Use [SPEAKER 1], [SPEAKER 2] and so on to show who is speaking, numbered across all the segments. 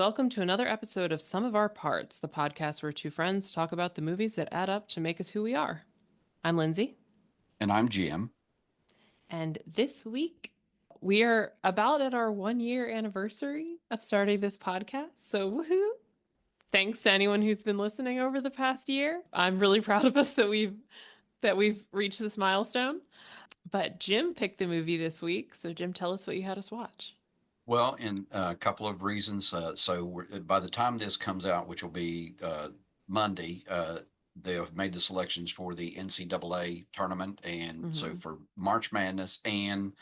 [SPEAKER 1] welcome to another episode of Some of Our Parts, the podcast where two friends talk about the movies that add up to make us who we are. I'm Lindsay,
[SPEAKER 2] And I'm Jim.
[SPEAKER 1] and this week we are about at our 1 year anniversary of starting this podcast. So, woohoo! Thanks to anyone who's been listening over the past year. I'm really proud of us that we've reached this milestone. But Jim picked the movie this week, so Jim, tell us what you had us watch.
[SPEAKER 2] Well, in a couple of reasons. By the time this comes out, which will be Monday, they have made the selections for the NCAA tournament, and so
[SPEAKER 1] Hmm.
[SPEAKER 2] for March Madness, and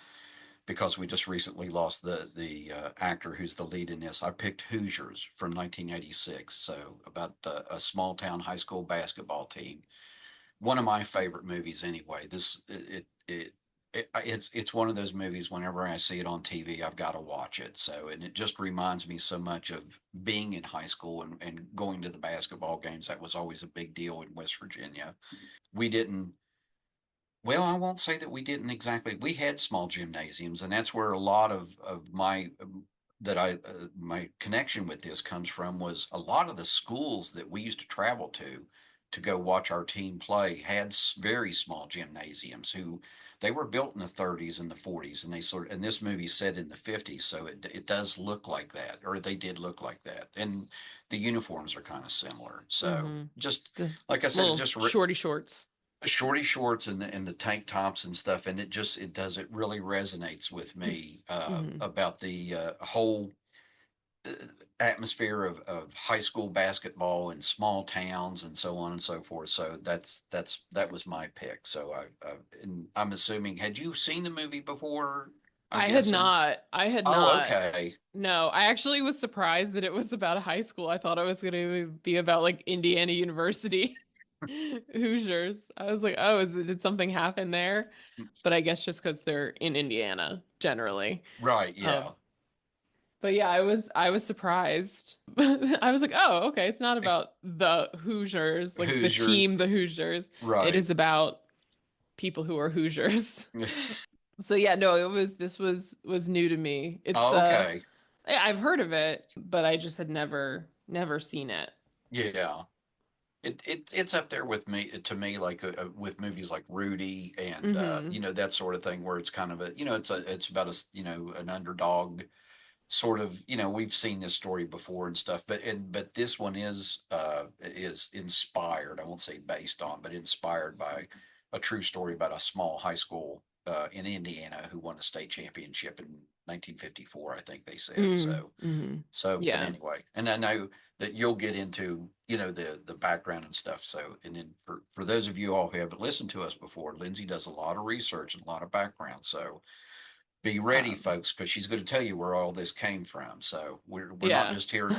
[SPEAKER 2] because we just recently lost the actor who's the lead in this, I picked Hoosiers from 1986. So about a small town high school basketball team. One of my favorite movies anyway. It's one of those movies whenever I see it on TV, I've got to watch it. So, and it just reminds me so much of being in high school and going to the basketball games. That was always a big deal in West Virginia. We didn't, well, I won't say that we didn't exactly. We had small gymnasiums, and that's where a lot of my my connection with this comes from. Was a lot of the schools that we used to travel to go watch our team play had very small gymnasiums. Who they were built in the 30s and the 40s, and and this movie set in the 50s, so it does look like that, or they did look like that, and the uniforms are kind of similar. So
[SPEAKER 1] Hmm.
[SPEAKER 2] just
[SPEAKER 1] The
[SPEAKER 2] like I said, it
[SPEAKER 1] little
[SPEAKER 2] just
[SPEAKER 1] shorty shorts.
[SPEAKER 2] shorty shorts and the tank tops and stuff, and it really resonates with me
[SPEAKER 1] Hmm.
[SPEAKER 2] about the whole uh, atmosphere of high school basketball in small towns and so on and so forth. So that was my pick. So and I'm assuming, had you seen the movie before? I'm
[SPEAKER 1] I had
[SPEAKER 2] guessing.
[SPEAKER 1] not. I had
[SPEAKER 2] Oh,
[SPEAKER 1] not.
[SPEAKER 2] okay.
[SPEAKER 1] No, I actually was surprised that it was about a high school. I thought it was going to be about like Indiana University Hoosiers. I was like, oh, did something happen there? But I guess just because they're in Indiana generally.
[SPEAKER 2] Right,
[SPEAKER 1] Um,
[SPEAKER 2] yeah.
[SPEAKER 1] but yeah, I was surprised. I was like, oh, okay, it's not about the Hoosiers, like the
[SPEAKER 2] Hoosiers,
[SPEAKER 1] team, the Hoosiers. It
[SPEAKER 2] right.
[SPEAKER 1] is about people who are Hoosiers. So yeah, no, this was new to me. It's
[SPEAKER 2] Oh, okay.
[SPEAKER 1] yeah, I've heard of it, but I just had never seen it.
[SPEAKER 2] Yeah. It's up there with me, to me, like with movies like Rudy and
[SPEAKER 1] Hmm.
[SPEAKER 2] that sort of thing, where it's kind of it's about an underdog sort of, we've seen this story before and stuff, but this one is inspired. I won't say based on, but inspired by a true story about a small high school in Indiana who won a state championship in 1954, I think they said.
[SPEAKER 1] Mm-hmm.
[SPEAKER 2] But
[SPEAKER 1] Yeah.
[SPEAKER 2] anyway, and I know that you'll get into, the background and stuff. So, and then for those of you all who haven't listened to us before, Lindsay does a lot of research and a lot of background. So be ready,
[SPEAKER 1] Um,
[SPEAKER 2] folks, because she's going to tell you where all this came from. So
[SPEAKER 1] yeah.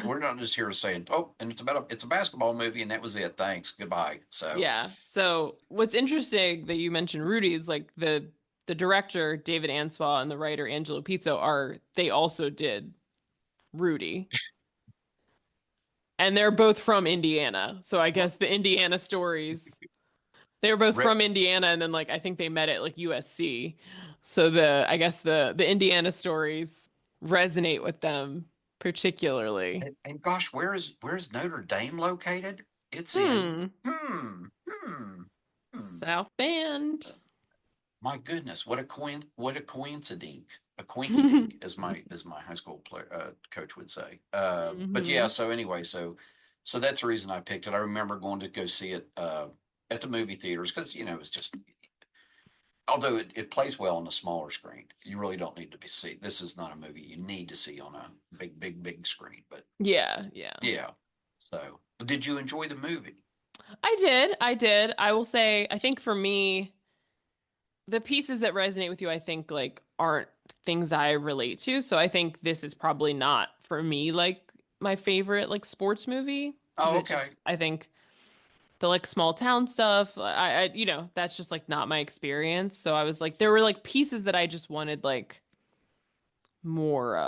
[SPEAKER 2] we're not just here saying, oh, and it's a basketball movie and that was it. Thanks, goodbye. So
[SPEAKER 1] Yeah. So what's interesting that you mentioned Rudy is like the director David Anspaugh and the writer Angelo Pizzo are they also did Rudy. And they're both from Indiana. So I
[SPEAKER 2] well,
[SPEAKER 1] guess the Indiana stories they were both
[SPEAKER 2] re-
[SPEAKER 1] from Indiana, and then like I think they met at like USC. So I guess the Indiana stories resonate with them particularly.
[SPEAKER 2] and gosh, where's Notre Dame located? It's in
[SPEAKER 1] Hmm.
[SPEAKER 2] hmm.
[SPEAKER 1] South Bend.
[SPEAKER 2] My goodness, what a coincidence, a quinky dink, as my high school coach would say. But yeah,
[SPEAKER 1] Hmm.
[SPEAKER 2] so anyway, so that's the reason I picked it. I remember going to go see it at the movie theaters because it's just, although it plays well on a smaller screen, you really don't need to be see. This is not a movie you need to see on a big screen. But
[SPEAKER 1] Yeah, yeah.
[SPEAKER 2] yeah, so but did you enjoy the movie?
[SPEAKER 1] I did. I did. I will say, I think for me, the pieces that resonate with you, I think like aren't things I relate to. So I think this is probably not for me like my favorite like sports movie because
[SPEAKER 2] Oh,
[SPEAKER 1] it
[SPEAKER 2] okay,
[SPEAKER 1] just I think the like small town stuff I that's just like not my experience. So I was like there were like pieces that I just wanted like more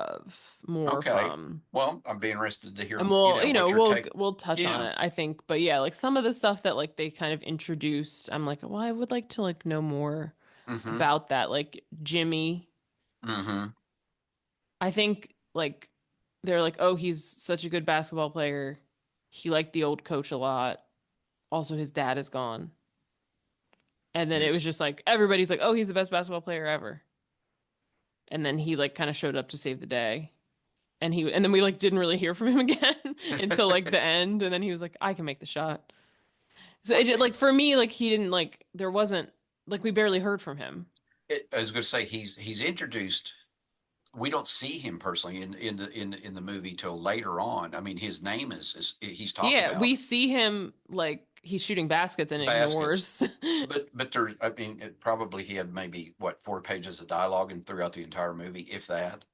[SPEAKER 2] okay.
[SPEAKER 1] from.
[SPEAKER 2] Well, I'd be interested to hear
[SPEAKER 1] And we'll
[SPEAKER 2] what your take.
[SPEAKER 1] we'll touch on
[SPEAKER 2] Yeah.
[SPEAKER 1] it, I think. But yeah, like some of the stuff that like they kind of introduced, I'm like, well, I would like to like know more
[SPEAKER 2] Mm-hmm.
[SPEAKER 1] about that. Like Jimmy,
[SPEAKER 2] Mm-hmm.
[SPEAKER 1] I think like they're like, oh, he's such a good basketball player. He liked the old coach a lot. Also, his dad is gone. And then it was
[SPEAKER 2] Yes.
[SPEAKER 1] just like everybody's like, oh, he's the best basketball player ever. And then he like kind of showed up to save the day. And then we like didn't really hear from him again until like the end. And then he was like, I can make the shot. So
[SPEAKER 2] Well,
[SPEAKER 1] like for me, like he didn't like there wasn't like we barely heard from him.
[SPEAKER 2] I was going to say he's introduced. We don't see him personally in the movie till later on. I mean, his name is he's talked
[SPEAKER 1] Yeah,
[SPEAKER 2] about
[SPEAKER 1] we see him like he's shooting baskets and
[SPEAKER 2] baskets,
[SPEAKER 1] ignores.
[SPEAKER 2] but there. I mean, probably he had maybe what 4 pages of dialogue and throughout the entire movie, if that.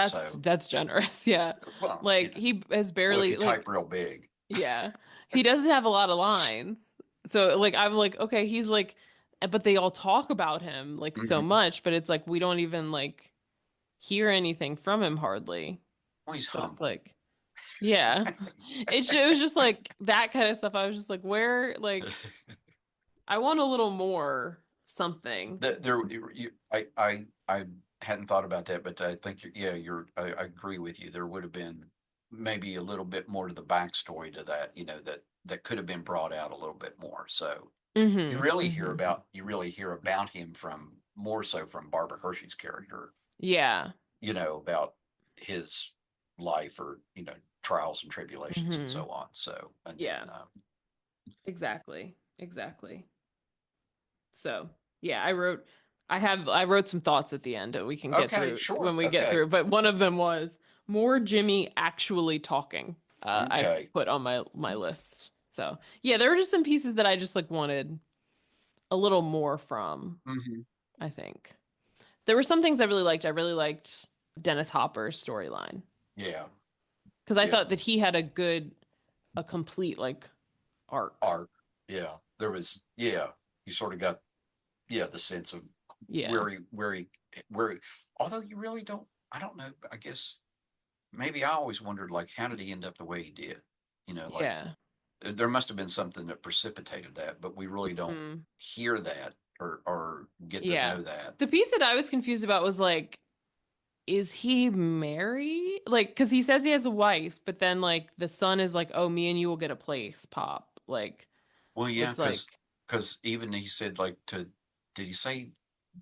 [SPEAKER 2] So,
[SPEAKER 1] That's generous. Yeah.
[SPEAKER 2] well,
[SPEAKER 1] Like he has
[SPEAKER 2] well, if
[SPEAKER 1] barely
[SPEAKER 2] you type
[SPEAKER 1] like
[SPEAKER 2] real big,
[SPEAKER 1] yeah. He doesn't have a lot of lines. So like I'm like okay, he's like but they all talk about him like so
[SPEAKER 2] hmm
[SPEAKER 1] much, but it's like we don't even like hear anything from him hardly.
[SPEAKER 2] well, he's
[SPEAKER 1] So it's
[SPEAKER 2] humble.
[SPEAKER 1] like yeah. It was just like that kind of stuff. I was just like where like I want a little more something.
[SPEAKER 2] There, I hadn't thought about that, but I think yeah, I agree with you. There would have been maybe a little bit more to the backstory to that, that could have been brought out a little bit more. So
[SPEAKER 1] Mhm. Mhm.
[SPEAKER 2] you really hear about him from more so from Barbara Hershey's character,
[SPEAKER 1] Yeah.
[SPEAKER 2] about his life or trials and tribulations and
[SPEAKER 1] Mhm.
[SPEAKER 2] so on. So and then
[SPEAKER 1] Yeah. Exactly. Exactly. So, yeah, I wrote some thoughts at the end that we can get
[SPEAKER 2] okay,
[SPEAKER 1] through when
[SPEAKER 2] sure,
[SPEAKER 1] we get
[SPEAKER 2] okay,
[SPEAKER 1] through, but one of them was more Jimmy actually talking. I
[SPEAKER 2] okay.
[SPEAKER 1] put on my list. So, yeah, there were just some pieces that I just like wanted a little more from,
[SPEAKER 2] hmm
[SPEAKER 1] I think. There were some things I really liked. I really liked Dennis Hopper's storyline
[SPEAKER 2] Yeah,
[SPEAKER 1] because I
[SPEAKER 2] yeah.
[SPEAKER 1] thought that he had a complete like arc.
[SPEAKER 2] Arc. Yeah, there was. Yeah, you sort of got the sense of
[SPEAKER 1] Yeah.
[SPEAKER 2] where he. Although you really don't. I don't know. I guess maybe I always wondered like how did he end up the way he did? Like
[SPEAKER 1] Yeah.
[SPEAKER 2] there must have been something that precipitated that, but we really don't
[SPEAKER 1] Hmm.
[SPEAKER 2] hear that or get to
[SPEAKER 1] Yeah.
[SPEAKER 2] know that.
[SPEAKER 1] The piece that I was confused about was like, is he married? Like, because he says he has a wife, but then like the son is like, oh, me and you will get a place, Pop. Like,
[SPEAKER 2] Well,
[SPEAKER 1] so
[SPEAKER 2] yeah,
[SPEAKER 1] it's like,
[SPEAKER 2] because even he said like to did he say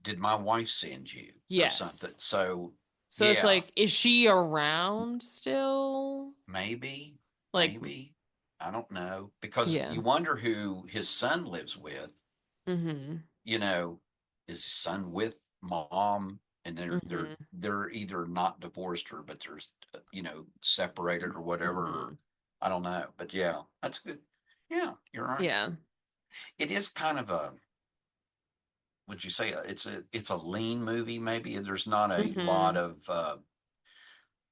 [SPEAKER 2] did my wife send you or something?
[SPEAKER 1] yes.
[SPEAKER 2] So
[SPEAKER 1] So it's
[SPEAKER 2] yeah,
[SPEAKER 1] like, is she around still?
[SPEAKER 2] maybe,
[SPEAKER 1] Like,
[SPEAKER 2] maybe. I don't know because
[SPEAKER 1] yeah.
[SPEAKER 2] you wonder who his son lives with.
[SPEAKER 1] Mm-hmm.
[SPEAKER 2] You know, is his son with mom, and
[SPEAKER 1] Mm-hmm.
[SPEAKER 2] they're either not divorced or but they're separated or whatever. Or,
[SPEAKER 1] Mm-hmm.
[SPEAKER 2] I don't know, but yeah, that's good. Yeah, you're right.
[SPEAKER 1] Yeah.
[SPEAKER 2] It is kind of a. Would you say it's a lean movie? Maybe there's not a lot
[SPEAKER 1] Mm-hmm.
[SPEAKER 2] of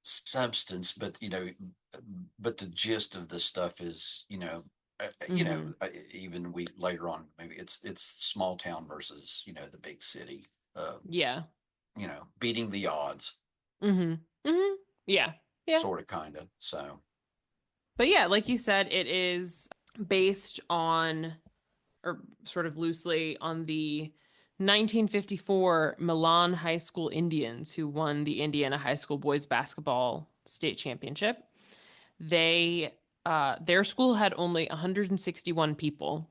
[SPEAKER 2] substance, but the gist of the stuff is,
[SPEAKER 1] Mm-hmm.
[SPEAKER 2] even we later on, maybe it's small town versus, the big city, uh,
[SPEAKER 1] Yeah.
[SPEAKER 2] beating the odds,
[SPEAKER 1] Mm-hmm. Mm-hmm. Yeah. Yeah.
[SPEAKER 2] sort of, kind of. So,
[SPEAKER 1] But yeah, like you said, it is based on or sort of loosely on the 1954 Milan High School Indians who won the Indiana High School boys basketball state championship. They their school had only 161 people,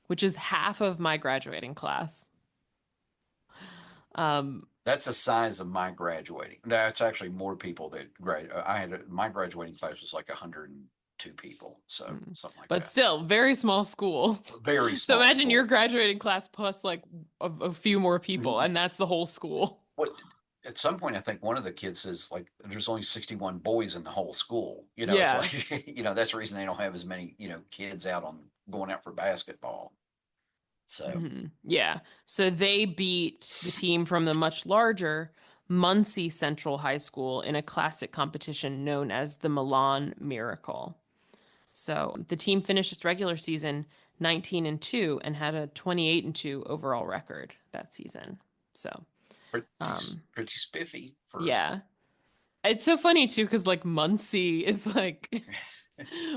[SPEAKER 1] which is half of my graduating class. Um,
[SPEAKER 2] that's the size of my graduating. That's actually more people that I had my graduating class was like 102 people, so something like
[SPEAKER 1] but
[SPEAKER 2] that.
[SPEAKER 1] still, very small school.
[SPEAKER 2] A very
[SPEAKER 1] So
[SPEAKER 2] small
[SPEAKER 1] imagine your
[SPEAKER 2] school.
[SPEAKER 1] graduating class plus like a few more people, and that's the whole school.
[SPEAKER 2] What at some point I think one of the kids says like there's only 61 boys in the whole school. It's
[SPEAKER 1] Yeah.
[SPEAKER 2] like that's the reason they don't have as many, kids out on going out for basketball. So
[SPEAKER 1] Yeah. So they beat the team from the much larger Muncie Central High School in a classic competition known as the Milan Miracle. So the team finished its regular season 19-2 and had a 28-2 overall record that season. So,
[SPEAKER 2] pretty spiffy for
[SPEAKER 1] yeah. It's so funny too, because like Muncie is like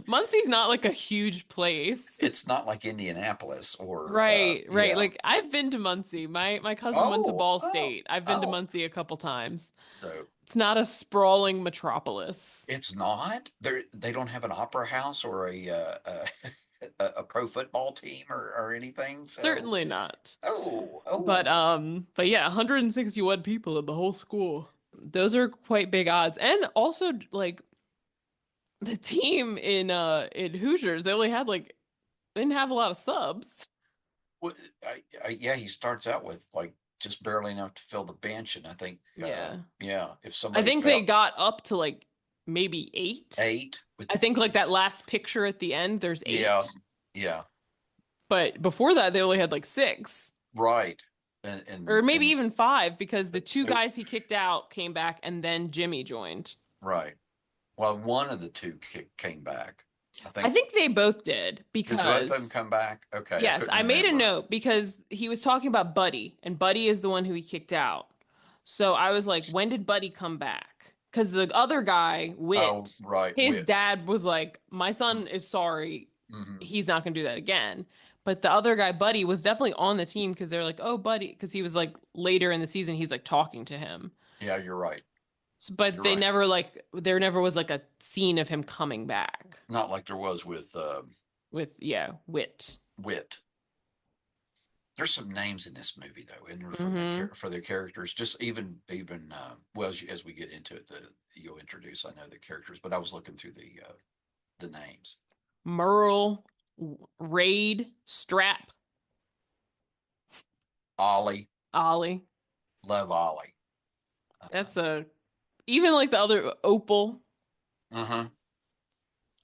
[SPEAKER 1] Muncie's not like a huge place.
[SPEAKER 2] It's not like Indianapolis or
[SPEAKER 1] Right, right.
[SPEAKER 2] yeah.
[SPEAKER 1] Like I've been to Muncie. My cousin went to
[SPEAKER 2] Oh,
[SPEAKER 1] Ball
[SPEAKER 2] oh,
[SPEAKER 1] State. I've been to
[SPEAKER 2] oh.
[SPEAKER 1] Muncie a couple times.
[SPEAKER 2] So
[SPEAKER 1] It's not a sprawling metropolis.
[SPEAKER 2] it's not. They don't have an opera house or a pro football team or anything. So
[SPEAKER 1] Certainly not.
[SPEAKER 2] oh,
[SPEAKER 1] But
[SPEAKER 2] oh.
[SPEAKER 1] but yeah, 161 people in the whole school. Those are quite big odds. And also like the team in Hoosiers, they only had like they didn't have a lot of subs.
[SPEAKER 2] Well, yeah, he starts out with like just barely enough to fill the bench, and I think,
[SPEAKER 1] Yeah.
[SPEAKER 2] yeah, if
[SPEAKER 1] I
[SPEAKER 2] somebody
[SPEAKER 1] think they
[SPEAKER 2] fell
[SPEAKER 1] got up to like maybe 8.
[SPEAKER 2] 8 with,
[SPEAKER 1] I think like that last picture at the end, there's
[SPEAKER 2] yeah,
[SPEAKER 1] 8.
[SPEAKER 2] yeah,
[SPEAKER 1] But before that, they only had like 6.
[SPEAKER 2] right,
[SPEAKER 1] Or maybe
[SPEAKER 2] and
[SPEAKER 1] even 5 because the two
[SPEAKER 2] so
[SPEAKER 1] guys he kicked out came back and then Jimmy joined.
[SPEAKER 2] right. Well, one of the two came back. I
[SPEAKER 1] I
[SPEAKER 2] think
[SPEAKER 1] think they both did
[SPEAKER 2] did both of them
[SPEAKER 1] because
[SPEAKER 2] come back? Okay, I
[SPEAKER 1] yes,
[SPEAKER 2] couldn't
[SPEAKER 1] I made a
[SPEAKER 2] remember.
[SPEAKER 1] note because he was talking about Buddy and Buddy is the one who he kicked out. So I was like, when did Buddy come back? Because the other guy,
[SPEAKER 2] Oh,
[SPEAKER 1] Wit,
[SPEAKER 2] right,
[SPEAKER 1] his
[SPEAKER 2] Wit.
[SPEAKER 1] dad was like, my son is sorry.
[SPEAKER 2] Mm-hmm.
[SPEAKER 1] He's not going to do that again. But the other guy, Buddy, was definitely on the team because they're like, oh, Buddy, because he was like later in the season, he's like talking to him.
[SPEAKER 2] Yeah, you're right.
[SPEAKER 1] But
[SPEAKER 2] You're
[SPEAKER 1] they
[SPEAKER 2] right.
[SPEAKER 1] never like, there never was like a scene of him coming back
[SPEAKER 2] Not like there was with
[SPEAKER 1] with, yeah, Wit.
[SPEAKER 2] Wit. There's some names in this movie though, and they're for
[SPEAKER 1] Mm-hmm.
[SPEAKER 2] for their characters. Just even well, as we get into it, you'll introduce. I know the characters, but I was looking through the names.
[SPEAKER 1] Merle, Raid, Strap,
[SPEAKER 2] Ollie,
[SPEAKER 1] Ollie.
[SPEAKER 2] love Ollie.
[SPEAKER 1] That's a even like the other Opal.
[SPEAKER 2] Uh huh.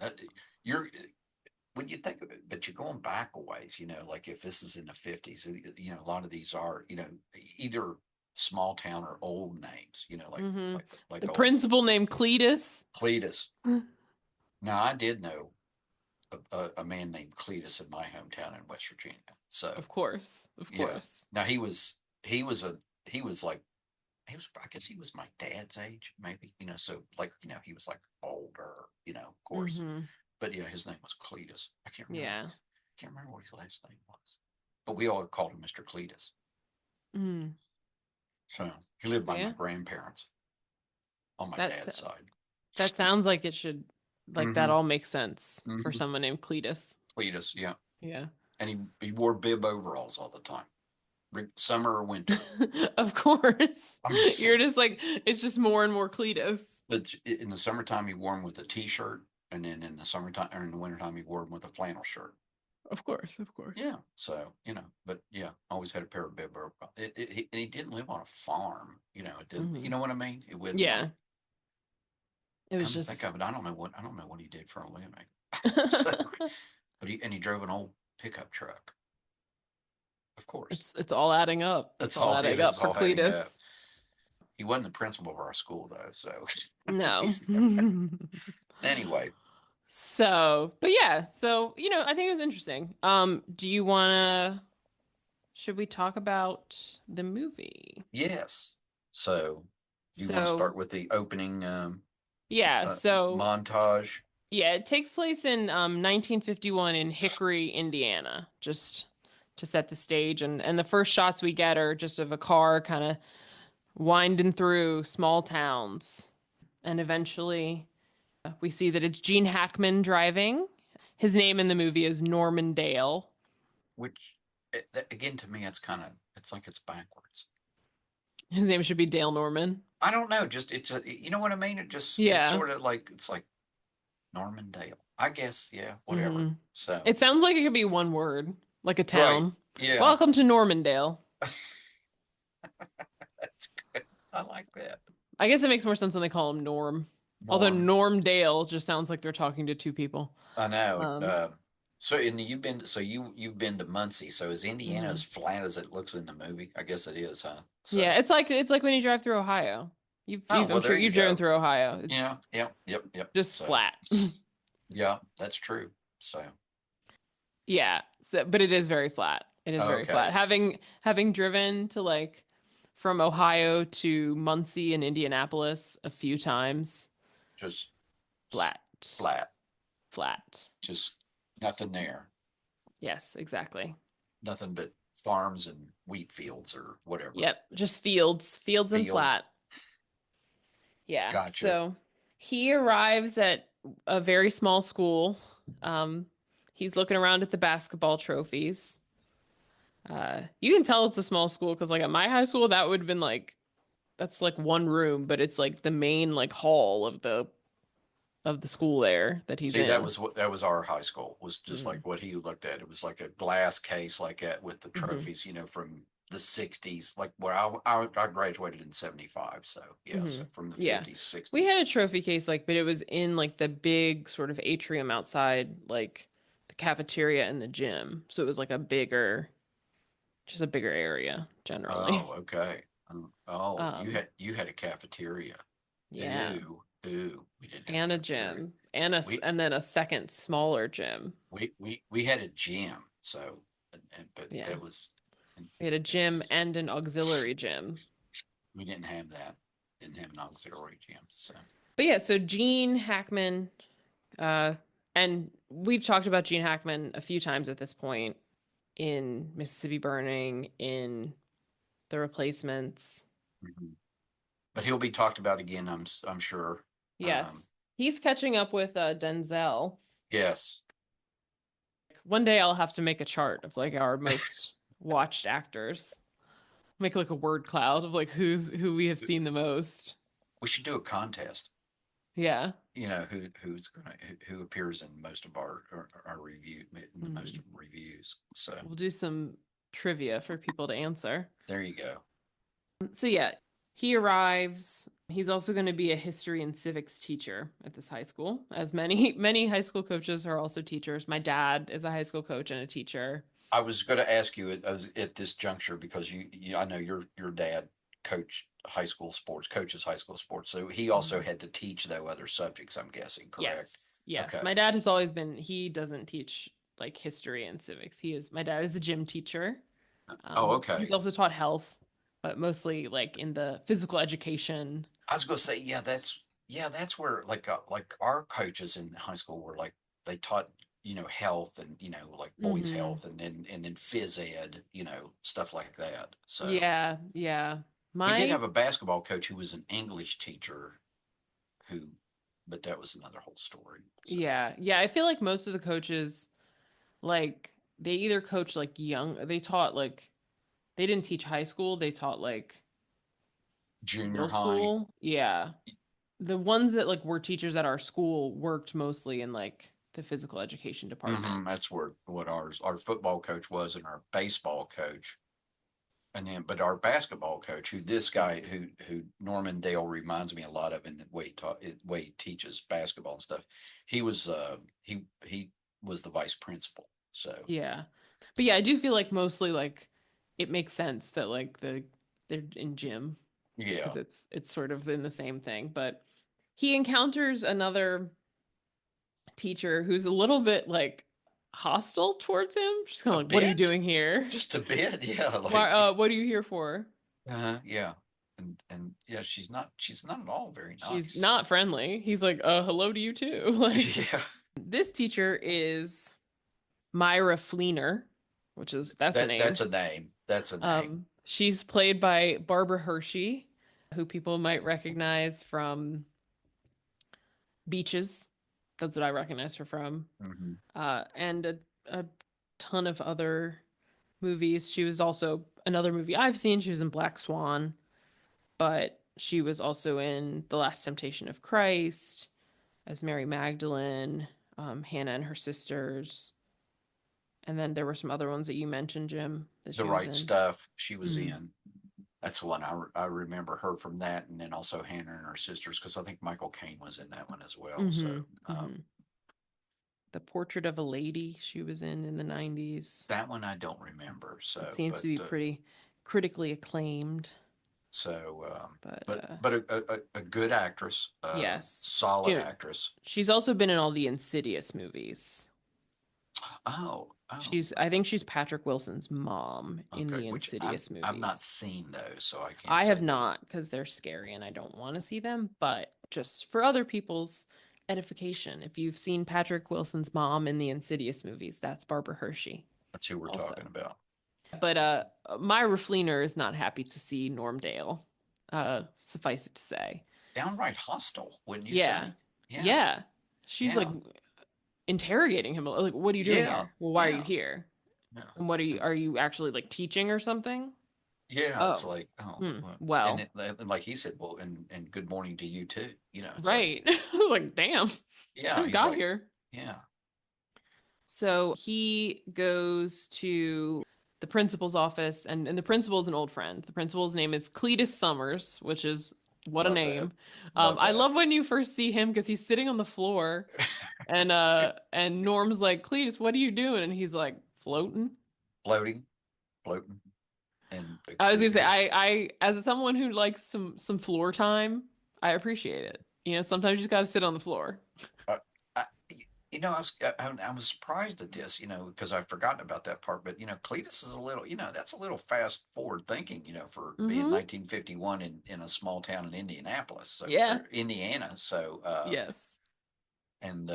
[SPEAKER 2] Uh, you're when you think of it, but you're going back a ways. Like if this is in the 50s, a lot of these are either small town or old names. Like
[SPEAKER 1] Mm-hmm.
[SPEAKER 2] like
[SPEAKER 1] The
[SPEAKER 2] old
[SPEAKER 1] principal named Cletus.
[SPEAKER 2] Cletus. Now I did know a man named Cletus in my hometown in West Virginia. So
[SPEAKER 1] Of course, of
[SPEAKER 2] yeah.
[SPEAKER 1] course.
[SPEAKER 2] Now he was like I guess he was my dad's age, maybe. So like he was like older, of course.
[SPEAKER 1] Mm-hmm.
[SPEAKER 2] But yeah, his name was Cletus.
[SPEAKER 1] Yeah.
[SPEAKER 2] Can't remember what his last name was. But we all called him Mr. Cletus.
[SPEAKER 1] Mm.
[SPEAKER 2] So he lived by my
[SPEAKER 1] Yeah.
[SPEAKER 2] grandparents on my
[SPEAKER 1] That's
[SPEAKER 2] dad's side.
[SPEAKER 1] that sounds like it should like that
[SPEAKER 2] Mm-hmm.
[SPEAKER 1] all makes sense for
[SPEAKER 2] Mm-hmm.
[SPEAKER 1] someone named Cletus.
[SPEAKER 2] Cletus, yeah.
[SPEAKER 1] Yeah.
[SPEAKER 2] And he wore bib overalls all the time, summer or winter.
[SPEAKER 1] Of course.
[SPEAKER 2] I'm just
[SPEAKER 1] You're
[SPEAKER 2] saying.
[SPEAKER 1] just like it's just more and more Cletus.
[SPEAKER 2] But in the summertime, he wore them with a t-shirt, and then in the summertime or in the wintertime, he wore them with a flannel shirt.
[SPEAKER 1] Of course, of course.
[SPEAKER 2] Yeah, so but yeah, always had a pair of bib overalls. And he didn't live on a farm. It didn't.
[SPEAKER 1] Mm-hmm.
[SPEAKER 2] You know what I mean? It wasn't like
[SPEAKER 1] Yeah. It was
[SPEAKER 2] come to think
[SPEAKER 1] just
[SPEAKER 2] of it, I don't know what he did for a living. So, but he drove an old pickup truck, of course.
[SPEAKER 1] it's all adding up. It's
[SPEAKER 2] That's
[SPEAKER 1] all
[SPEAKER 2] all it
[SPEAKER 1] adding
[SPEAKER 2] is.
[SPEAKER 1] up for
[SPEAKER 2] All adding up.
[SPEAKER 1] Cletus.
[SPEAKER 2] He wasn't the principal of our school though, so
[SPEAKER 1] No.
[SPEAKER 2] he's anyway.
[SPEAKER 1] So, but yeah, so I think it was interesting. Do you wanna should we talk about the movie?
[SPEAKER 2] Yes. So, you want to
[SPEAKER 1] So,
[SPEAKER 2] start with the opening
[SPEAKER 1] yeah, so
[SPEAKER 2] montage?
[SPEAKER 1] yeah, it takes place in 1951 in Hickory, Indiana, just to set the stage and the first shots we get are just of a car kind of winding through small towns. And eventually we see that it's Gene Hackman driving. His name in the movie is Norman Dale.
[SPEAKER 2] Which, again, to me, it's like it's backwards.
[SPEAKER 1] His name should be Dale Norman.
[SPEAKER 2] I don't know. Just you know what I mean? It's
[SPEAKER 1] Yeah.
[SPEAKER 2] sort of like it's like Normandale. I guess, yeah, whatever.
[SPEAKER 1] Hmm.
[SPEAKER 2] So
[SPEAKER 1] It sounds like it could be one word, like a
[SPEAKER 2] right,
[SPEAKER 1] town.
[SPEAKER 2] yeah,
[SPEAKER 1] Welcome to Normandale.
[SPEAKER 2] that's good. I like that.
[SPEAKER 1] I guess it makes more sense when they call him Norm. Although
[SPEAKER 2] Norm.
[SPEAKER 1] Norm Dale just sounds like they're talking to two people.
[SPEAKER 2] I know.
[SPEAKER 1] Um,
[SPEAKER 2] So and you've been to Muncie. So is Indiana
[SPEAKER 1] mhm.
[SPEAKER 2] as flat as it looks in the movie? I guess it is, huh?
[SPEAKER 1] Yeah,
[SPEAKER 2] So
[SPEAKER 1] it's like when you drive through Ohio.
[SPEAKER 2] oh
[SPEAKER 1] I'm
[SPEAKER 2] well,
[SPEAKER 1] sure
[SPEAKER 2] there you
[SPEAKER 1] you've driven
[SPEAKER 2] go.
[SPEAKER 1] through Ohio. It's
[SPEAKER 2] Yeah, yep, yep, yep.
[SPEAKER 1] just
[SPEAKER 2] So
[SPEAKER 1] flat.
[SPEAKER 2] yeah, that's true. So
[SPEAKER 1] Yeah. So, but it is very flat. It is very flat.
[SPEAKER 2] okay,
[SPEAKER 1] Having driven to like from Ohio to Muncie and Indianapolis a few times,
[SPEAKER 2] just
[SPEAKER 1] flat.
[SPEAKER 2] flat.
[SPEAKER 1] flat.
[SPEAKER 2] Just nothing there.
[SPEAKER 1] Yes, exactly.
[SPEAKER 2] Nothing but farms and wheat fields or whatever.
[SPEAKER 1] Yep, just fields and
[SPEAKER 2] Fields.
[SPEAKER 1] flat. Yeah.
[SPEAKER 2] Gotcha.
[SPEAKER 1] So he arrives at a very small school. Um, he's looking around at the basketball trophies. You can tell it's a small school because, like, at my high school, that would have been like that's like one room, but it's like the main like hall of the school there that he's
[SPEAKER 2] See, that
[SPEAKER 1] in.
[SPEAKER 2] was what that was our high school, was just
[SPEAKER 1] Mm-hmm.
[SPEAKER 2] like what he looked at. It was like a glass case like that with the
[SPEAKER 1] Mm-hmm.
[SPEAKER 2] trophies, from the 60s, like where I graduated in 75. So yeah,
[SPEAKER 1] Mm-hmm.
[SPEAKER 2] so from the
[SPEAKER 1] Yeah.
[SPEAKER 2] 50s,
[SPEAKER 1] We
[SPEAKER 2] 60s.
[SPEAKER 1] had a trophy case, like, but it was in like the big sort of atrium outside, like the cafeteria and the gym. So it was like just a bigger area generally.
[SPEAKER 2] Oh, okay. Oh, you
[SPEAKER 1] Um,
[SPEAKER 2] had you had a cafeteria.
[SPEAKER 1] yeah.
[SPEAKER 2] Ooh, we didn't have a
[SPEAKER 1] And a
[SPEAKER 2] cafeteria.
[SPEAKER 1] gym. And
[SPEAKER 2] We
[SPEAKER 1] and then a second smaller gym.
[SPEAKER 2] we had a gym. So, but
[SPEAKER 1] Yeah.
[SPEAKER 2] that was,
[SPEAKER 1] We had a gym
[SPEAKER 2] it's
[SPEAKER 1] and an auxiliary gym.
[SPEAKER 2] we didn't have that. Didn't have an auxiliary gym. So
[SPEAKER 1] But yeah, so Gene Hackman, uh, and we've talked about Gene Hackman a few times at this point in Mississippi Burning, in The Replacements.
[SPEAKER 2] mhm. But he'll be talked about again. I'm sure. Um,
[SPEAKER 1] Yes. He's catching up with Denzel.
[SPEAKER 2] yes,
[SPEAKER 1] One day I'll have to make a chart of like our most watched actors. Make like a word cloud of like who we have seen the most.
[SPEAKER 2] we should do a contest.
[SPEAKER 1] Yeah.
[SPEAKER 2] Who appears in most of our review in the most
[SPEAKER 1] Mhm.
[SPEAKER 2] reviews. So
[SPEAKER 1] We'll do some trivia for people to answer.
[SPEAKER 2] there you go.
[SPEAKER 1] So yeah, he arrives. He's also going to be a history and civics teacher at this high school, as many many high school coaches are also teachers. My dad is a high school coach and a teacher.
[SPEAKER 2] I was going to ask you at this juncture because I know your dad coaches high school sports, so he also
[SPEAKER 1] Mhm.
[SPEAKER 2] had to teach though other subjects. I'm guessing, correct?
[SPEAKER 1] Yes. Yes.
[SPEAKER 2] Okay.
[SPEAKER 1] My dad has always been, he doesn't teach like history and civics. My dad is a gym teacher.
[SPEAKER 2] Oh,
[SPEAKER 1] He's
[SPEAKER 2] okay.
[SPEAKER 1] also taught health, but mostly like in the physical education.
[SPEAKER 2] I was going to say, that's where like our coaches in high school were like they taught health and like boys
[SPEAKER 1] Hmm.
[SPEAKER 2] health and then phys ed, stuff like that. So
[SPEAKER 1] Yeah. Yeah.
[SPEAKER 2] we did
[SPEAKER 1] My,
[SPEAKER 2] have a basketball coach who was an English teacher who, but that was another whole story. So
[SPEAKER 1] yeah. Yeah. I feel like most of the coaches, like, they either coach like they taught like, they didn't teach high school, they taught like
[SPEAKER 2] junior
[SPEAKER 1] middle
[SPEAKER 2] high,
[SPEAKER 1] school. Yeah. The ones that like were teachers at our school worked mostly in like the physical education department.
[SPEAKER 2] that's where what our football coach was and our baseball coach. And then, but our basketball coach, who this guy, who Norman Dale reminds me a lot of in the way he teaches basketball and stuff, he was the vice principal. So
[SPEAKER 1] Yeah. But yeah, I do feel like mostly like it makes sense that like they're in gym
[SPEAKER 2] yeah,
[SPEAKER 1] because it's sort of in the same thing. But he encounters another teacher who's a little bit like hostile towards him. She's kind
[SPEAKER 2] a
[SPEAKER 1] of like, "What are you
[SPEAKER 2] bit,
[SPEAKER 1] doing here?
[SPEAKER 2] just a bit, yeah,
[SPEAKER 1] Why?
[SPEAKER 2] like
[SPEAKER 1] What are you here for?"
[SPEAKER 2] yeah, and yeah, she's not at all very
[SPEAKER 1] She's
[SPEAKER 2] nice.
[SPEAKER 1] not friendly. He's like, hello to you too." Like,
[SPEAKER 2] Yeah,
[SPEAKER 1] this teacher is Myra Fleener, which is that's a
[SPEAKER 2] that's
[SPEAKER 1] name.
[SPEAKER 2] a name. That's a name.
[SPEAKER 1] She's played by Barbara Hershey, who people might recognize from Beaches. That's what I recognize her from.
[SPEAKER 2] Hmm.
[SPEAKER 1] And a ton of other movies. She was also another movie I've seen. She was in Black Swan, but she was also in The Last Temptation of Christ as Mary Magdalene, Hannah and her sisters. And then there were some other ones that you mentioned, Jim, that
[SPEAKER 2] The
[SPEAKER 1] she was
[SPEAKER 2] Right
[SPEAKER 1] in.
[SPEAKER 2] Stuff. She was
[SPEAKER 1] Mm-hmm.
[SPEAKER 2] in. That's the one I remember her from that, and then also Hannah and her sisters because I think Michael Caine was in that one as well. So
[SPEAKER 1] Mm-hmm. Mm-hmm. The Portrait of a Lady she was in the 90s.
[SPEAKER 2] that one I don't remember.
[SPEAKER 1] It
[SPEAKER 2] So,
[SPEAKER 1] seems to be pretty critically acclaimed,
[SPEAKER 2] so,
[SPEAKER 1] but
[SPEAKER 2] but a good actress,
[SPEAKER 1] yes.
[SPEAKER 2] solid
[SPEAKER 1] You know,
[SPEAKER 2] actress.
[SPEAKER 1] she's also been in all the Insidious movies.
[SPEAKER 2] Oh,
[SPEAKER 1] I think she's Patrick Wilson's mom in
[SPEAKER 2] okay.
[SPEAKER 1] the
[SPEAKER 2] Which I've
[SPEAKER 1] Insidious
[SPEAKER 2] I've not
[SPEAKER 1] movies.
[SPEAKER 2] seen those, so I can't
[SPEAKER 1] I have
[SPEAKER 2] say that.
[SPEAKER 1] not because they're scary and I don't want to see them, but just for other people's edification. If you've seen Patrick Wilson's mom in the Insidious movies, that's Barbara Hershey
[SPEAKER 2] That's who we're
[SPEAKER 1] also.
[SPEAKER 2] talking about.
[SPEAKER 1] But Myra Fleener is not happy to see Normdale. Suffice it to say.
[SPEAKER 2] Downright hostile, wouldn't you
[SPEAKER 1] Yeah.
[SPEAKER 2] say? Yeah,
[SPEAKER 1] Yeah. She's like
[SPEAKER 2] yeah,
[SPEAKER 1] interrogating him. Like, what are you doing
[SPEAKER 2] yeah,
[SPEAKER 1] here? Well, why are you
[SPEAKER 2] yeah,
[SPEAKER 1] here?
[SPEAKER 2] yeah.
[SPEAKER 1] And what are you actually like teaching or something?
[SPEAKER 2] Yeah, it's
[SPEAKER 1] Oh.
[SPEAKER 2] like, oh,
[SPEAKER 1] Hmm.
[SPEAKER 2] and
[SPEAKER 1] Well,
[SPEAKER 2] and like he said, well, and good morning to you too. It's like,
[SPEAKER 1] right. Like, damn. I
[SPEAKER 2] yeah,
[SPEAKER 1] just
[SPEAKER 2] he's
[SPEAKER 1] got
[SPEAKER 2] like,
[SPEAKER 1] here.
[SPEAKER 2] yeah,
[SPEAKER 1] So he goes to the principal's office, and the principal's an old friend. The principal's name is Cletus Summers, which is what a
[SPEAKER 2] love that,
[SPEAKER 1] name.
[SPEAKER 2] love
[SPEAKER 1] I
[SPEAKER 2] that.
[SPEAKER 1] love when you first see him because he's sitting on the floor, and Norm's like, Cletus, what are you doing? And he's like, floating.
[SPEAKER 2] Floating, floating, and
[SPEAKER 1] I was gonna say,
[SPEAKER 2] here's
[SPEAKER 1] I as someone who likes some floor time, I appreciate it. Sometimes you just gotta sit on the floor.
[SPEAKER 2] uh, I, I was surprised at this, because I've forgotten about that part. But Cletus is a little, that's a little fast forward thinking, for being
[SPEAKER 1] Mm-hmm.
[SPEAKER 2] 1951 in a small town in Indianapolis, so
[SPEAKER 1] Yeah.
[SPEAKER 2] or Indiana. So
[SPEAKER 1] Yes.
[SPEAKER 2] and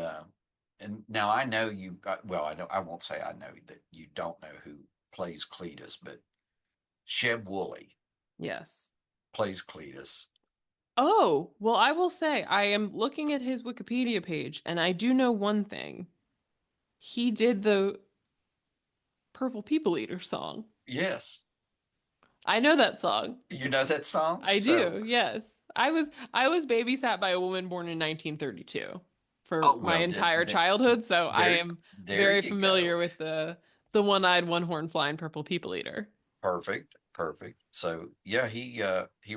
[SPEAKER 2] and now I know you. Well, I know I won't say I know that you don't know who plays Cletus, but Sheb Woolley
[SPEAKER 1] Yes.
[SPEAKER 2] plays Cletus.
[SPEAKER 1] Oh, well, I will say I am looking at his Wikipedia page, and I do know one thing. He did the Purple People Eater song.
[SPEAKER 2] Yes,
[SPEAKER 1] I know that song.
[SPEAKER 2] you know that song.
[SPEAKER 1] I
[SPEAKER 2] So,
[SPEAKER 1] do. Yes. I was babysat by a woman born in 1932 for
[SPEAKER 2] oh
[SPEAKER 1] my
[SPEAKER 2] well,
[SPEAKER 1] entire childhood, so I
[SPEAKER 2] there,
[SPEAKER 1] am
[SPEAKER 2] there
[SPEAKER 1] very
[SPEAKER 2] you
[SPEAKER 1] familiar
[SPEAKER 2] go.
[SPEAKER 1] with the one-eyed, one-horned flying purple people eater.
[SPEAKER 2] Perfect, perfect. So yeah, he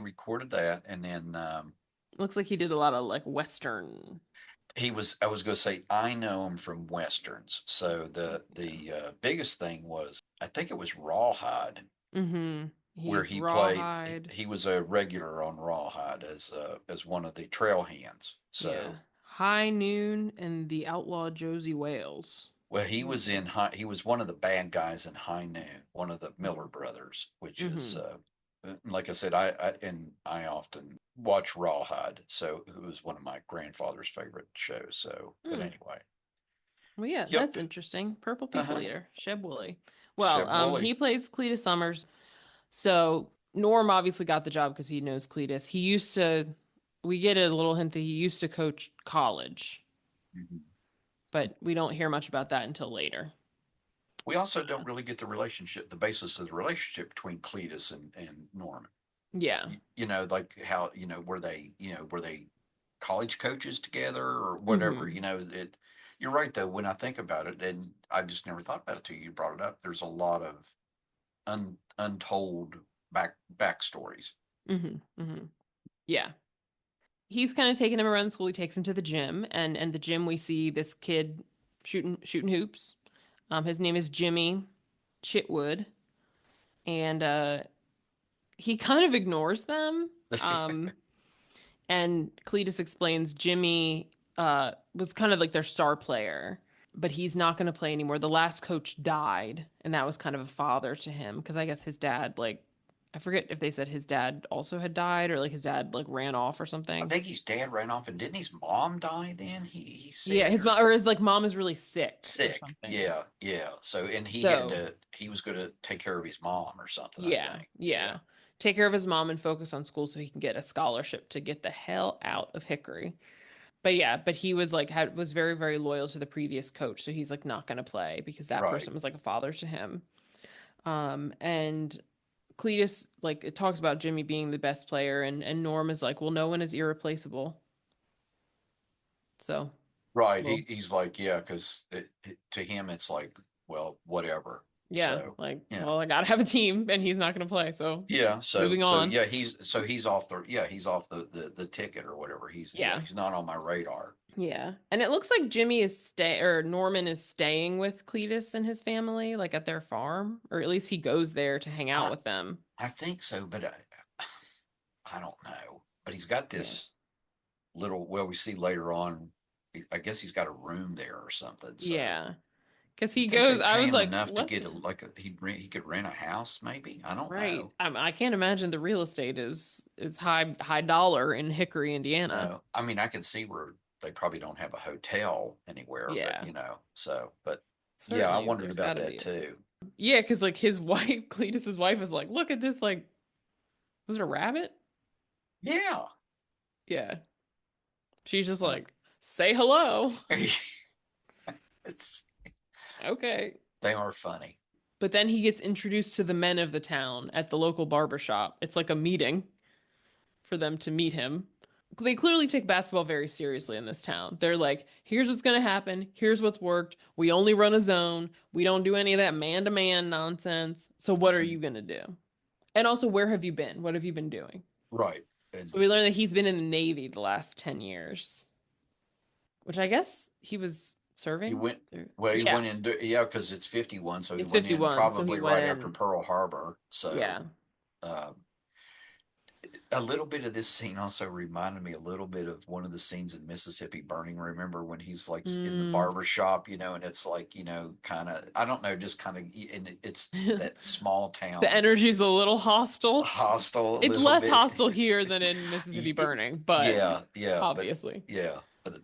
[SPEAKER 2] recorded that, and then
[SPEAKER 1] Looks like he did a lot of like Western.
[SPEAKER 2] he was. I was going to say I know him from westerns. So
[SPEAKER 1] Yeah.
[SPEAKER 2] the biggest thing was I think it was Rawhide
[SPEAKER 1] Mm-hmm.
[SPEAKER 2] where
[SPEAKER 1] He's
[SPEAKER 2] he played.
[SPEAKER 1] rawhide.
[SPEAKER 2] He was a regular on Rawhide as one of the trail hands.
[SPEAKER 1] Yeah.
[SPEAKER 2] So
[SPEAKER 1] High Noon and the Outlaw Josie Wales.
[SPEAKER 2] well, he was
[SPEAKER 1] Mm-hmm.
[SPEAKER 2] in high. He was one of the bad guys in High Noon, one of the Miller brothers, which is
[SPEAKER 1] Mm-hmm.
[SPEAKER 2] like I said, I often watch Rawhide, so it was one of my grandfather's favorite shows. So, but
[SPEAKER 1] Mm.
[SPEAKER 2] anyway,
[SPEAKER 1] Well, yeah,
[SPEAKER 2] yep,
[SPEAKER 1] that's interesting. Purple People
[SPEAKER 2] uh-huh.
[SPEAKER 1] Eater, Sheb Woolley. Well,
[SPEAKER 2] Sheb Woolley.
[SPEAKER 1] he plays Cletus Summers. So Norm obviously got the job because he knows Cletus. He used to. We get a little hint that he used to coach college,
[SPEAKER 2] Mhm.
[SPEAKER 1] but we don't hear much about that until later.
[SPEAKER 2] We also don't really get the relationship, the basis of the relationship between Cletus and Norman.
[SPEAKER 1] Yeah.
[SPEAKER 2] Like how were they college coaches together or whatever.
[SPEAKER 1] Mm-hmm.
[SPEAKER 2] You're right though. When I think about it, and I just never thought about it till you brought it up. There's a lot of untold backstories.
[SPEAKER 1] Mm-hmm. Mm-hmm. Yeah. He's kind of taking him around school. He takes him to the gym, and the gym we see this kid shooting hoops. His name is Jimmy Chitwood, and he kind of ignores them. And Cletus explains Jimmy was kind of like their star player, but he's not going to play anymore. The last coach died, and that was kind of a father to him because I guess his dad, like, I forget if they said his dad also had died or like his dad like ran off or
[SPEAKER 2] I
[SPEAKER 1] something.
[SPEAKER 2] think his dad ran off, and didn't his mom die? Then he
[SPEAKER 1] Yeah,
[SPEAKER 2] said,
[SPEAKER 1] his
[SPEAKER 2] or
[SPEAKER 1] mom or his like mom is really sick or
[SPEAKER 2] sick.
[SPEAKER 1] something.
[SPEAKER 2] Yeah, yeah. So and
[SPEAKER 1] So
[SPEAKER 2] he was going to take care of his mom or something. I
[SPEAKER 1] yeah,
[SPEAKER 2] think. Yeah.
[SPEAKER 1] yeah. Take care of his mom and focus on school so he can get a scholarship to get the hell out of Hickory. But yeah, but he was like was very very loyal to the previous coach, so he's like not going to play because that
[SPEAKER 2] Right.
[SPEAKER 1] person was like a father to him. And Cletus like it talks about Jimmy being the best player, and Norm is like, well, no one is irreplaceable. So
[SPEAKER 2] Right.
[SPEAKER 1] well,
[SPEAKER 2] He's like, yeah, because to him it's like, well, whatever.
[SPEAKER 1] yeah,
[SPEAKER 2] So
[SPEAKER 1] like
[SPEAKER 2] yeah,
[SPEAKER 1] well, I gotta have a team, and he's not going to play. So
[SPEAKER 2] yeah. So
[SPEAKER 1] moving on.
[SPEAKER 2] yeah, he's off he's off the ticket or whatever.
[SPEAKER 1] Yeah.
[SPEAKER 2] He's not on my radar.
[SPEAKER 1] Yeah. And it looks like Jimmy is stay or Norman is staying with Cletus and his family, like at their farm, or at least he goes there to hang out
[SPEAKER 2] I
[SPEAKER 1] with them.
[SPEAKER 2] I think so, but I don't know. But he's got
[SPEAKER 1] Yeah.
[SPEAKER 2] this little. Well, we see later on. I guess he's got a room there or something. So
[SPEAKER 1] Yeah. Because
[SPEAKER 2] you
[SPEAKER 1] he
[SPEAKER 2] think
[SPEAKER 1] goes,
[SPEAKER 2] they'd
[SPEAKER 1] I
[SPEAKER 2] pay
[SPEAKER 1] was
[SPEAKER 2] him
[SPEAKER 1] like,
[SPEAKER 2] enough to
[SPEAKER 1] what
[SPEAKER 2] get
[SPEAKER 1] the
[SPEAKER 2] he could rent a house maybe. I don't
[SPEAKER 1] right.
[SPEAKER 2] know.
[SPEAKER 1] I can't imagine the real estate is high dollar in Hickory, Indiana.
[SPEAKER 2] No, I mean I can see where they probably don't have a hotel anywhere, but
[SPEAKER 1] Yeah,
[SPEAKER 2] but yeah, I
[SPEAKER 1] certainly.
[SPEAKER 2] wondered
[SPEAKER 1] There's
[SPEAKER 2] about
[SPEAKER 1] got to
[SPEAKER 2] that
[SPEAKER 1] be.
[SPEAKER 2] too.
[SPEAKER 1] Yeah, because like his wife, Cletus's wife, is like, look at this. Like, was it a rabbit?
[SPEAKER 2] Yeah.
[SPEAKER 1] Yeah. She's just
[SPEAKER 2] Uh,
[SPEAKER 1] like, say hello.
[SPEAKER 2] it's
[SPEAKER 1] Okay.
[SPEAKER 2] they are funny.
[SPEAKER 1] But then he gets introduced to the men of the town at the local barber shop. It's like a meeting for them to meet him. They clearly take basketball very seriously in this town. They're like, here's what's going to happen. Here's what's worked. We only run a zone. We don't do any of that man to man nonsense. So, what are
[SPEAKER 2] Mhm.
[SPEAKER 1] you going to do? And also, where have you been? What have you been doing?
[SPEAKER 2] Right. And
[SPEAKER 1] So, we learn that he's been in the Navy the last 10 years, which I guess he was
[SPEAKER 2] he
[SPEAKER 1] serving.
[SPEAKER 2] went
[SPEAKER 1] Through.
[SPEAKER 2] well, he
[SPEAKER 1] Yeah,
[SPEAKER 2] went in, yeah, because it's 51, so he
[SPEAKER 1] it's
[SPEAKER 2] went in
[SPEAKER 1] 51. So, he
[SPEAKER 2] probably
[SPEAKER 1] went
[SPEAKER 2] right after
[SPEAKER 1] in.
[SPEAKER 2] Pearl Harbor. So
[SPEAKER 1] Yeah.
[SPEAKER 2] uh, a little bit of this scene also reminded me a little bit of one of the scenes in Mississippi Burning. Remember when he's like in the
[SPEAKER 1] Mm.
[SPEAKER 2] barber shop, and it's like, kind of, I don't know, just kind of, and it's that small
[SPEAKER 1] The
[SPEAKER 2] town
[SPEAKER 1] energy's a little hostile.
[SPEAKER 2] hostile a
[SPEAKER 1] It's
[SPEAKER 2] little
[SPEAKER 1] less
[SPEAKER 2] bit.
[SPEAKER 1] hostile here than in Mississippi Burning, but
[SPEAKER 2] Yeah, yeah,
[SPEAKER 1] obviously.
[SPEAKER 2] but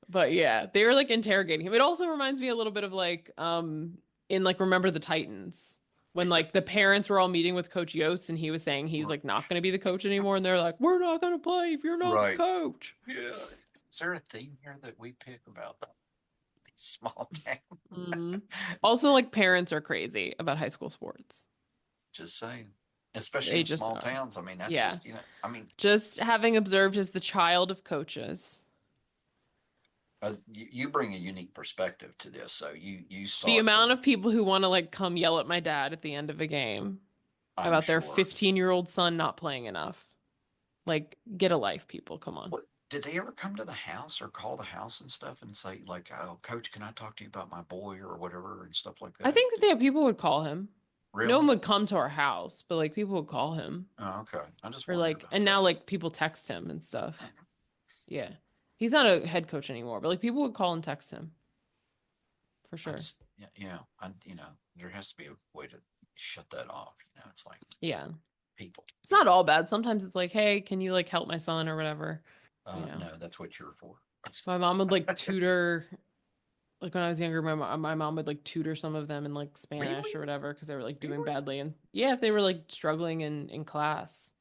[SPEAKER 1] But yeah, they were like interrogating him. It also reminds me a little bit of like in like Remember the Titans when like the parents were all meeting with Coach Yost and he was saying he's like not going to be the coach anymore and they're like we're not going to play if you're not the
[SPEAKER 2] right.
[SPEAKER 1] coach.
[SPEAKER 2] Yeah. Is there a theme here that we pick about these small towns?
[SPEAKER 1] Mm. Also like parents are crazy about high school sports.
[SPEAKER 2] Just saying. Especially
[SPEAKER 1] They
[SPEAKER 2] in
[SPEAKER 1] just
[SPEAKER 2] small
[SPEAKER 1] are.
[SPEAKER 2] towns. I mean, that's
[SPEAKER 1] Yeah.
[SPEAKER 2] just, I mean,
[SPEAKER 1] Just having observed as the child of coaches.
[SPEAKER 2] you bring a unique perspective to this. So you
[SPEAKER 1] The
[SPEAKER 2] saw it
[SPEAKER 1] amount
[SPEAKER 2] from,
[SPEAKER 1] of people who want to like come yell at my dad at the end of a game
[SPEAKER 2] I'm
[SPEAKER 1] about their
[SPEAKER 2] sure.
[SPEAKER 1] 15-year-old son not playing enough. Like, get a life, people. Come on.
[SPEAKER 2] What did they ever come to the house or call the house and stuff and say like, "Oh, coach, can I talk to you about my boy or whatever and stuff like
[SPEAKER 1] I
[SPEAKER 2] that?"
[SPEAKER 1] think that people would call him. No one
[SPEAKER 2] Really?
[SPEAKER 1] would come to our house, but like people would call him.
[SPEAKER 2] Oh, okay. I just
[SPEAKER 1] Or
[SPEAKER 2] wondered
[SPEAKER 1] like,
[SPEAKER 2] about
[SPEAKER 1] and now
[SPEAKER 2] that.
[SPEAKER 1] like people text him and stuff. Yeah. He's not a head coach anymore, but like people would call and text him for
[SPEAKER 2] I
[SPEAKER 1] sure.
[SPEAKER 2] just, there has to be a way to shut that off. It's like
[SPEAKER 1] Yeah.
[SPEAKER 2] people.
[SPEAKER 1] It's not all bad. Sometimes it's like, hey, can you like help my son or whatever? You know.
[SPEAKER 2] No, that's what you're for.
[SPEAKER 1] My mom would like tutor like when I was younger, my mom would like tutor some of them in like Spanish
[SPEAKER 2] Really?
[SPEAKER 1] or whatever because they were like doing
[SPEAKER 2] Really?
[SPEAKER 1] badly and yeah, if they were like struggling in class,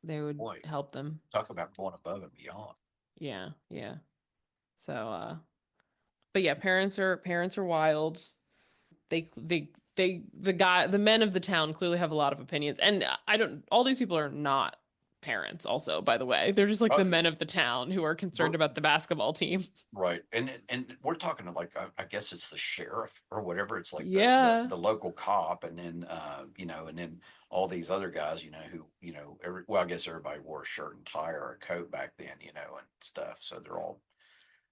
[SPEAKER 1] they would
[SPEAKER 2] Boy,
[SPEAKER 1] help them.
[SPEAKER 2] talk about going above and beyond.
[SPEAKER 1] Yeah, yeah. So but yeah, parents are wild. The men of the town clearly have a lot of opinions. And I don't all these people are not parents also, by the way. They're just like
[SPEAKER 2] Uh,
[SPEAKER 1] the men of the town who are concerned about the basketball team.
[SPEAKER 2] right, and we're talking to like I guess it's the sheriff or whatever. It's like the the,
[SPEAKER 1] Yeah.
[SPEAKER 2] the local cop, and then and then all these other guys, who well, I guess everybody wore a shirt and tie or a coat back then, and stuff. So they're all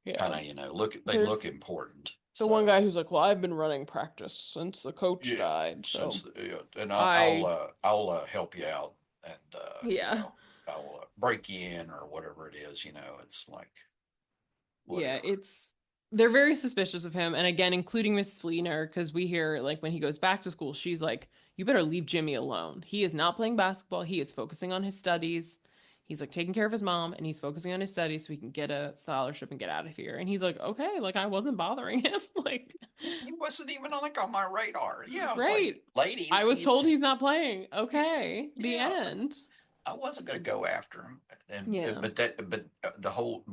[SPEAKER 2] kind
[SPEAKER 1] Yeah.
[SPEAKER 2] of they look
[SPEAKER 1] There's
[SPEAKER 2] important.
[SPEAKER 1] the one
[SPEAKER 2] So
[SPEAKER 1] guy who's like, "Well, I've been running practice since the coach
[SPEAKER 2] yeah,
[SPEAKER 1] died." So
[SPEAKER 2] and
[SPEAKER 1] I
[SPEAKER 2] I'll help you out, and
[SPEAKER 1] yeah.
[SPEAKER 2] I'll break you in or whatever it is. It's like
[SPEAKER 1] Yeah,
[SPEAKER 2] whatever.
[SPEAKER 1] it's they're very suspicious of him, and again, including Miss Fleener, because we hear like when he goes back to school, she's like, "You better leave Jimmy alone. He is not playing basketball. He is focusing on his studies. He's like taking care of his mom, and he's focusing on his studies so he can get a scholarship and get out of here." And he's like, "Okay, like I wasn't bothering him, like,
[SPEAKER 2] He wasn't even on my radar. Yeah, I was like,
[SPEAKER 1] right."
[SPEAKER 2] lady,
[SPEAKER 1] I was told he's not playing.
[SPEAKER 2] yeah,
[SPEAKER 1] Okay, the
[SPEAKER 2] yeah.
[SPEAKER 1] end.
[SPEAKER 2] I wasn't going to go after him, and
[SPEAKER 1] Yeah.
[SPEAKER 2] but the whole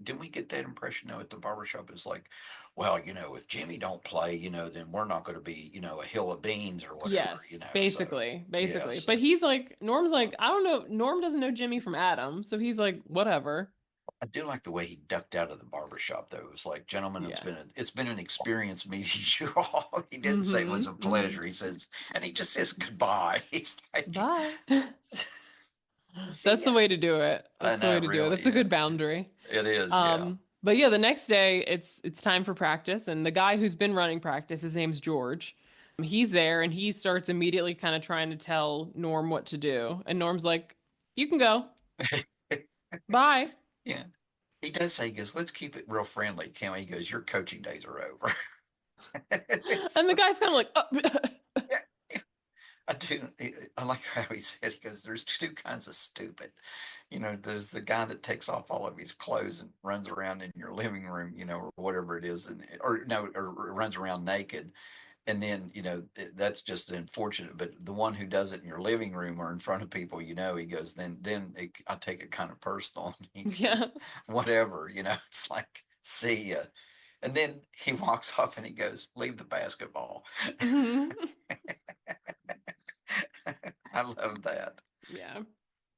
[SPEAKER 2] didn't we get that impression though at the barbershop? It's like, well, if Jimmy don't play, then we're not going to be, a hill of beans or whatever,
[SPEAKER 1] Yes,
[SPEAKER 2] So
[SPEAKER 1] basically, basically.
[SPEAKER 2] yes,
[SPEAKER 1] But he's like, Norm's like, I don't know. Norm doesn't know Jimmy from Adam, so he's like, whatever.
[SPEAKER 2] I do like the way he ducked out of the barbershop though. It was like, gentlemen,
[SPEAKER 1] Yeah.
[SPEAKER 2] it's been an experience meeting you all. He didn't say it
[SPEAKER 1] Mm-hmm.
[SPEAKER 2] was a
[SPEAKER 1] Mm-hmm.
[SPEAKER 2] pleasure. He says, and he just says goodbye. He's like,
[SPEAKER 1] Bye.
[SPEAKER 2] see
[SPEAKER 1] That's
[SPEAKER 2] ya.
[SPEAKER 1] the way to do it.
[SPEAKER 2] I
[SPEAKER 1] That's the way
[SPEAKER 2] know,
[SPEAKER 1] to do it.
[SPEAKER 2] really,
[SPEAKER 1] That's a
[SPEAKER 2] yeah.
[SPEAKER 1] good boundary.
[SPEAKER 2] It is, yeah.
[SPEAKER 1] But yeah, the next day it's time for practice, and the guy who's been running practice, his name's George. He's there, and he starts immediately kind of trying to tell Norm what to do, and Norm's like, "You can go. Bye."
[SPEAKER 2] Yeah. He does say, he goes, let's keep it real friendly, can we? He goes, your coaching days are over. It's
[SPEAKER 1] And the
[SPEAKER 2] like,
[SPEAKER 1] guy's kind of like,
[SPEAKER 2] yeah, I do. I like how he said, he goes, there's two kinds of stupid. There's the guy that takes off all of his clothes and runs around in your living room, or whatever it is, or no, or runs around naked. And then, that's just unfortunate. But the one who does it in your living room or in front of people, he goes, I take it kind of personal. And he
[SPEAKER 1] Yeah.
[SPEAKER 2] goes, whatever, it's like, see ya. And then he walks off and he goes, leave the basketball.
[SPEAKER 1] Mhm.
[SPEAKER 2] I love that.
[SPEAKER 1] Yeah.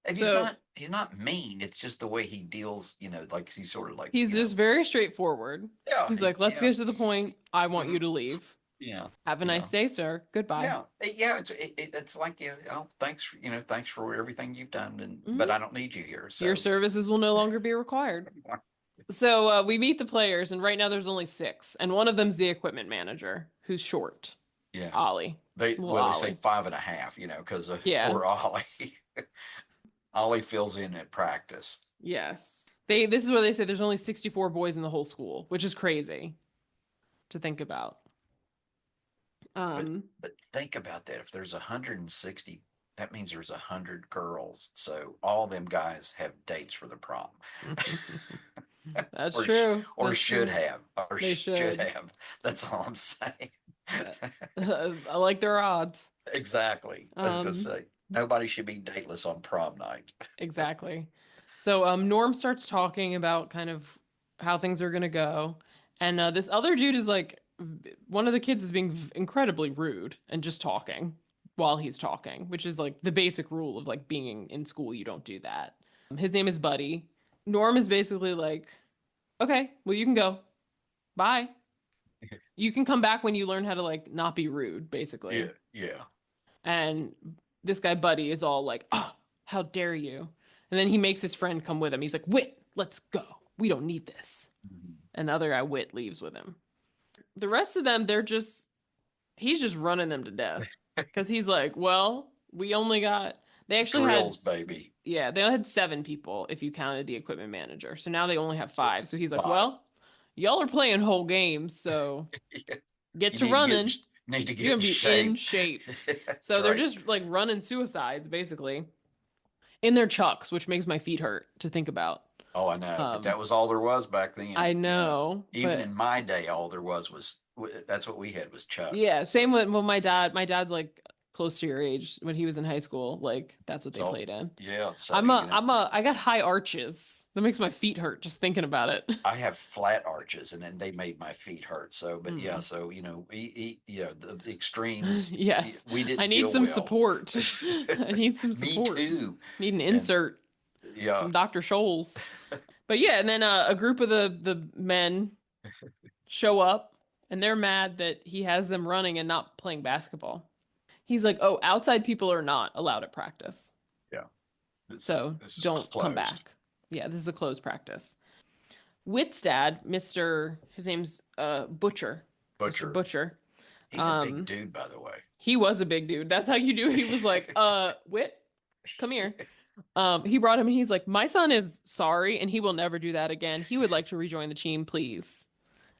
[SPEAKER 2] And
[SPEAKER 1] So
[SPEAKER 2] he's not mean. It's just the way he deals, like he's sort of like,
[SPEAKER 1] he's just very straightforward.
[SPEAKER 2] yeah,
[SPEAKER 1] He's like, let's
[SPEAKER 2] yeah,
[SPEAKER 1] get to the point. I want
[SPEAKER 2] mhm,
[SPEAKER 1] you to leave.
[SPEAKER 2] yeah,
[SPEAKER 1] Have a
[SPEAKER 2] yeah.
[SPEAKER 1] nice day, sir. Goodbye.
[SPEAKER 2] Yeah, yeah, it's like, oh, thanks for everything you've done, but
[SPEAKER 1] Hmm.
[SPEAKER 2] I don't need you here.
[SPEAKER 1] Your
[SPEAKER 2] So
[SPEAKER 1] services will no longer be required. So we meet the players, and right now there's only six, and one of them's the equipment manager, who's short,
[SPEAKER 2] yeah,
[SPEAKER 1] Ollie, little
[SPEAKER 2] they say
[SPEAKER 1] Ollie.
[SPEAKER 2] 5.5, because of
[SPEAKER 1] Yeah.
[SPEAKER 2] poor Ollie. Ollie fills in at practice,
[SPEAKER 1] Yes. This is where they say there's only 64 boys in the whole school, which is crazy to think about.
[SPEAKER 2] but
[SPEAKER 1] Um,
[SPEAKER 2] think about that. If there's 160, that means there's 100 girls. So all them guys have dates for the prom,
[SPEAKER 1] that's
[SPEAKER 2] or
[SPEAKER 1] true.
[SPEAKER 2] or
[SPEAKER 1] That's
[SPEAKER 2] should
[SPEAKER 1] true.
[SPEAKER 2] have, or
[SPEAKER 1] They
[SPEAKER 2] should
[SPEAKER 1] should.
[SPEAKER 2] have. That's all I'm saying.
[SPEAKER 1] I like their odds.
[SPEAKER 2] Exactly. I was gonna
[SPEAKER 1] Um,
[SPEAKER 2] say nobody should be dateless on prom night.
[SPEAKER 1] exactly. So Norm starts talking about kind of how things are gonna go, and this other dude is like, one of the kids is being incredibly rude and just talking while he's talking, which is like the basic rule of like being in school. You don't do that. His name is Buddy. Norm is basically like, okay, well you can go. Bye. You can come back when you learn how to like not be rude,
[SPEAKER 2] Yeah,
[SPEAKER 1] basically.
[SPEAKER 2] yeah.
[SPEAKER 1] And this guy, Buddy, is all like, oh, how dare you? And then he makes his friend come with him. He's like, Wit, let's go. We don't need this.
[SPEAKER 2] Mhm.
[SPEAKER 1] And the other guy, Wit, leaves with him. The rest of them, he's just running them to death. Because he's like, well, we only got, they
[SPEAKER 2] It's
[SPEAKER 1] actually had,
[SPEAKER 2] drills, baby.
[SPEAKER 1] yeah, they had seven people if you counted the equipment manager. So now they only have five. So he's like,
[SPEAKER 2] Five.
[SPEAKER 1] well, y'all are playing whole games. So get
[SPEAKER 2] You
[SPEAKER 1] to running.
[SPEAKER 2] need to
[SPEAKER 1] You're
[SPEAKER 2] get
[SPEAKER 1] going
[SPEAKER 2] in
[SPEAKER 1] to be in
[SPEAKER 2] shape.
[SPEAKER 1] shape.
[SPEAKER 2] That's
[SPEAKER 1] So they're
[SPEAKER 2] right.
[SPEAKER 1] just like running suicides, basically in their chucks, which makes my feet hurt to think about.
[SPEAKER 2] Oh, I know, but
[SPEAKER 1] Um,
[SPEAKER 2] that was all there was back
[SPEAKER 1] I
[SPEAKER 2] then.
[SPEAKER 1] know,
[SPEAKER 2] Even
[SPEAKER 1] but
[SPEAKER 2] in my day, all there was that's what we had was chucks.
[SPEAKER 1] yeah,
[SPEAKER 2] So
[SPEAKER 1] same with my dad. My dad's like close to your age when he was in high school. Like that's what they
[SPEAKER 2] so
[SPEAKER 1] played in.
[SPEAKER 2] yeah. So
[SPEAKER 1] I got high arches. That makes my feet hurt just thinking about it.
[SPEAKER 2] I have flat arches, and then they made my feet hurt. So, but yeah,
[SPEAKER 1] Mm.
[SPEAKER 2] so the extremes
[SPEAKER 1] Yes,
[SPEAKER 2] we
[SPEAKER 1] I
[SPEAKER 2] didn't
[SPEAKER 1] need
[SPEAKER 2] deal
[SPEAKER 1] some
[SPEAKER 2] well.
[SPEAKER 1] support. I need some
[SPEAKER 2] Me
[SPEAKER 1] support.
[SPEAKER 2] too.
[SPEAKER 1] Need an
[SPEAKER 2] And
[SPEAKER 1] insert,
[SPEAKER 2] yeah,
[SPEAKER 1] some Dr. Scholl's. But yeah, and then a group of the men show up and they're mad that he has them running and not playing basketball. He's like, "Oh, outside people are not allowed at practice.
[SPEAKER 2] yeah, this
[SPEAKER 1] So
[SPEAKER 2] this is
[SPEAKER 1] don't come
[SPEAKER 2] closed.
[SPEAKER 1] back." Yeah, this is a closed practice. Witt's dad, Mr. His name's Butcher. Mr.
[SPEAKER 2] Butcher.
[SPEAKER 1] Butcher.
[SPEAKER 2] He's a big
[SPEAKER 1] Um
[SPEAKER 2] dude, by the way.
[SPEAKER 1] he was a big dude. That's how you do. He was like, Witt, come here." He brought him and he's like, "My son is sorry and he will never do that again. He would like to rejoin the team, please."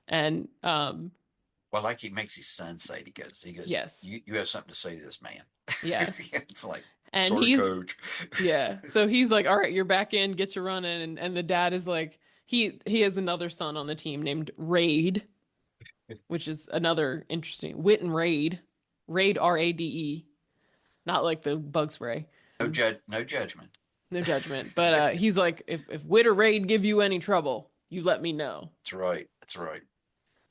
[SPEAKER 1] And
[SPEAKER 2] Well, like he makes his son say it. He goes,
[SPEAKER 1] yes.
[SPEAKER 2] you have something to say to this man.
[SPEAKER 1] Yes.
[SPEAKER 2] It's like,
[SPEAKER 1] And
[SPEAKER 2] sorry,
[SPEAKER 1] he's
[SPEAKER 2] coach.
[SPEAKER 1] yeah. So he's like, "All right, you're back in, get you running." And the dad is like, he has another son on the team named Raid, which is another interesting Wit and Raid. Raid Rade. Not like the bug spray.
[SPEAKER 2] No judgment.
[SPEAKER 1] No judgment. But he's like, if Wit or Raid give you any trouble, you let me know.
[SPEAKER 2] That's right. That's right.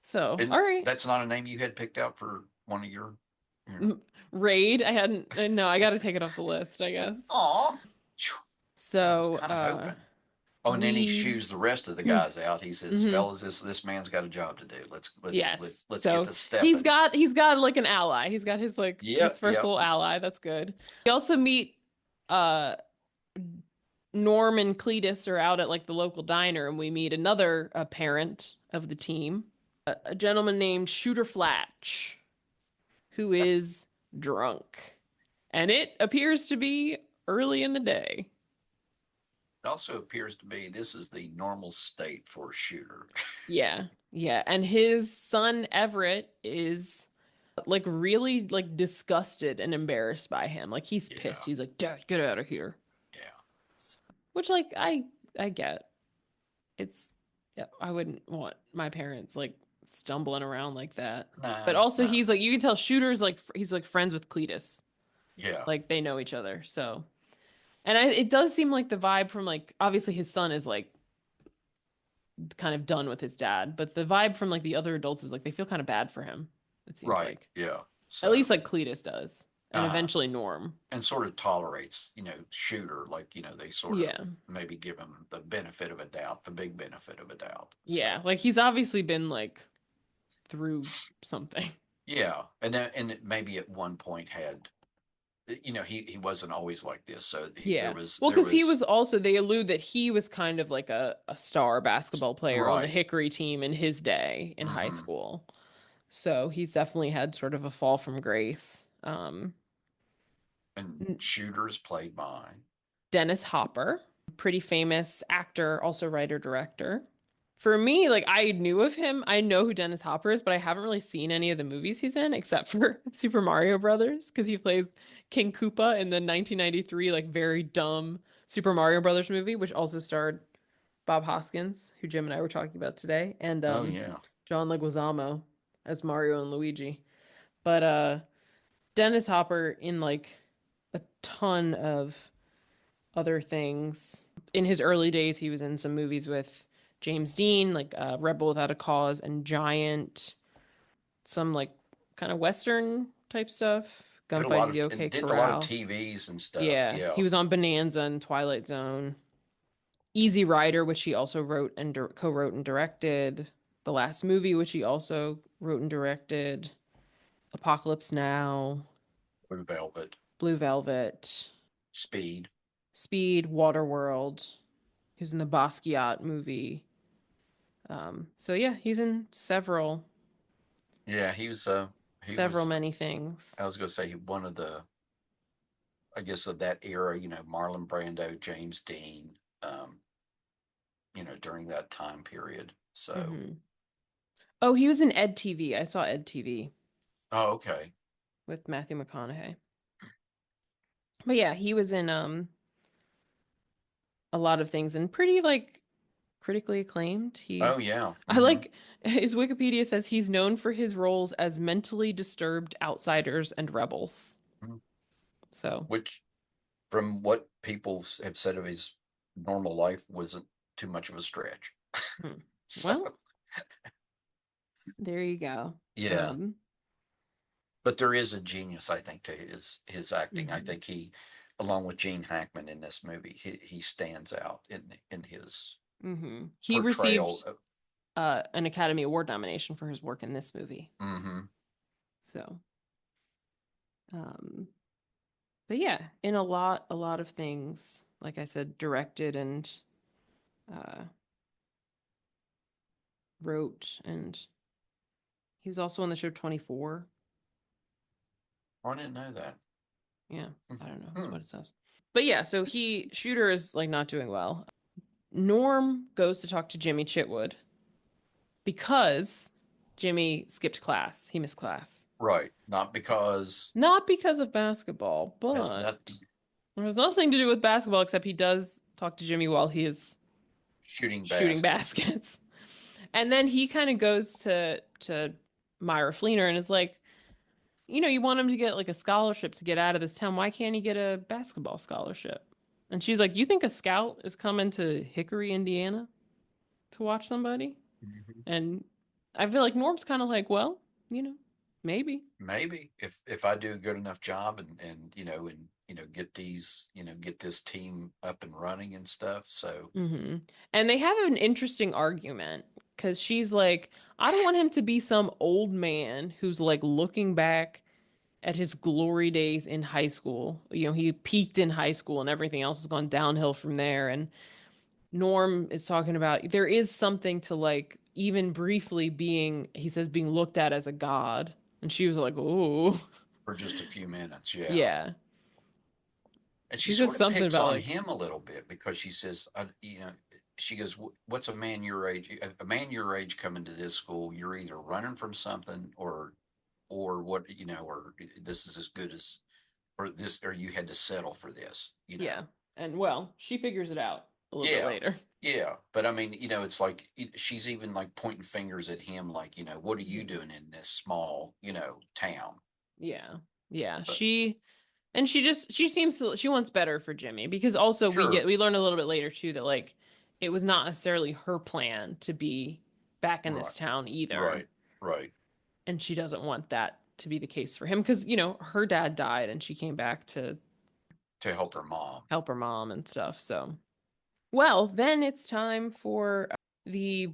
[SPEAKER 1] So,
[SPEAKER 2] And
[SPEAKER 1] all right.
[SPEAKER 2] that's not a name you had picked out for one of your
[SPEAKER 1] Raid, I hadn't no, I gotta take it off the list, I guess.
[SPEAKER 2] Aw. I was
[SPEAKER 1] So
[SPEAKER 2] kind of hoping. Oh, and then he
[SPEAKER 1] we
[SPEAKER 2] shoos the rest of the
[SPEAKER 1] mm,
[SPEAKER 2] guys out. He says,
[SPEAKER 1] mhm.
[SPEAKER 2] "Fellas, this man's got a job to do.
[SPEAKER 1] Yes.
[SPEAKER 2] Let's get
[SPEAKER 1] So
[SPEAKER 2] to stepping."
[SPEAKER 1] he's got like an ally. He's got his like his
[SPEAKER 2] Yep,
[SPEAKER 1] first
[SPEAKER 2] yep.
[SPEAKER 1] little ally. That's good. We also meet uh Norm and Cletus are out at like the local diner and we meet another parent of the team, a gentleman named Shooter Flatch, who is drunk. And it appears to be early in the day.
[SPEAKER 2] It also appears to be this is the normal state for a shooter.
[SPEAKER 1] Yeah. Yeah. And his son Everett is like really like disgusted and embarrassed by him. Like he's pissed.
[SPEAKER 2] Yeah.
[SPEAKER 1] He's like, "Dad, get out of here."
[SPEAKER 2] Yeah.
[SPEAKER 1] Which like I get. It's yeah, I wouldn't want my parents like stumbling around like that. But
[SPEAKER 2] No,
[SPEAKER 1] also
[SPEAKER 2] no.
[SPEAKER 1] he's like you can tell Shooter's like he's like friends with Cletus.
[SPEAKER 2] Yeah.
[SPEAKER 1] Like they know each other. So and it does seem like the vibe from like obviously his son is like kind of done with his dad, but the vibe from like the other adults is like they feel kind of bad for him. It seems
[SPEAKER 2] Right.
[SPEAKER 1] like
[SPEAKER 2] Yeah.
[SPEAKER 1] at
[SPEAKER 2] So,
[SPEAKER 1] least like Cletus does, and
[SPEAKER 2] uh,
[SPEAKER 1] eventually Norm.
[SPEAKER 2] and sort of tolerates, Shooter, like, they sort of
[SPEAKER 1] Yeah,
[SPEAKER 2] maybe give him the benefit of a doubt, the big benefit of a doubt.
[SPEAKER 1] yeah.
[SPEAKER 2] So,
[SPEAKER 1] Like he's obviously been like through something.
[SPEAKER 2] yeah. And it maybe at one point had, he wasn't always like this. So there
[SPEAKER 1] Yeah.
[SPEAKER 2] was,
[SPEAKER 1] Well, because he was also, they allude that he was kind of like a star basketball player on the
[SPEAKER 2] right.
[SPEAKER 1] Hickory team in his day in high
[SPEAKER 2] Hmm.
[SPEAKER 1] school. So he's definitely had sort of a fall from grace.
[SPEAKER 2] And Shooter's played by,
[SPEAKER 1] Dennis Hopper, pretty famous actor, also writer director. For me, like I knew of him. I know who Dennis Hopper is, but I haven't really seen any of the movies he's in except for Super Mario Brothers because he plays King Koopa in the 1993 like very dumb Super Mario Brothers movie, which also starred Bob Hoskins, who Jim and I were talking about today, and
[SPEAKER 2] oh, yeah.
[SPEAKER 1] John Leguizamo as Mario and Luigi. But Dennis Hopper in like a ton of other things. In his early days, he was in some movies with James Dean, like Rebel Without a Cause and Giant, some like kind of Western type stuff. Gunfight at the
[SPEAKER 2] And
[SPEAKER 1] OK
[SPEAKER 2] did a lot of
[SPEAKER 1] Corral.
[SPEAKER 2] TVs and stuff.
[SPEAKER 1] Yeah,
[SPEAKER 2] Yeah.
[SPEAKER 1] he was on Bonanza and Twilight Zone. Easy Rider, which he also wrote and co-wrote and directed. The Last Movie, which he also wrote and directed. Apocalypse Now,
[SPEAKER 2] Blue Velvet,
[SPEAKER 1] Blue Velvet,
[SPEAKER 2] Speed.
[SPEAKER 1] Speed, Waterworld. He was in the Basquiat movie. So yeah, he's in
[SPEAKER 2] Yeah, he
[SPEAKER 1] several
[SPEAKER 2] was,
[SPEAKER 1] many things.
[SPEAKER 2] I was going to say one of the, I guess of that era, Marlon Brando, James Dean, during that time period. So,
[SPEAKER 1] Hmm. Oh, he was in Ed TV. I saw Ed TV
[SPEAKER 2] oh, okay.
[SPEAKER 1] with Matthew McConaughey. But yeah, he was in a lot of things and pretty like critically acclaimed.
[SPEAKER 2] Oh, yeah.
[SPEAKER 1] I
[SPEAKER 2] Hmm.
[SPEAKER 1] like his Wikipedia says he's known for his roles as mentally disturbed outsiders and rebels. So,
[SPEAKER 2] Which, from what people have said of his normal life, wasn't too much of a stretch.
[SPEAKER 1] hmm.
[SPEAKER 2] So,
[SPEAKER 1] Well, there you go.
[SPEAKER 2] yeah.
[SPEAKER 1] Um,
[SPEAKER 2] But there is a genius, I think, to his acting. I
[SPEAKER 1] mhm,
[SPEAKER 2] think along with Gene Hackman in this movie, he stands out in his
[SPEAKER 1] mhm. He
[SPEAKER 2] portrayal
[SPEAKER 1] received
[SPEAKER 2] of.
[SPEAKER 1] an Academy Award nomination for his work in this movie.
[SPEAKER 2] Hmm.
[SPEAKER 1] So, um, but yeah, in a lot of things, like I said, directed and uh, wrote, and he was also on the show 24.
[SPEAKER 2] I didn't know that.
[SPEAKER 1] Yeah, I don't know. That's
[SPEAKER 2] Hmm.
[SPEAKER 1] what it says. But yeah, so Shooter is like not doing well. Norm goes to talk to Jimmy Chitwood because Jimmy skipped class. He missed class.
[SPEAKER 2] Right. Not because
[SPEAKER 1] Not because of basketball,
[SPEAKER 2] has
[SPEAKER 1] but
[SPEAKER 2] nothing
[SPEAKER 1] there has nothing to do with basketball except he does talk to Jimmy while he is
[SPEAKER 2] shooting
[SPEAKER 1] shooting
[SPEAKER 2] baskets.
[SPEAKER 1] baskets. And then he kind of goes to Myra Fleener and is like, you want him to get like a scholarship to get out of this town. Why can't he get a basketball scholarship? And she's like, "You think a scout is coming to Hickory, Indiana to watch somebody?"
[SPEAKER 2] Mhm.
[SPEAKER 1] And I feel like Norm's kind of like, "Well, maybe."
[SPEAKER 2] Maybe if I do a good enough job get this team up and running and stuff. So
[SPEAKER 1] Hmm. And they have an interesting argument because she's like, I don't want him to be some old man who's like looking back at his glory days in high school. He peaked in high school and everything else has gone downhill from there. And Norm is talking about there is something to like even briefly he says, being looked at as a god. And she was like, oh,
[SPEAKER 2] for just a few minutes, yeah.
[SPEAKER 1] yeah.
[SPEAKER 2] And she
[SPEAKER 1] She says
[SPEAKER 2] sort of
[SPEAKER 1] something
[SPEAKER 2] picks
[SPEAKER 1] about
[SPEAKER 2] on
[SPEAKER 1] like,
[SPEAKER 2] him a little bit because she says, she goes, "What's a man your age? A man your age coming to this school, you're either running from something or what, or this is as good as, or this, or you had to settle for this.
[SPEAKER 1] Yeah. And well, she figures it out a little bit
[SPEAKER 2] Yeah.
[SPEAKER 1] later.
[SPEAKER 2] Yeah. But I mean, it's like she's even like pointing fingers at him, like, what are you
[SPEAKER 1] Mhm.
[SPEAKER 2] doing in this small, town?
[SPEAKER 1] Yeah. Yeah.
[SPEAKER 2] But
[SPEAKER 1] She seems to she wants better for Jimmy because also
[SPEAKER 2] sure.
[SPEAKER 1] we learn a little bit later too that like it was not necessarily her plan to be back in
[SPEAKER 2] Right.
[SPEAKER 1] this town either.
[SPEAKER 2] Right. Right.
[SPEAKER 1] And she doesn't want that to be the case for him because, her dad died and she came back to
[SPEAKER 2] To help her mom.
[SPEAKER 1] help her mom and stuff. So, well, then it's time for the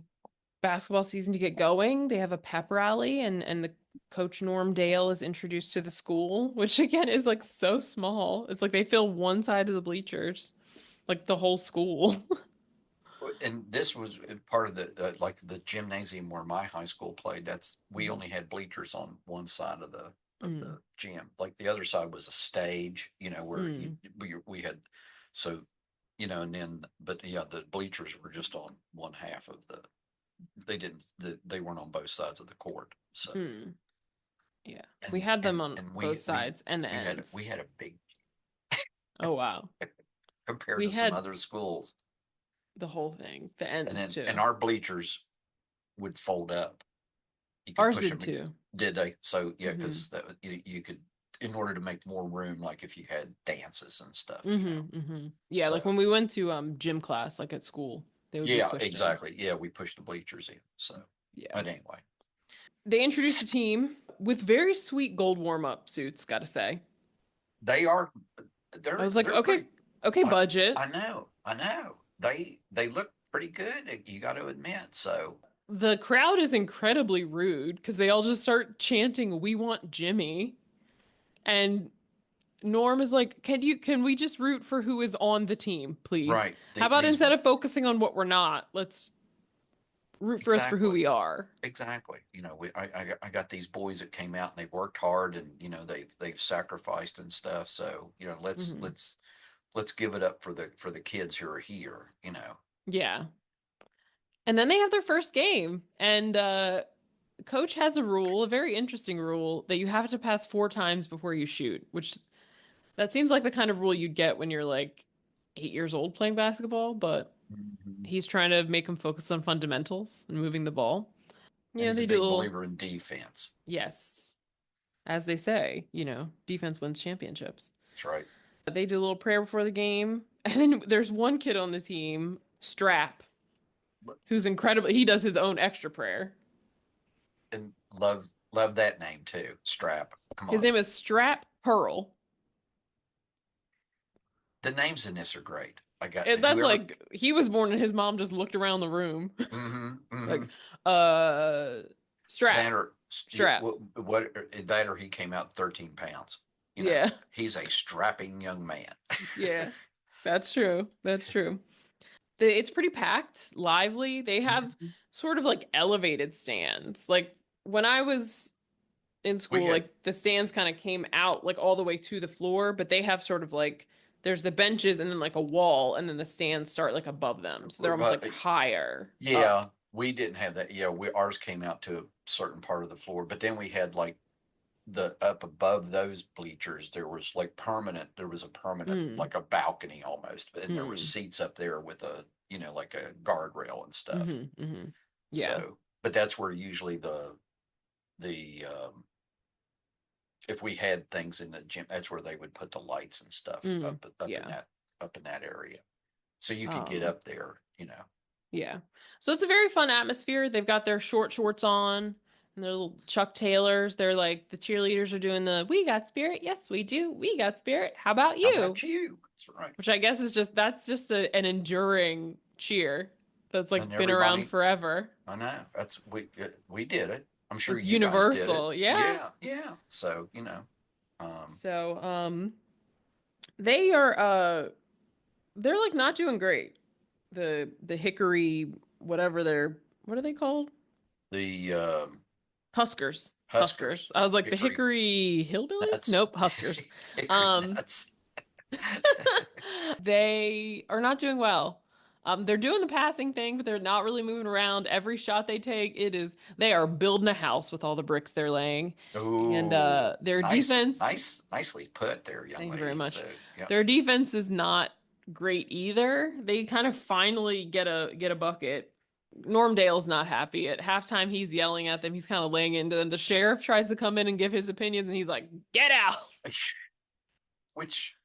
[SPEAKER 1] basketball season to get going. They have a pep rally and the coach Norm Dale is introduced to the school, which again is like so small. It's like they fill one side of the bleachers, like the whole school.
[SPEAKER 2] And this was part of the like the gymnasium where my high school played. We
[SPEAKER 1] Mm,
[SPEAKER 2] only had bleachers on one side of the
[SPEAKER 1] mm,
[SPEAKER 2] gym. Like the other side was a stage, where
[SPEAKER 1] mm,
[SPEAKER 2] we had, so, and then, but yeah, the bleachers were just on one half of they weren't on both sides of the court. So,
[SPEAKER 1] mm. Yeah. We
[SPEAKER 2] and
[SPEAKER 1] had them
[SPEAKER 2] and
[SPEAKER 1] on
[SPEAKER 2] and
[SPEAKER 1] both sides and the
[SPEAKER 2] we
[SPEAKER 1] ends.
[SPEAKER 2] had a big
[SPEAKER 1] Oh wow.
[SPEAKER 2] compared
[SPEAKER 1] We
[SPEAKER 2] to some
[SPEAKER 1] had
[SPEAKER 2] other schools.
[SPEAKER 1] the whole thing, the
[SPEAKER 2] And
[SPEAKER 1] ends
[SPEAKER 2] then, and
[SPEAKER 1] too.
[SPEAKER 2] our bleachers would fold up. You could
[SPEAKER 1] Ours
[SPEAKER 2] push
[SPEAKER 1] did
[SPEAKER 2] them.
[SPEAKER 1] too.
[SPEAKER 2] Did they? So yeah,
[SPEAKER 1] Hmm.
[SPEAKER 2] because you could, in order to make more room, like if you had dances and stuff.
[SPEAKER 1] Yeah, like
[SPEAKER 2] So
[SPEAKER 1] when we went to gym class, like at school, they would be
[SPEAKER 2] yeah,
[SPEAKER 1] pushed in.
[SPEAKER 2] exactly. Yeah, we pushed the bleachers in. So,
[SPEAKER 1] Yeah.
[SPEAKER 2] but anyway,
[SPEAKER 1] They introduced the team with very sweet gold warm-up suits, gotta say.
[SPEAKER 2] they are
[SPEAKER 1] I was like,
[SPEAKER 2] they're
[SPEAKER 1] okay,
[SPEAKER 2] pretty.
[SPEAKER 1] okay,
[SPEAKER 2] I,
[SPEAKER 1] budget.
[SPEAKER 2] I know. They look pretty good. You got to admit. So
[SPEAKER 1] The crowd is incredibly rude because they all just start chanting, "We want Jimmy." And Norm is like, can we just root for who is on the team, please?
[SPEAKER 2] right,
[SPEAKER 1] How about
[SPEAKER 2] these
[SPEAKER 1] instead of focusing on what we're not, let's root for us for who
[SPEAKER 2] exactly.
[SPEAKER 1] we are.
[SPEAKER 2] Exactly. I got these boys that came out and they worked hard, and they've sacrificed and stuff. So,
[SPEAKER 1] Hmm.
[SPEAKER 2] let's give it up for the kids who are here.
[SPEAKER 1] Yeah. And then they have their first game. And coach has a rule, a very interesting rule, that you have to pass 4 times before you shoot, which that seems like the kind of rule you'd get when you're like 8 years old playing basketball, but
[SPEAKER 2] Mhm.
[SPEAKER 1] he's trying to make them focus on fundamentals and moving the ball.
[SPEAKER 2] And he's a
[SPEAKER 1] They do a
[SPEAKER 2] big
[SPEAKER 1] little,
[SPEAKER 2] believer in defense.
[SPEAKER 1] yes, as they say, defense wins championships.
[SPEAKER 2] That's right.
[SPEAKER 1] They do a little prayer before the game. And then there's one kid on the team, Strap,
[SPEAKER 2] But-
[SPEAKER 1] who's incredible. He does his own extra prayer.
[SPEAKER 2] And love that name too. Strap. Come
[SPEAKER 1] His
[SPEAKER 2] on.
[SPEAKER 1] name is Strap Pearl.
[SPEAKER 2] The names in this are great. I got
[SPEAKER 1] And that's
[SPEAKER 2] whoever.
[SPEAKER 1] like he was born and his mom just looked around the room.
[SPEAKER 2] Mm-hmm. Mm-hmm.
[SPEAKER 1] Like, uh Strap.
[SPEAKER 2] That or
[SPEAKER 1] Strap.
[SPEAKER 2] what that or he came out 13 pounds.
[SPEAKER 1] Yeah.
[SPEAKER 2] He's a strapping young man.
[SPEAKER 1] Yeah. That's true. That's true. It's pretty packed, lively. They have
[SPEAKER 2] Mhm.
[SPEAKER 1] sort of like elevated stands. Like when I was in
[SPEAKER 2] We
[SPEAKER 1] school,
[SPEAKER 2] had
[SPEAKER 1] like the stands kind of came out like all the way to the floor, but they have sort of like there's the benches and then like a wall, and then the stands start like above them. So they're almost
[SPEAKER 2] but
[SPEAKER 1] like higher up.
[SPEAKER 2] yeah, we didn't have that. Yeah, ours came out to a certain part of the floor, but then we had like the up above those bleachers. There was a permanent,
[SPEAKER 1] Mm,
[SPEAKER 2] like a balcony almost, and there was
[SPEAKER 1] mm,
[SPEAKER 2] seats up there with a like a guardrail and stuff.
[SPEAKER 1] mm-hmm, mm-hmm. Yeah.
[SPEAKER 2] So, but that's where usually the if we had things in the gym, that's where they would put the lights and stuff
[SPEAKER 1] Mm, yeah.
[SPEAKER 2] up in that area, so you could get
[SPEAKER 1] Um,
[SPEAKER 2] up there.
[SPEAKER 1] yeah. So it's a very fun atmosphere. They've got their short shorts on and their little Chuck Taylors. They're like the cheerleaders are doing the "We got spirit." Yes, we do. We got spirit. How about
[SPEAKER 2] How
[SPEAKER 1] you?
[SPEAKER 2] about you? That's right.
[SPEAKER 1] Which I guess is just an enduring cheer that's
[SPEAKER 2] And
[SPEAKER 1] like been around
[SPEAKER 2] everybody,
[SPEAKER 1] forever.
[SPEAKER 2] I know we did it. I'm sure
[SPEAKER 1] It's
[SPEAKER 2] you guys did it.
[SPEAKER 1] universal. Yeah.
[SPEAKER 2] Yeah, yeah. So um,
[SPEAKER 1] So, they are they're like not doing great. The Hickory whatever they're what are they called?
[SPEAKER 2] the
[SPEAKER 1] Huskers.
[SPEAKER 2] Huskers,
[SPEAKER 1] Huskers. I was like the
[SPEAKER 2] Hickory
[SPEAKER 1] Hickory Hillbillies?
[SPEAKER 2] nuts,
[SPEAKER 1] Nope, Huskers.
[SPEAKER 2] hickory
[SPEAKER 1] Um
[SPEAKER 2] nuts.
[SPEAKER 1] they are not doing well. They're doing the passing thing, but they're not really moving around. Every shot they take, they are building a house with all the bricks they're laying. And
[SPEAKER 2] Ooh,
[SPEAKER 1] their defense,
[SPEAKER 2] nicely put there, young
[SPEAKER 1] thank you very
[SPEAKER 2] lady.
[SPEAKER 1] much.
[SPEAKER 2] So, yeah.
[SPEAKER 1] Their defense is not great either. They kind of finally get a bucket. Normdale's not happy. At halftime, he's yelling at them. He's kind of laying into them. The sheriff tries to come in and give his opinions, and he's like, "Get out!"
[SPEAKER 2] Which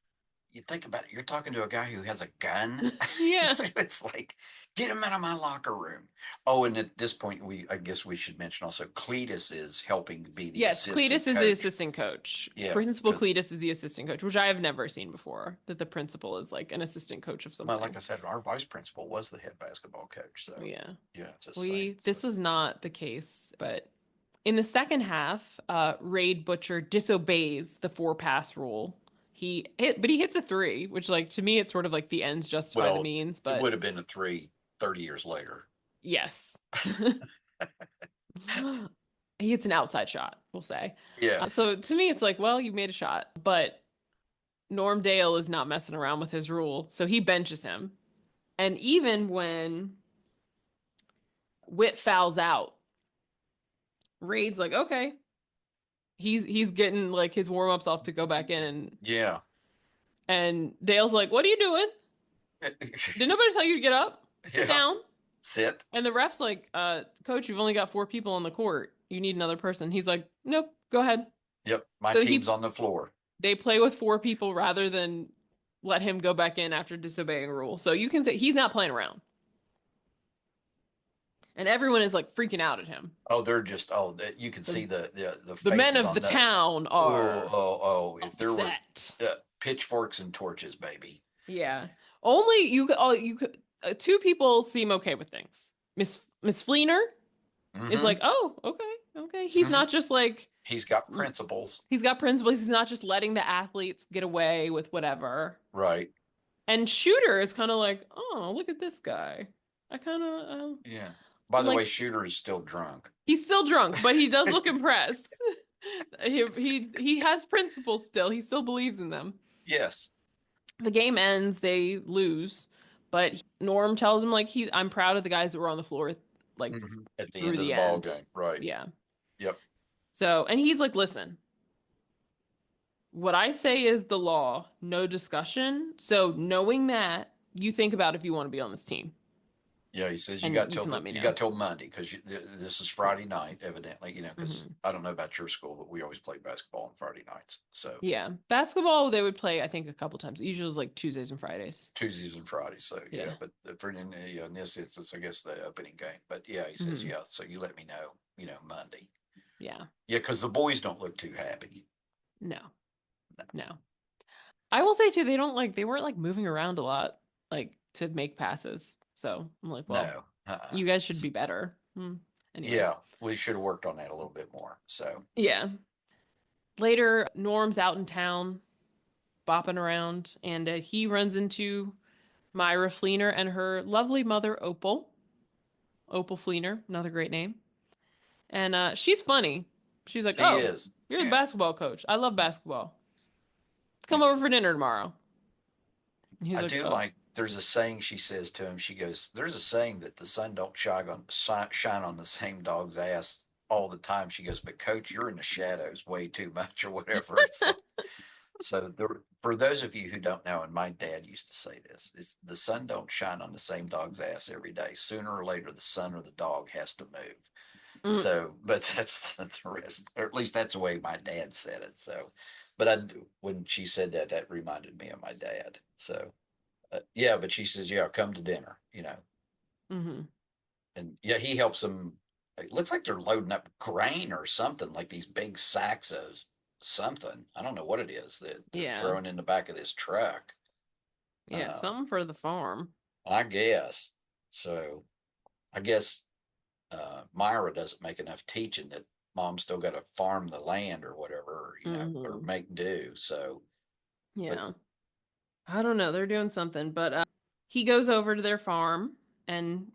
[SPEAKER 2] you think about it, you're talking to a guy who has a gun.
[SPEAKER 1] Yeah.
[SPEAKER 2] It's like, get him out of my locker room. Oh, and at this point, I guess we should mention also Cletus is helping be the
[SPEAKER 1] Yes,
[SPEAKER 2] assistant
[SPEAKER 1] Cletus is the
[SPEAKER 2] coach.
[SPEAKER 1] assistant coach.
[SPEAKER 2] Yeah,
[SPEAKER 1] Principal
[SPEAKER 2] because
[SPEAKER 1] Cletus is the assistant coach, which I have never seen before, that the principal is like an assistant coach of
[SPEAKER 2] well, like
[SPEAKER 1] something.
[SPEAKER 2] I said, our vice principal was the head basketball coach. So
[SPEAKER 1] Yeah.
[SPEAKER 2] yeah, just saying. So
[SPEAKER 1] This was not the case, but in the second half, Raid Butcher disobeys the 4-pass rule. But he hits a three, which like to me, it's sort of like the ends justify the
[SPEAKER 2] well,
[SPEAKER 1] means,
[SPEAKER 2] it would
[SPEAKER 1] but
[SPEAKER 2] have been a 30 years later.
[SPEAKER 1] yes. He hits an outside shot, we'll say.
[SPEAKER 2] Yeah.
[SPEAKER 1] So to me, it's like, well, you made a shot, but Norm Dale is not messing around with his rule, so he benches him. And even when Witt fouls out, Raid's like, okay. He's getting like his warm-ups off to go back in,
[SPEAKER 2] Yeah.
[SPEAKER 1] and Dale's like, "What are you doing? Did nobody tell you to get up? Sit
[SPEAKER 2] Yeah.
[SPEAKER 1] down."
[SPEAKER 2] Sit.
[SPEAKER 1] And the ref's like, "Coach, you've only got 4 people on the court. You need another person." He's like, "Nope, go ahead."
[SPEAKER 2] Yep. My
[SPEAKER 1] So
[SPEAKER 2] team's on the floor.
[SPEAKER 1] they play with 4 people rather than let him go back in after disobeying a rule. So you can say he's not playing around. And everyone is like freaking out at him.
[SPEAKER 2] Oh, they're just you can see
[SPEAKER 1] The,
[SPEAKER 2] the
[SPEAKER 1] the men
[SPEAKER 2] faces
[SPEAKER 1] of
[SPEAKER 2] on
[SPEAKER 1] the
[SPEAKER 2] those.
[SPEAKER 1] town
[SPEAKER 2] Oh,
[SPEAKER 1] are
[SPEAKER 2] oh, oh! If there were
[SPEAKER 1] upset.
[SPEAKER 2] pitchforks and torches, baby.
[SPEAKER 1] Yeah. Only you could 2 people seem okay with things. Miss Fleener is
[SPEAKER 2] Mm-hmm.
[SPEAKER 1] like, "Oh, okay. Okay." He's
[SPEAKER 2] Mm-hmm.
[SPEAKER 1] not just like
[SPEAKER 2] He's got principles,
[SPEAKER 1] he's got principles. He's not just letting the athletes get away with whatever.
[SPEAKER 2] right?
[SPEAKER 1] And Shooter is kind of like, "Oh, look at this guy. I kind of
[SPEAKER 2] Yeah. By the way,
[SPEAKER 1] like
[SPEAKER 2] Shooter is still drunk.
[SPEAKER 1] he's still drunk, but he does look impressed. He has principles still. He still believes in them.
[SPEAKER 2] Yes.
[SPEAKER 1] The game ends, they lose, but Norm tells him like I'm proud of the guys that were on the floor like
[SPEAKER 2] Mm-hmm. At the
[SPEAKER 1] through
[SPEAKER 2] end of
[SPEAKER 1] the
[SPEAKER 2] the ball
[SPEAKER 1] end.
[SPEAKER 2] game, right?
[SPEAKER 1] Yeah.
[SPEAKER 2] Yep.
[SPEAKER 1] So, and he's like, "Listen, what I say is the law, no discussion. So, knowing that, you think about if you want to be on this team
[SPEAKER 2] Yeah, he says
[SPEAKER 1] and you can let me
[SPEAKER 2] you
[SPEAKER 1] know."
[SPEAKER 2] got till Monday because this is Friday night, evidently. Because
[SPEAKER 1] Hmm.
[SPEAKER 2] I don't know about your school, but we always play basketball on Friday nights. So
[SPEAKER 1] Yeah. Basketball, they would play, I think, a couple times. Usually it was like Tuesdays and Fridays.
[SPEAKER 2] Tuesdays and Fridays. So yeah,
[SPEAKER 1] Yeah.
[SPEAKER 2] but for in this instance, I guess the opening game. But yeah, he says
[SPEAKER 1] Hmm.
[SPEAKER 2] yeah. So you let me know, Monday.
[SPEAKER 1] Yeah.
[SPEAKER 2] Yeah, because the boys don't look too happy.
[SPEAKER 1] No,
[SPEAKER 2] No,
[SPEAKER 1] no. I will say too, they weren't like moving around a lot, like to make passes. So I'm like, well,
[SPEAKER 2] no. Uh-uh.
[SPEAKER 1] you guys should be better. Anyways,
[SPEAKER 2] Yeah, we should have worked on that a little bit more. So
[SPEAKER 1] yeah. Later, Norm's out in town, bopping around, and he runs into Myra Fleener and her lovely mother, Opal. Opal Fleener, another great name. And she's funny. She's like,
[SPEAKER 2] she
[SPEAKER 1] "Oh,
[SPEAKER 2] is.
[SPEAKER 1] you're the
[SPEAKER 2] Yeah.
[SPEAKER 1] basketball coach. I love basketball.
[SPEAKER 2] Yeah.
[SPEAKER 1] Come over for dinner tomorrow." And he's
[SPEAKER 2] I
[SPEAKER 1] like,
[SPEAKER 2] do
[SPEAKER 1] "Oh."
[SPEAKER 2] like. There's a saying she says to him. She goes, "There's a saying that the sun don't shine on the same dog's ass all the time." She goes, "But coach, you're in the shadows way too much, or whatever." It's like, so for those of you who don't know, and my dad used to say this, is the sun don't shine on the same dog's ass every day. Sooner or later, the sun or the dog has to move.
[SPEAKER 1] Mm,
[SPEAKER 2] So, but that's the rest, or at least that's the way my dad said it. So, but when she said that, that reminded me of my dad. So, yeah, but she says, yeah, come to dinner,
[SPEAKER 1] mm-hmm.
[SPEAKER 2] and yeah, he helps them. It looks like they're loading up grain or something, like these big sacks of something. I don't know what it is that they're
[SPEAKER 1] Yeah.
[SPEAKER 2] throwing in the back of this truck.
[SPEAKER 1] Yeah,
[SPEAKER 2] Uh,
[SPEAKER 1] something for the farm.
[SPEAKER 2] I guess. So I guess Myra doesn't make enough teaching that mom's still got to farm the land or whatever, or
[SPEAKER 1] Hmm.
[SPEAKER 2] make do. So, but
[SPEAKER 1] Yeah. I don't know. They're doing something, but he goes over to their farm and,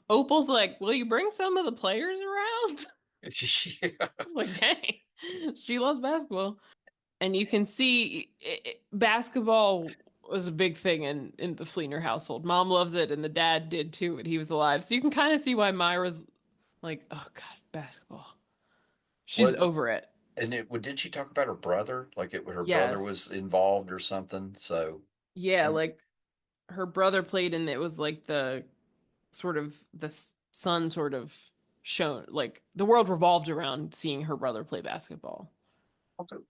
[SPEAKER 1] Opal's like, "Will you bring some of the players around?"
[SPEAKER 2] yeah,
[SPEAKER 1] Like, dang. She loves basketball. And you can see basketball was a big thing in the Fleener household. Mom loves it, and the dad did too when he was alive. So you can kind of see why Myra's like, oh God, basketball. She's
[SPEAKER 2] What
[SPEAKER 1] over it.
[SPEAKER 2] and did she talk about her brother? Like her brother
[SPEAKER 1] Yes.
[SPEAKER 2] was involved or something? So
[SPEAKER 1] Yeah,
[SPEAKER 2] and
[SPEAKER 1] like her brother played, and it was like the sort of the son sort of shown, like the world revolved around seeing her brother play basketball.
[SPEAKER 2] also,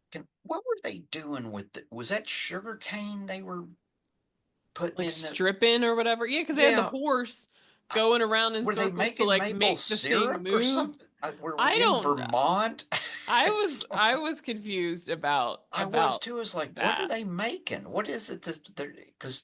[SPEAKER 2] what were they doing with was that sugar cane they were putting
[SPEAKER 1] Like
[SPEAKER 2] in the
[SPEAKER 1] stripping or whatever. Yeah, because they had the
[SPEAKER 2] yeah.
[SPEAKER 1] horse going around in
[SPEAKER 2] Were they
[SPEAKER 1] circles to
[SPEAKER 2] making
[SPEAKER 1] like
[SPEAKER 2] maple
[SPEAKER 1] make the thing
[SPEAKER 2] syrup or
[SPEAKER 1] move.
[SPEAKER 2] something? Were
[SPEAKER 1] I
[SPEAKER 2] we in
[SPEAKER 1] don't
[SPEAKER 2] Vermont? It's
[SPEAKER 1] I
[SPEAKER 2] like,
[SPEAKER 1] was confused about
[SPEAKER 2] I was
[SPEAKER 1] about
[SPEAKER 2] too. It's like, what are
[SPEAKER 1] that.
[SPEAKER 2] they making? What is it that they're? Because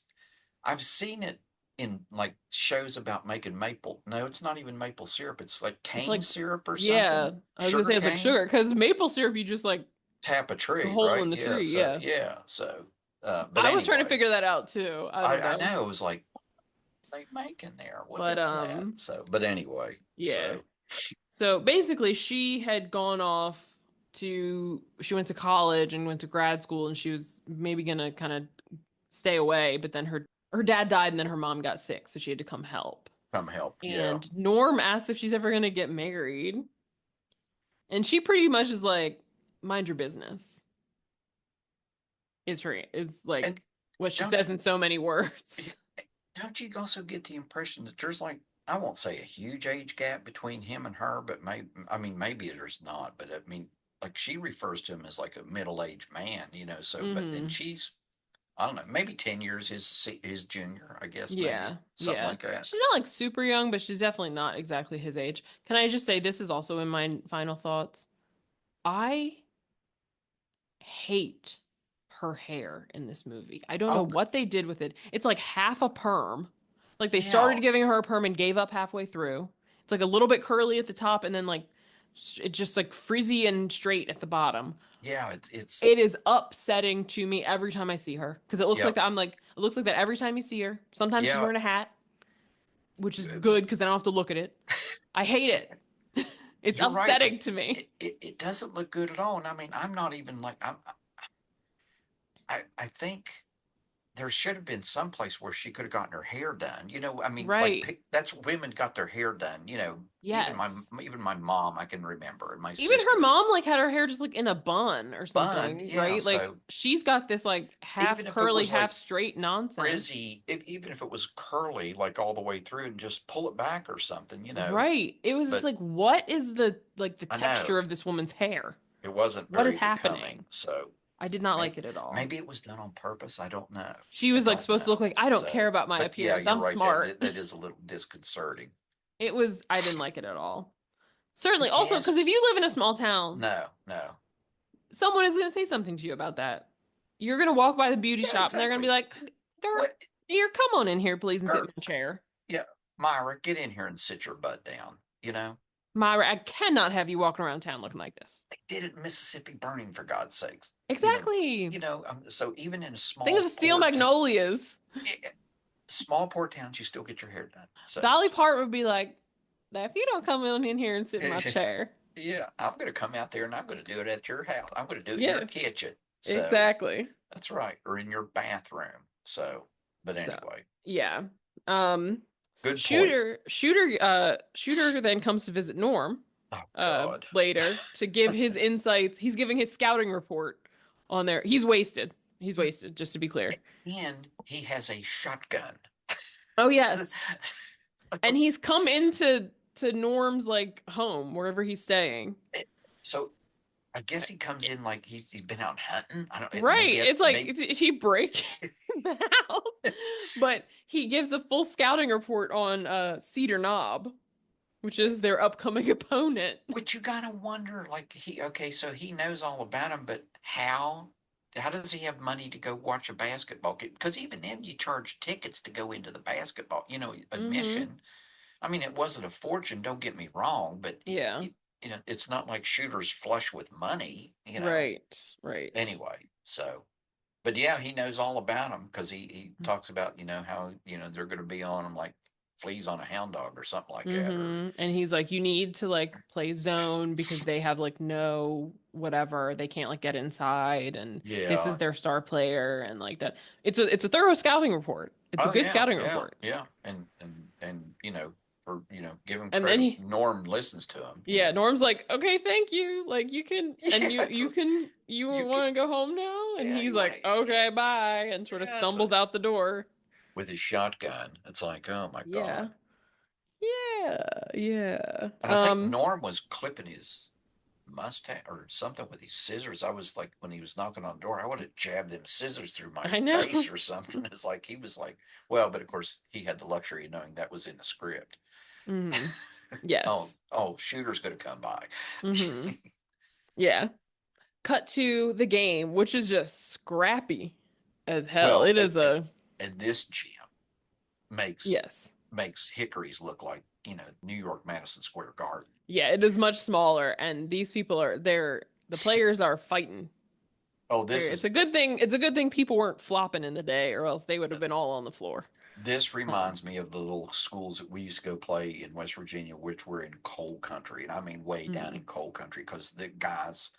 [SPEAKER 2] I've seen it in like shows about making maple. No, it's not even maple syrup. It's like
[SPEAKER 1] It's
[SPEAKER 2] cane
[SPEAKER 1] like,
[SPEAKER 2] syrup or
[SPEAKER 1] yeah,
[SPEAKER 2] something.
[SPEAKER 1] I was gonna
[SPEAKER 2] Sugar
[SPEAKER 1] say it's like
[SPEAKER 2] cane.
[SPEAKER 1] sugar because maple syrup you just like
[SPEAKER 2] Tap a
[SPEAKER 1] a
[SPEAKER 2] tree,
[SPEAKER 1] hole in
[SPEAKER 2] right?
[SPEAKER 1] the
[SPEAKER 2] Yeah.
[SPEAKER 1] tree.
[SPEAKER 2] So
[SPEAKER 1] Yeah,
[SPEAKER 2] yeah. So, but
[SPEAKER 1] I was trying to
[SPEAKER 2] anyway,
[SPEAKER 1] figure that out too. I don't
[SPEAKER 2] I
[SPEAKER 1] know,
[SPEAKER 2] know it was like, what are they making there? What
[SPEAKER 1] but
[SPEAKER 2] is that? So, but anyway,
[SPEAKER 1] yeah.
[SPEAKER 2] so
[SPEAKER 1] So basically, she had gone off she went to college and went to grad school, and she was maybe gonna kind of stay away, but then her dad died, and then her mom got sick, so she had to come help.
[SPEAKER 2] come help. Yeah.
[SPEAKER 1] And Norm asked if she's ever gonna get married, and she pretty much is like, "Mind your business." Is
[SPEAKER 2] And
[SPEAKER 1] like what she
[SPEAKER 2] don't
[SPEAKER 1] says in so many words.
[SPEAKER 2] don't you also get the impression that there's like I won't say a huge age gap between him and her, but maybe I mean maybe there's not, but I mean like she refers to him as like a middle-aged man, so but and
[SPEAKER 1] Mm-hmm.
[SPEAKER 2] she's I don't know, maybe 10 years his junior, I guess maybe
[SPEAKER 1] Yeah,
[SPEAKER 2] something
[SPEAKER 1] yeah.
[SPEAKER 2] like that.
[SPEAKER 1] She's not like super young, but she's definitely not exactly his age. Can I just say this is also in my final thoughts? I hate her hair in this movie. I don't know
[SPEAKER 2] Oh
[SPEAKER 1] what they did with it. It's like half a perm. Like they
[SPEAKER 2] yeah.
[SPEAKER 1] started giving her a perm and gave up halfway through. It's like a little bit curly at the top and then like it's just like frizzy and straight at the bottom.
[SPEAKER 2] Yeah, it's
[SPEAKER 1] It is upsetting to me every time I see her because it looks like
[SPEAKER 2] yep.
[SPEAKER 1] that. I'm like, it looks like that every time you see her. Sometimes she's
[SPEAKER 2] Yeah.
[SPEAKER 1] wearing a hat, which is good because I don't have to look at it. I hate it. It's
[SPEAKER 2] You're right.
[SPEAKER 1] upsetting to me.
[SPEAKER 2] It doesn't look good at all. And I mean, I'm not even like I think there should have been some place where she could have gotten her hair done. I mean, like
[SPEAKER 1] Right.
[SPEAKER 2] that's women got their hair done.
[SPEAKER 1] Yes.
[SPEAKER 2] Even my mom, I can remember, and my
[SPEAKER 1] Even her
[SPEAKER 2] sister
[SPEAKER 1] mom like had her hair just like in a bun or
[SPEAKER 2] bun.
[SPEAKER 1] something,
[SPEAKER 2] Yeah,
[SPEAKER 1] right? Like
[SPEAKER 2] so
[SPEAKER 1] she's got this like half
[SPEAKER 2] even if it
[SPEAKER 1] curly,
[SPEAKER 2] was
[SPEAKER 1] half
[SPEAKER 2] like
[SPEAKER 1] straight nonsense.
[SPEAKER 2] frizzy, even if it was curly, like all the way through, and just pull it back or something.
[SPEAKER 1] Right. It was just
[SPEAKER 2] But
[SPEAKER 1] like, what is the
[SPEAKER 2] I
[SPEAKER 1] texture
[SPEAKER 2] know
[SPEAKER 1] of this woman's hair?
[SPEAKER 2] it wasn't
[SPEAKER 1] What is
[SPEAKER 2] very becoming.
[SPEAKER 1] happening?
[SPEAKER 2] So
[SPEAKER 1] I did not like
[SPEAKER 2] maybe
[SPEAKER 1] it at all.
[SPEAKER 2] maybe it was done on purpose. I don't know.
[SPEAKER 1] She
[SPEAKER 2] I
[SPEAKER 1] was like
[SPEAKER 2] don't
[SPEAKER 1] supposed to look
[SPEAKER 2] know.
[SPEAKER 1] like, I don't care
[SPEAKER 2] So,
[SPEAKER 1] about my
[SPEAKER 2] but yeah,
[SPEAKER 1] appearance.
[SPEAKER 2] you're
[SPEAKER 1] I'm
[SPEAKER 2] right. That
[SPEAKER 1] smart.
[SPEAKER 2] that, that is a little disconcerting.
[SPEAKER 1] I didn't like it at all. Certainly.
[SPEAKER 2] Let me
[SPEAKER 1] Also,
[SPEAKER 2] ask.
[SPEAKER 1] because if you live in a small town,
[SPEAKER 2] No, no.
[SPEAKER 1] someone is going to say something to you about that. You're going to walk by the beauty
[SPEAKER 2] Yeah,
[SPEAKER 1] shop and they're going to be
[SPEAKER 2] exactly.
[SPEAKER 1] like, girl,
[SPEAKER 2] What,
[SPEAKER 1] here, come on in here, please, and sit in
[SPEAKER 2] Gert?
[SPEAKER 1] my chair.
[SPEAKER 2] Yeah, Myra, get in here and sit your butt down.
[SPEAKER 1] Myra, I cannot have you walking around town looking like this.
[SPEAKER 2] They did it in Mississippi Burning, for God's sakes.
[SPEAKER 1] Exactly.
[SPEAKER 2] So even in a
[SPEAKER 1] Think of
[SPEAKER 2] small
[SPEAKER 1] Steel
[SPEAKER 2] poor town,
[SPEAKER 1] Magnolias.
[SPEAKER 2] small poor towns, you still get your hair done. So
[SPEAKER 1] Dolly
[SPEAKER 2] just,
[SPEAKER 1] Parton would be like, now, if you don't come on in here and sit in my chair.
[SPEAKER 2] yeah, I'm going to come out there and I'm going to do it at your house. I'm going to do it in your
[SPEAKER 1] Yes,
[SPEAKER 2] kitchen. So
[SPEAKER 1] exactly.
[SPEAKER 2] that's right, or in your bathroom. So, but
[SPEAKER 1] So,
[SPEAKER 2] anyway,
[SPEAKER 1] yeah. Um,
[SPEAKER 2] good point.
[SPEAKER 1] Shooter then comes to visit Norm
[SPEAKER 2] Oh God.
[SPEAKER 1] later to give his insights. He's giving his scouting report on there. He's wasted. He's wasted, just to be clear.
[SPEAKER 2] And he has a shotgun.
[SPEAKER 1] Oh yes. And he's come into to Norm's like home, wherever he's staying.
[SPEAKER 2] So I guess he comes in like he's been out hunting. I don't.
[SPEAKER 1] Right.
[SPEAKER 2] Maybe
[SPEAKER 1] It's
[SPEAKER 2] that's
[SPEAKER 1] like,
[SPEAKER 2] maybe.
[SPEAKER 1] is he breaking the house? But he gives a full scouting report on Cedar Knob, which is their upcoming opponent.
[SPEAKER 2] Which you gotta wonder, like okay, so he knows all about him, but how? How does he have money to go watch a basketball game? Because even then, you charge tickets to go into the basketball,
[SPEAKER 1] Mm-hmm.
[SPEAKER 2] admission. I mean, it wasn't a fortune. Don't get me wrong, but
[SPEAKER 1] Yeah.
[SPEAKER 2] it's not like Shooter's flush with money.
[SPEAKER 1] Right. Right.
[SPEAKER 2] Anyway, so but yeah, he knows all about him because he talks about how they're going to be on him like fleas on a hound dog or something like that. Or
[SPEAKER 1] And he's like, you need to like play zone because they have like no whatever. They can't like get inside, and this is
[SPEAKER 2] yeah.
[SPEAKER 1] their star player, and like that. It's a thorough scouting report. It's a
[SPEAKER 2] Oh
[SPEAKER 1] good
[SPEAKER 2] yeah,
[SPEAKER 1] scouting
[SPEAKER 2] yeah,
[SPEAKER 1] report.
[SPEAKER 2] yeah. And for give him
[SPEAKER 1] And then
[SPEAKER 2] credit.
[SPEAKER 1] he
[SPEAKER 2] Norm listens to him.
[SPEAKER 1] Yeah, Norm's like, okay, thank you. Like
[SPEAKER 2] Yeah,
[SPEAKER 1] you
[SPEAKER 2] you can.
[SPEAKER 1] want to go home now? And
[SPEAKER 2] Yeah,
[SPEAKER 1] he's
[SPEAKER 2] you want
[SPEAKER 1] like,
[SPEAKER 2] to. Yeah,
[SPEAKER 1] okay, bye, and sort of
[SPEAKER 2] yeah.
[SPEAKER 1] stumbles out the door.
[SPEAKER 2] With his shotgun. It's like, oh my
[SPEAKER 1] Yeah.
[SPEAKER 2] god.
[SPEAKER 1] Yeah. Yeah.
[SPEAKER 2] And I think Norm was clipping his mustache or something with his scissors. I was like, when he was knocking on the door, I would have jabbed them scissors through my
[SPEAKER 1] I
[SPEAKER 2] face
[SPEAKER 1] know.
[SPEAKER 2] or something. It's like he was like, well, but of course he had the luxury of knowing that was in the script.
[SPEAKER 1] hmm
[SPEAKER 2] Oh,
[SPEAKER 1] Yes.
[SPEAKER 2] oh, shooter's gonna come by.
[SPEAKER 1] hmm Yeah. Cut to the game, which is just scrappy as hell.
[SPEAKER 2] Well,
[SPEAKER 1] It is a
[SPEAKER 2] and this gym makes
[SPEAKER 1] yes.
[SPEAKER 2] makes Hickory's look like New York Madison Square Garden.
[SPEAKER 1] Yeah, it is much smaller, and these people are the players are fighting.
[SPEAKER 2] Oh, this
[SPEAKER 1] It's
[SPEAKER 2] is
[SPEAKER 1] a good thing. It's a good thing people weren't flopping in the day, or else they would have been all on the floor.
[SPEAKER 2] this
[SPEAKER 1] Um,
[SPEAKER 2] reminds me of the little schools that we used to go play in West Virginia, which were in coal country, and I mean way down in
[SPEAKER 1] mhm,
[SPEAKER 2] coal country, because the guys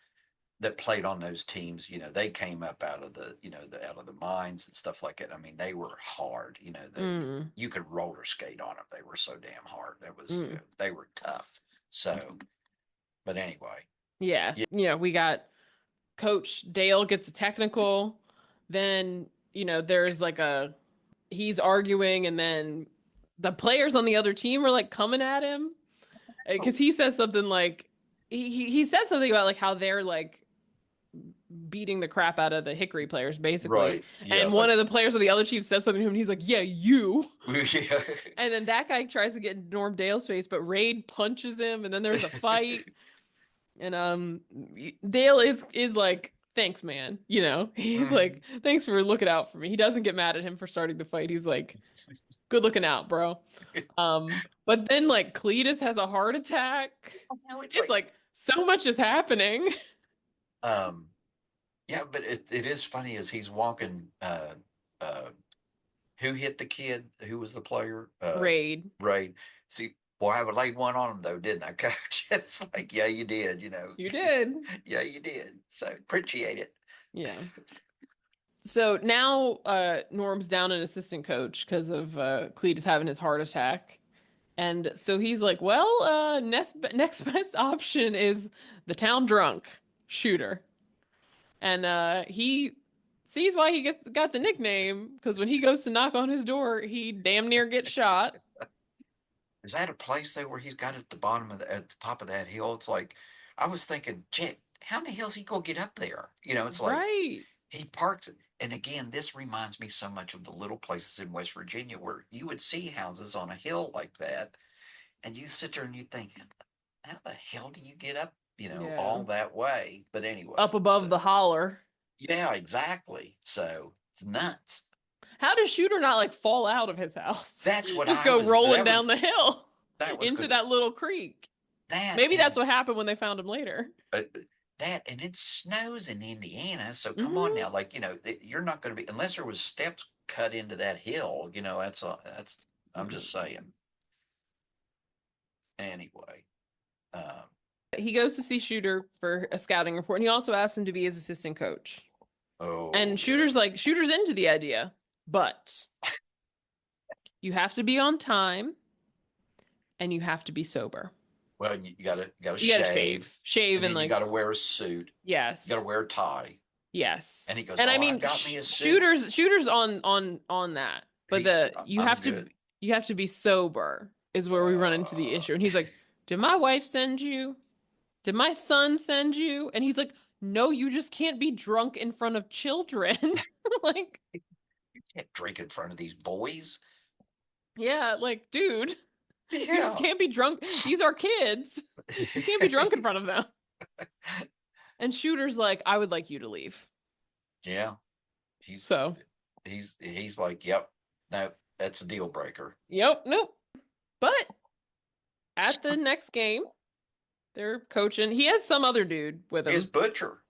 [SPEAKER 2] that played on those teams, they came up out of out of the mines and stuff like that. I mean, they were hard.
[SPEAKER 1] mm,
[SPEAKER 2] You could roller skate on them. They were so damn hard. That was,
[SPEAKER 1] mm.
[SPEAKER 2] they were tough. So, but anyway,
[SPEAKER 1] Yeah,
[SPEAKER 2] yeah.
[SPEAKER 1] we got Coach Dale gets a technical. Then there's like he's arguing, and then the players on the other team are like coming at him because he says something like he says something about like how they're like beating the crap out of the Hickory players, basically.
[SPEAKER 2] Right. Yeah.
[SPEAKER 1] And one of the players of the other team says something to him, and he's like, "Yeah, you."
[SPEAKER 2] Yeah.
[SPEAKER 1] And then that guy tries to get in Norm Dale's face, but Raid punches him, and then there's a fight. And Dale is like, "Thanks, man." He's like, "Thanks for looking out for me." He doesn't get mad at him for starting the fight. He's like, "Good looking out, bro." But then like Cletus has a heart attack.
[SPEAKER 2] No, it's
[SPEAKER 1] It's
[SPEAKER 2] like,
[SPEAKER 1] like so much is happening.
[SPEAKER 2] um, yeah, but it is funny as he's walking. Uh, who hit the kid? Who was the player?
[SPEAKER 1] Raid.
[SPEAKER 2] Right. See, boy, I would laid one on him though, didn't I, Coach? It's like, yeah, you did.
[SPEAKER 1] You did.
[SPEAKER 2] Yeah, you did. So appreciate it.
[SPEAKER 1] Yeah. So now Norm's down an assistant coach because of Cletus having his heart attack. And so he's like, well, next best option is the town drunk shooter. And he sees why he got the nickname because when he goes to knock on his door, he damn near gets shot.
[SPEAKER 2] Is that a place though where he's got at the bottom of at the top of that hill? It's like I was thinking, Jet, how in the hell's he gonna get up there? It's like
[SPEAKER 1] Right.
[SPEAKER 2] he parks it. And again, this reminds me so much of the little places in West Virginia where you would see houses on a hill like that, and you sit there and you think, how the hell do you get up,
[SPEAKER 1] Yeah.
[SPEAKER 2] all that way? But
[SPEAKER 1] Up
[SPEAKER 2] anyway,
[SPEAKER 1] above
[SPEAKER 2] so
[SPEAKER 1] the holler.
[SPEAKER 2] yeah, exactly. So it's nuts.
[SPEAKER 1] How does Shooter not like fall out of his house?
[SPEAKER 2] That's what
[SPEAKER 1] Just
[SPEAKER 2] I
[SPEAKER 1] go
[SPEAKER 2] was.
[SPEAKER 1] rolling down the hill
[SPEAKER 2] That was
[SPEAKER 1] into
[SPEAKER 2] good.
[SPEAKER 1] that little creek.
[SPEAKER 2] That
[SPEAKER 1] Maybe that's
[SPEAKER 2] and
[SPEAKER 1] what happened when they found him later.
[SPEAKER 2] that and it snows in Indiana, so come on
[SPEAKER 1] hmm
[SPEAKER 2] now, like you're not going to be unless there was steps cut into that hill. That's I'm just saying. Anyway, um,
[SPEAKER 1] He goes to see Shooter for a scouting report, and he also asks him to be his assistant coach.
[SPEAKER 2] oh
[SPEAKER 1] And
[SPEAKER 2] yeah.
[SPEAKER 1] Shooter's into the idea, but you have to be on time and you have to be sober.
[SPEAKER 2] Well, you gotta
[SPEAKER 1] You got to
[SPEAKER 2] shave,
[SPEAKER 1] shave,
[SPEAKER 2] and
[SPEAKER 1] and
[SPEAKER 2] then you
[SPEAKER 1] like
[SPEAKER 2] gotta wear a suit. You gotta
[SPEAKER 1] yes,
[SPEAKER 2] wear a tie.
[SPEAKER 1] yes.
[SPEAKER 2] And he goes,
[SPEAKER 1] And I
[SPEAKER 2] "Oh, I
[SPEAKER 1] mean,
[SPEAKER 2] got me a suit."
[SPEAKER 1] Shooter's on that, but you
[SPEAKER 2] I'm
[SPEAKER 1] have
[SPEAKER 2] good.
[SPEAKER 1] to be sober is where we run into the
[SPEAKER 2] Uh,
[SPEAKER 1] issue. And he's like, "Did my wife send you? Did my son send you?" And he's like, "No, you just can't be drunk in front of children." Like,
[SPEAKER 2] you can't drink in front of these boys.
[SPEAKER 1] yeah, like, dude, you just
[SPEAKER 2] Yeah.
[SPEAKER 1] can't be drunk. These are kids. You can't be drunk in front of them. And Shooter's like, "I would like you to leave."
[SPEAKER 2] Yeah. He's
[SPEAKER 1] So,
[SPEAKER 2] he's like, "Yep, no, that's a deal breaker."
[SPEAKER 1] yep, nope. But at the next game, they're coaching. He has some other dude with
[SPEAKER 2] His
[SPEAKER 1] him.
[SPEAKER 2] butcher,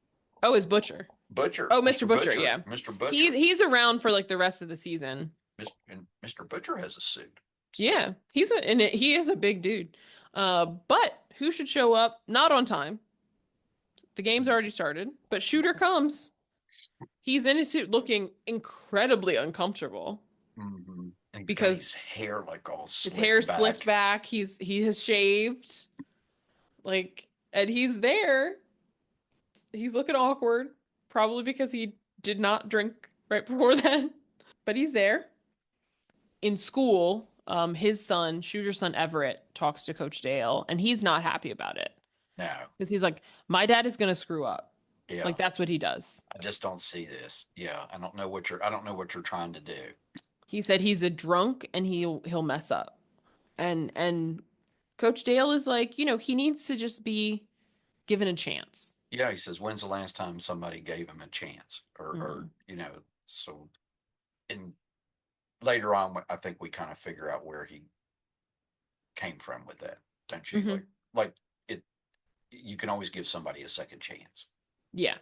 [SPEAKER 1] Oh, his Butcher.
[SPEAKER 2] Butcher,
[SPEAKER 1] Oh,
[SPEAKER 2] Mr.
[SPEAKER 1] Mr. Butcher,
[SPEAKER 2] Butcher,
[SPEAKER 1] yeah.
[SPEAKER 2] Mr.
[SPEAKER 1] He's
[SPEAKER 2] Butcher.
[SPEAKER 1] he's around for like the rest of the season.
[SPEAKER 2] And Mr. Butcher has a suit.
[SPEAKER 1] Yeah, he is a big dude. But who should show up? Not on time. The game's already started, but Shooter comes. He's in his suit looking incredibly uncomfortable
[SPEAKER 2] Mm-hmm. And got his
[SPEAKER 1] because
[SPEAKER 2] hair like all
[SPEAKER 1] his hair
[SPEAKER 2] slicked
[SPEAKER 1] slicked
[SPEAKER 2] back.
[SPEAKER 1] back. He has shaved. Like, and he's there. He's looking awkward, probably because he did not drink right before then. But he's there. In school, his son, Shooter's son Everett, talks to Coach Dale, and he's not happy about it
[SPEAKER 2] No,
[SPEAKER 1] because he's like, "My dad is gonna screw up."
[SPEAKER 2] yeah,
[SPEAKER 1] Like that's what he does.
[SPEAKER 2] I just don't see this. Yeah, I don't know what you're trying to do.
[SPEAKER 1] He said he's a drunk and he'll mess up. And Coach Dale is like, he needs to just be given a chance.
[SPEAKER 2] Yeah, he says, when's the last time somebody gave him a chance?
[SPEAKER 1] Mm-hmm.
[SPEAKER 2] So, and later on, I think we kind of figure out where he came from with that, don't you?
[SPEAKER 1] Mm-hmm.
[SPEAKER 2] Like it, you can always give somebody a second chance.
[SPEAKER 1] Yeah.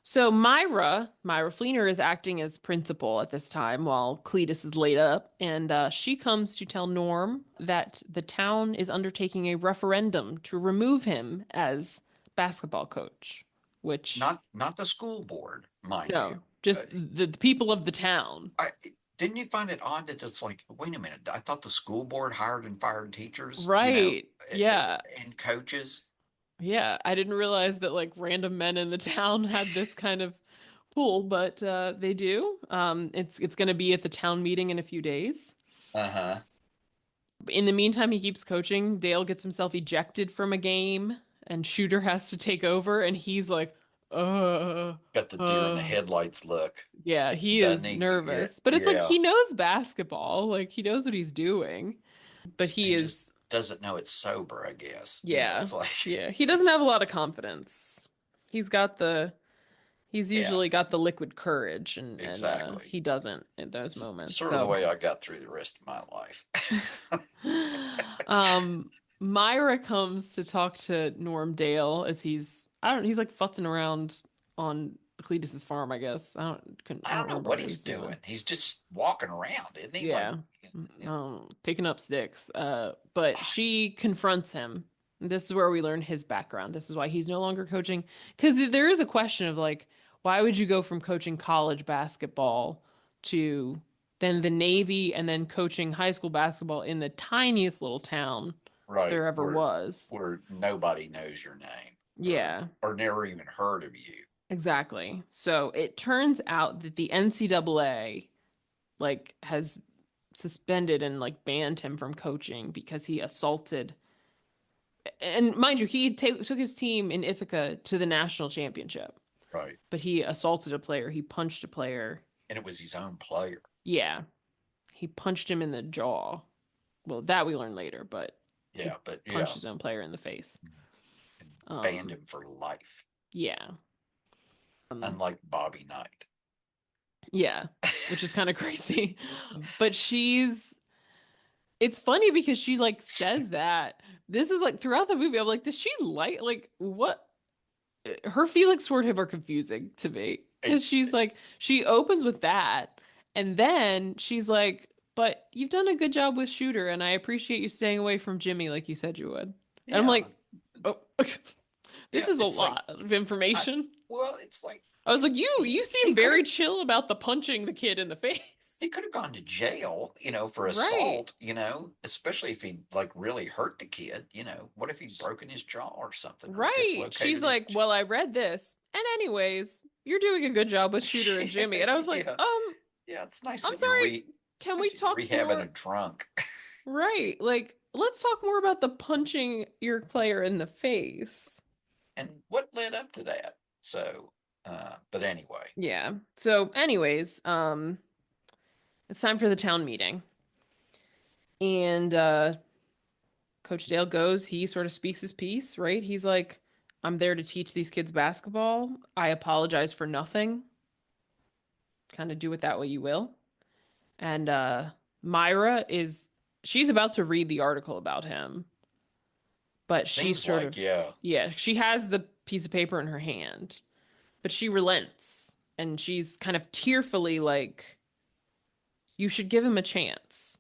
[SPEAKER 1] So Myra Fleener is acting as principal at this time while Cletus is laid up, and she comes to tell Norm that the town is undertaking a referendum to remove him as basketball coach, which
[SPEAKER 2] Not the school board, mind you.
[SPEAKER 1] no,
[SPEAKER 2] Uh,
[SPEAKER 1] just the people of the town.
[SPEAKER 2] I didn't you find it odd that it's like, wait a minute, I thought the school board hired and fired teachers,
[SPEAKER 1] Right. Yeah.
[SPEAKER 2] and coaches.
[SPEAKER 1] Yeah. I didn't realize that like random men in the town had this kind of pool, but they do. It's going to be at the town meeting in a few days.
[SPEAKER 2] Uh-huh.
[SPEAKER 1] In the meantime, he keeps coaching. Dale gets himself ejected from a game, and Shooter has to take over, and he's like, uh,
[SPEAKER 2] Got the deer in the
[SPEAKER 1] uh.
[SPEAKER 2] headlights look,
[SPEAKER 1] Yeah, he
[SPEAKER 2] doesn't
[SPEAKER 1] is
[SPEAKER 2] he? Yeah,
[SPEAKER 1] nervous. But it's like
[SPEAKER 2] yeah.
[SPEAKER 1] he knows basketball, like he knows what he's doing. But he
[SPEAKER 2] He just
[SPEAKER 1] is,
[SPEAKER 2] doesn't know it's sober, I guess.
[SPEAKER 1] yeah,
[SPEAKER 2] It's like,
[SPEAKER 1] yeah, he doesn't have a lot of confidence. He's got the, he's
[SPEAKER 2] yeah,
[SPEAKER 1] usually got the liquid courage, and
[SPEAKER 2] exactly.
[SPEAKER 1] he doesn't in those moments.
[SPEAKER 2] Sort of the
[SPEAKER 1] So.
[SPEAKER 2] way I got through the rest of my life.
[SPEAKER 1] um, Myra comes to talk to Norm Dale as he's like futzing around on Cletus's farm, I guess. I
[SPEAKER 2] I
[SPEAKER 1] don't
[SPEAKER 2] don't know
[SPEAKER 1] remember
[SPEAKER 2] what
[SPEAKER 1] what he
[SPEAKER 2] he's
[SPEAKER 1] was doing.
[SPEAKER 2] doing. He's just walking around, isn't he? Like,
[SPEAKER 1] Yeah. Picking up sticks. But she confronts him. This is where we learn his background. This is why he's no longer coaching. Because there is a question of like, why would you go from coaching college basketball to then the Navy and then coaching high school basketball in the tiniest little town
[SPEAKER 2] right,
[SPEAKER 1] there ever was?
[SPEAKER 2] where nobody knows your name
[SPEAKER 1] Yeah,
[SPEAKER 2] or never even heard of you.
[SPEAKER 1] exactly. So it turns out that the NCAA like has suspended and like banned him from coaching because he assaulted, and mind you, he took his team in Ithaca to the national championship,
[SPEAKER 2] Right.
[SPEAKER 1] but he assaulted a player. He punched a player.
[SPEAKER 2] And it was his own player.
[SPEAKER 1] Yeah, he punched him in the jaw. Well, that we learn later, but he
[SPEAKER 2] Yeah, but
[SPEAKER 1] punched
[SPEAKER 2] yeah.
[SPEAKER 1] his own player in the face.
[SPEAKER 2] And banned
[SPEAKER 1] Um,
[SPEAKER 2] him for life.
[SPEAKER 1] yeah,
[SPEAKER 2] Unlike Bobby Knight.
[SPEAKER 1] yeah, which is kind of crazy. But it's funny because she like says that. This is like throughout the movie. I'm like, does she like what? Her feelings toward him are confusing to me because
[SPEAKER 2] It's
[SPEAKER 1] she's like, she opens with that, and then she's like, but you've done a good job with Shooter, and I appreciate you staying away from Jimmy like you said you would. And I'm
[SPEAKER 2] yeah.
[SPEAKER 1] like, oh, this
[SPEAKER 2] Yeah,
[SPEAKER 1] is a
[SPEAKER 2] it's like
[SPEAKER 1] lot of
[SPEAKER 2] I
[SPEAKER 1] information.
[SPEAKER 2] well, it's like
[SPEAKER 1] I was like, you
[SPEAKER 2] he
[SPEAKER 1] seem
[SPEAKER 2] could have
[SPEAKER 1] very chill about the punching the kid in the face.
[SPEAKER 2] he could have gone to jail, for
[SPEAKER 1] Right.
[SPEAKER 2] assault, especially if he like really hurt the kid, What if he'd broken his jaw or something or
[SPEAKER 1] Right. She's
[SPEAKER 2] dislocated his
[SPEAKER 1] like, well, I read this. And anyways, you're doing a good job with Shooter and Jimmy. And I was like,
[SPEAKER 2] yeah. Yeah, it's nice
[SPEAKER 1] I'm
[SPEAKER 2] that you're
[SPEAKER 1] sorry.
[SPEAKER 2] it's
[SPEAKER 1] Can we
[SPEAKER 2] nice that you're
[SPEAKER 1] talk
[SPEAKER 2] rehabbing a
[SPEAKER 1] more?
[SPEAKER 2] drunk.
[SPEAKER 1] Right. Like, let's talk more about the punching your player in the face.
[SPEAKER 2] And what led up to that? So, but anyway,
[SPEAKER 1] Yeah. So, anyways, it's time for the town meeting. And Coach Dale goes, he sort of speaks his piece, right? He's like, I'm there to teach these kids basketball. I apologize for nothing. Kind of do with that what you will. And Myra is she's about to read the article about him, but she's
[SPEAKER 2] seems
[SPEAKER 1] sort
[SPEAKER 2] like,
[SPEAKER 1] of
[SPEAKER 2] yeah.
[SPEAKER 1] yeah, she has the piece of paper in her hand, but she relents and she's kind of tearfully like, you should give him a chance.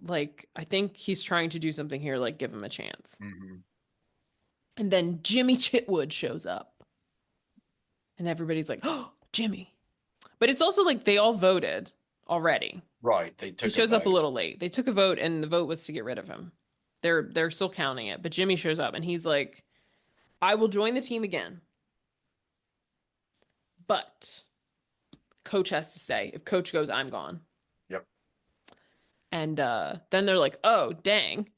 [SPEAKER 1] like, I think he's trying to do something here, like give him a chance.
[SPEAKER 2] Hmm.
[SPEAKER 1] And then Jimmy Chitwood shows up, and everybody's like, "Oh, Jimmy!" But it's also like they all voted already.
[SPEAKER 2] Right. They
[SPEAKER 1] He
[SPEAKER 2] took a
[SPEAKER 1] shows up a
[SPEAKER 2] vote.
[SPEAKER 1] little late. They took a vote, and the vote was to get rid of him. They're still counting it, but Jimmy shows up, and he's like, "I will join the team again, but coach has to stay. If coach goes, I'm gone."
[SPEAKER 2] Yep.
[SPEAKER 1] And then they're like, "Oh, dang.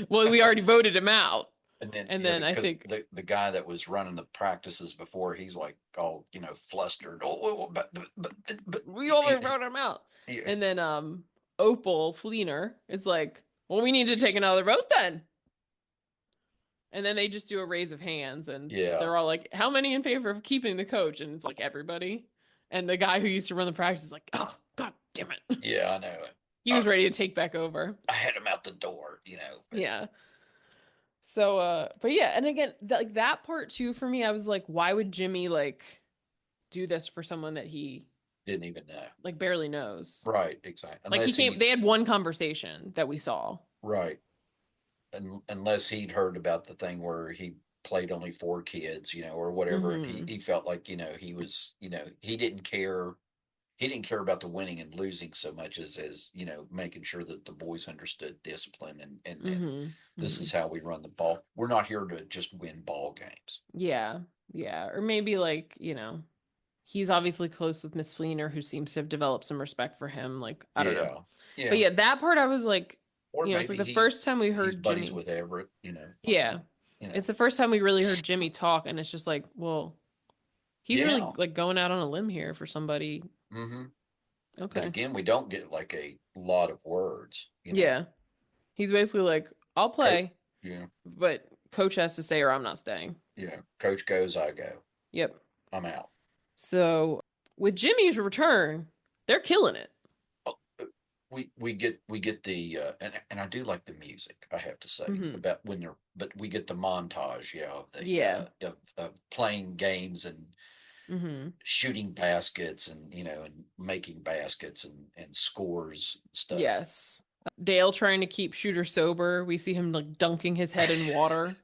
[SPEAKER 1] Well, we already voted him out."
[SPEAKER 2] And then,
[SPEAKER 1] And
[SPEAKER 2] yeah,
[SPEAKER 1] then I
[SPEAKER 2] because
[SPEAKER 1] think
[SPEAKER 2] the guy that was running the practices before, he's like all, flustered. Oh, but
[SPEAKER 1] we all voted him out.
[SPEAKER 2] yeah,
[SPEAKER 1] And then Opal Fleener is like, "Well, we need to take another vote then." And then they just do a raise of hands, and
[SPEAKER 2] yeah,
[SPEAKER 1] they're all like, "How many in favor of keeping the coach?" And it's like everybody. And the guy who used to run the practice is like, "Oh, God damn it."
[SPEAKER 2] yeah, I know it.
[SPEAKER 1] He was ready to take back over.
[SPEAKER 2] I had him out the door, but
[SPEAKER 1] Yeah. So, but yeah, and again, like that part too for me, I was like, why would Jimmy like do this for someone that he
[SPEAKER 2] didn't even know.
[SPEAKER 1] like barely knows?
[SPEAKER 2] Right, exactly.
[SPEAKER 1] Like he
[SPEAKER 2] Unless
[SPEAKER 1] came,
[SPEAKER 2] he,
[SPEAKER 1] they had one conversation that we saw.
[SPEAKER 2] right, unless he'd heard about the thing where he played only four kids, or whatever, and he
[SPEAKER 1] Mm-hmm.
[SPEAKER 2] he felt like, he was, he didn't care. He didn't care about the winning and losing so much as making sure that the boys understood discipline and
[SPEAKER 1] Mm-hmm.
[SPEAKER 2] this
[SPEAKER 1] Mm-hmm.
[SPEAKER 2] is how we run the ball. We're not here to just win ball games.
[SPEAKER 1] Yeah. Yeah. Or maybe like, he's obviously close with Miss Fleener, who seems to have developed some respect for him. Like, I don't know.
[SPEAKER 2] Yeah,
[SPEAKER 1] But
[SPEAKER 2] yeah.
[SPEAKER 1] yeah, that part I was like,
[SPEAKER 2] Or
[SPEAKER 1] it's like
[SPEAKER 2] maybe
[SPEAKER 1] the first time we
[SPEAKER 2] he's
[SPEAKER 1] heard
[SPEAKER 2] buddies
[SPEAKER 1] Jimmy.
[SPEAKER 2] with Everett. Like
[SPEAKER 1] Yeah.
[SPEAKER 2] you know.
[SPEAKER 1] It's the first time we really heard Jimmy talk, and it's just like, well, he's really
[SPEAKER 2] Yeah.
[SPEAKER 1] like going out on a limb here for somebody.
[SPEAKER 2] Hmm. But
[SPEAKER 1] Okay.
[SPEAKER 2] again, we don't get like a lot of words.
[SPEAKER 1] Yeah. He's basically like, I'll
[SPEAKER 2] Coach.
[SPEAKER 1] play,
[SPEAKER 2] Yeah,
[SPEAKER 1] but coach has to stay or I'm not staying.
[SPEAKER 2] yeah. Coach goes, I go.
[SPEAKER 1] Yep.
[SPEAKER 2] I'm out.
[SPEAKER 1] So with Jimmy's return, they're killing it.
[SPEAKER 2] Oh, we get the and I do like the music. I have to say
[SPEAKER 1] Hmm.
[SPEAKER 2] about when they're, but we get the montage, yeah, of the
[SPEAKER 1] Yeah.
[SPEAKER 2] of playing games and
[SPEAKER 1] Hmm.
[SPEAKER 2] shooting baskets and and making baskets and scores and stuff.
[SPEAKER 1] Yes. Dale trying to keep Shooter sober. We see him like dunking his head in water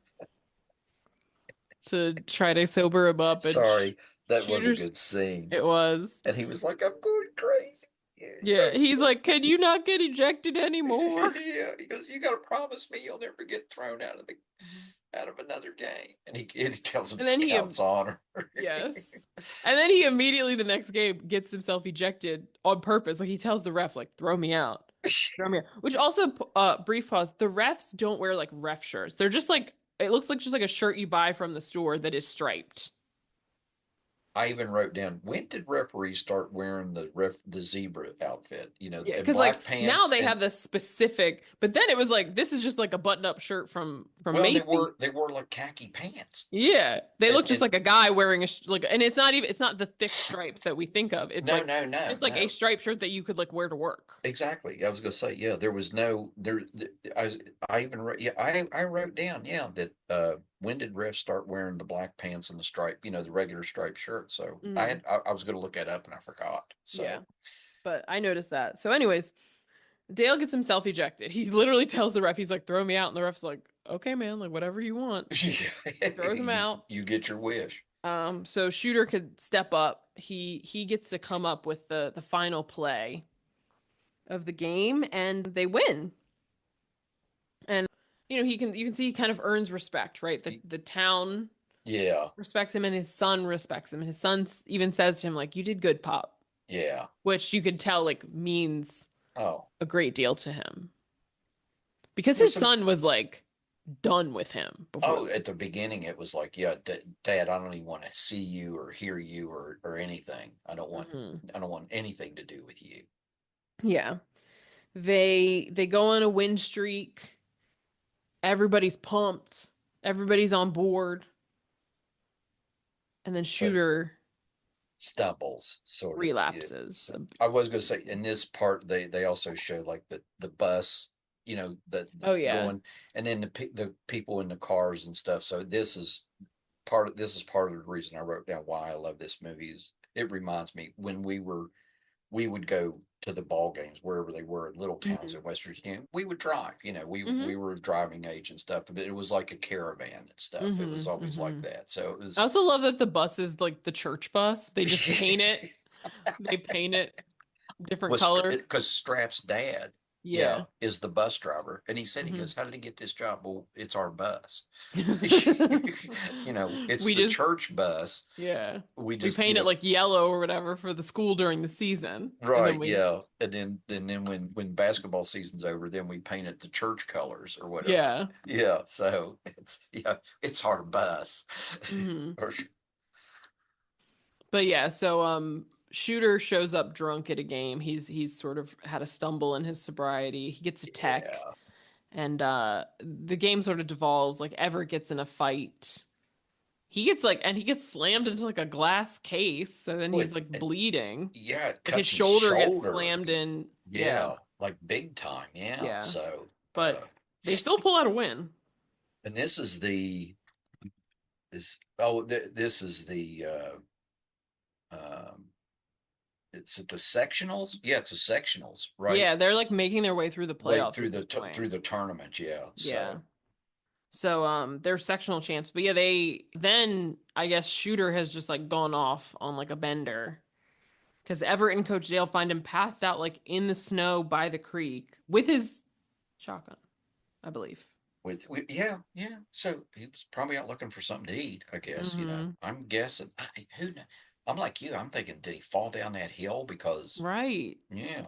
[SPEAKER 1] to try to sober him up, and
[SPEAKER 2] Sorry, that was a
[SPEAKER 1] Shooter's.
[SPEAKER 2] good scene.
[SPEAKER 1] It was.
[SPEAKER 2] And he was like, "I'm going crazy." Yeah,
[SPEAKER 1] Yeah. He's like, "Can you not get ejected anymore?"
[SPEAKER 2] yeah. He goes, "You got to promise me you'll never get thrown out of another game." And he tells him
[SPEAKER 1] And then he
[SPEAKER 2] Scout's honor.
[SPEAKER 1] Yes. And then he immediately the next game gets himself ejected on purpose. Like he tells the ref, like, throw me out. Throw me out. Which also, brief pause, the refs don't wear like ref shirts. They're just like, it looks like just like a shirt you buy from the store that is striped.
[SPEAKER 2] I even wrote down, when did referees start wearing the zebra outfit?
[SPEAKER 1] Yeah,
[SPEAKER 2] And
[SPEAKER 1] because like
[SPEAKER 2] black
[SPEAKER 1] now
[SPEAKER 2] pants
[SPEAKER 1] they
[SPEAKER 2] and
[SPEAKER 1] have this specific, but then it was like this is just like a button-up shirt from
[SPEAKER 2] well, they
[SPEAKER 1] Macy.
[SPEAKER 2] wore they wore like khaki pants.
[SPEAKER 1] Yeah, they
[SPEAKER 2] And
[SPEAKER 1] look just
[SPEAKER 2] and
[SPEAKER 1] like a guy wearing like, and it's not the thick stripes that we think of. It's
[SPEAKER 2] no,
[SPEAKER 1] like
[SPEAKER 2] no, no,
[SPEAKER 1] just like a
[SPEAKER 2] no.
[SPEAKER 1] striped shirt that you could like wear to work.
[SPEAKER 2] Exactly. I was going to say, yeah, there was no there. I even wrote, yeah, I wrote down, yeah, that when did refs start wearing the black pants and the stripe, the regular striped shirt? So
[SPEAKER 1] Hmm.
[SPEAKER 2] I was going to look that up and I forgot.
[SPEAKER 1] Yeah.
[SPEAKER 2] So
[SPEAKER 1] But I noticed that. So, anyways, Dale gets himself ejected. He literally tells the ref, he's like, throw me out. And the ref's like, okay, man, like whatever you want. He throws him
[SPEAKER 2] you
[SPEAKER 1] out.
[SPEAKER 2] you get your wish.
[SPEAKER 1] So Shooter could step up. He gets to come up with the final play of the game and they win. And you can see he kind of earns respect, right? The town
[SPEAKER 2] Yeah,
[SPEAKER 1] respects him and his son respects him. And his son even says to him, like, you did good, Pop.
[SPEAKER 2] yeah.
[SPEAKER 1] Which you could tell like means
[SPEAKER 2] Oh,
[SPEAKER 1] a great deal to him. Because
[SPEAKER 2] there's
[SPEAKER 1] his
[SPEAKER 2] some.
[SPEAKER 1] son was like done with him before
[SPEAKER 2] Oh, at the
[SPEAKER 1] this.
[SPEAKER 2] beginning, it was like, yeah, Dad, I don't even want to see you or hear you or anything.
[SPEAKER 1] Hmm.
[SPEAKER 2] I don't want anything to do with you.
[SPEAKER 1] Yeah. They go on a win streak. Everybody's pumped. Everybody's on board. And then
[SPEAKER 2] So
[SPEAKER 1] Shooter
[SPEAKER 2] stumbles, sort of. Yeah.
[SPEAKER 1] relapses.
[SPEAKER 2] So I was going to say, in this part, they also show like the bus, the
[SPEAKER 1] Oh yeah.
[SPEAKER 2] going, and then the people in the cars and stuff. So this is part of the reason I wrote down why I love this movie. Is it reminds me when we were we would go to the ball games wherever they were in little towns
[SPEAKER 1] Hmm.
[SPEAKER 2] in West Virginia. We would drive, we
[SPEAKER 1] Hmm.
[SPEAKER 2] were of driving age and stuff, but it was like a caravan and stuff. It was
[SPEAKER 1] Hmm.
[SPEAKER 2] always like
[SPEAKER 1] Hmm.
[SPEAKER 2] that. So it
[SPEAKER 1] I
[SPEAKER 2] was,
[SPEAKER 1] also love that the bus is like the church bus. They just paint it. They paint it different
[SPEAKER 2] was
[SPEAKER 1] color.
[SPEAKER 2] because Strap's dad,
[SPEAKER 1] Yeah.
[SPEAKER 2] yeah, is the bus driver. And he said, he
[SPEAKER 1] Hmm.
[SPEAKER 2] goes, how did he get this job? Well, it's our bus. It's
[SPEAKER 1] We
[SPEAKER 2] the
[SPEAKER 1] just,
[SPEAKER 2] church bus.
[SPEAKER 1] yeah.
[SPEAKER 2] We
[SPEAKER 1] We
[SPEAKER 2] just,
[SPEAKER 1] paint it like yellow or whatever for the school during the season. And then
[SPEAKER 2] right,
[SPEAKER 1] we,
[SPEAKER 2] yeah. And then when basketball season's over, then we paint it the church colors or whatever.
[SPEAKER 1] yeah.
[SPEAKER 2] Yeah, so it's our bus.
[SPEAKER 1] Hmm.
[SPEAKER 2] Or
[SPEAKER 1] But yeah, so Shooter shows up drunk at a game. He's sort of had a stumble in his sobriety. He gets a tech,
[SPEAKER 2] yeah.
[SPEAKER 1] and the game sort of devolves. Like Everett gets in a fight. He gets slammed into like a glass case, so then he's
[SPEAKER 2] What
[SPEAKER 1] like bleeding.
[SPEAKER 2] yeah, it
[SPEAKER 1] Like his
[SPEAKER 2] cuts his
[SPEAKER 1] shoulder gets
[SPEAKER 2] shoulder.
[SPEAKER 1] slammed in. Yeah,
[SPEAKER 2] Yeah, like big time. Yeah.
[SPEAKER 1] yeah.
[SPEAKER 2] So
[SPEAKER 1] But they still pull out a win.
[SPEAKER 2] and this is the is oh this is the it's at the sectionals. Yeah, it's the sectionals, right?
[SPEAKER 1] Yeah, they're like making their way through the
[SPEAKER 2] Way
[SPEAKER 1] playoffs at this point.
[SPEAKER 2] through the tournament. Yeah.
[SPEAKER 1] Yeah.
[SPEAKER 2] So
[SPEAKER 1] So they're sectional champs. But yeah, they then I guess Shooter has just like gone off on like a bender. Because Everett and Coach Dale find him passed out like in the snow by the creek with his shotgun, I believe.
[SPEAKER 2] with yeah, yeah. So he was probably out looking for something to eat, I guess,
[SPEAKER 1] Mm-hmm.
[SPEAKER 2] I'm guessing. Who kn- I'm like you, I'm thinking, did he fall down that hill? Because
[SPEAKER 1] Right.
[SPEAKER 2] yeah,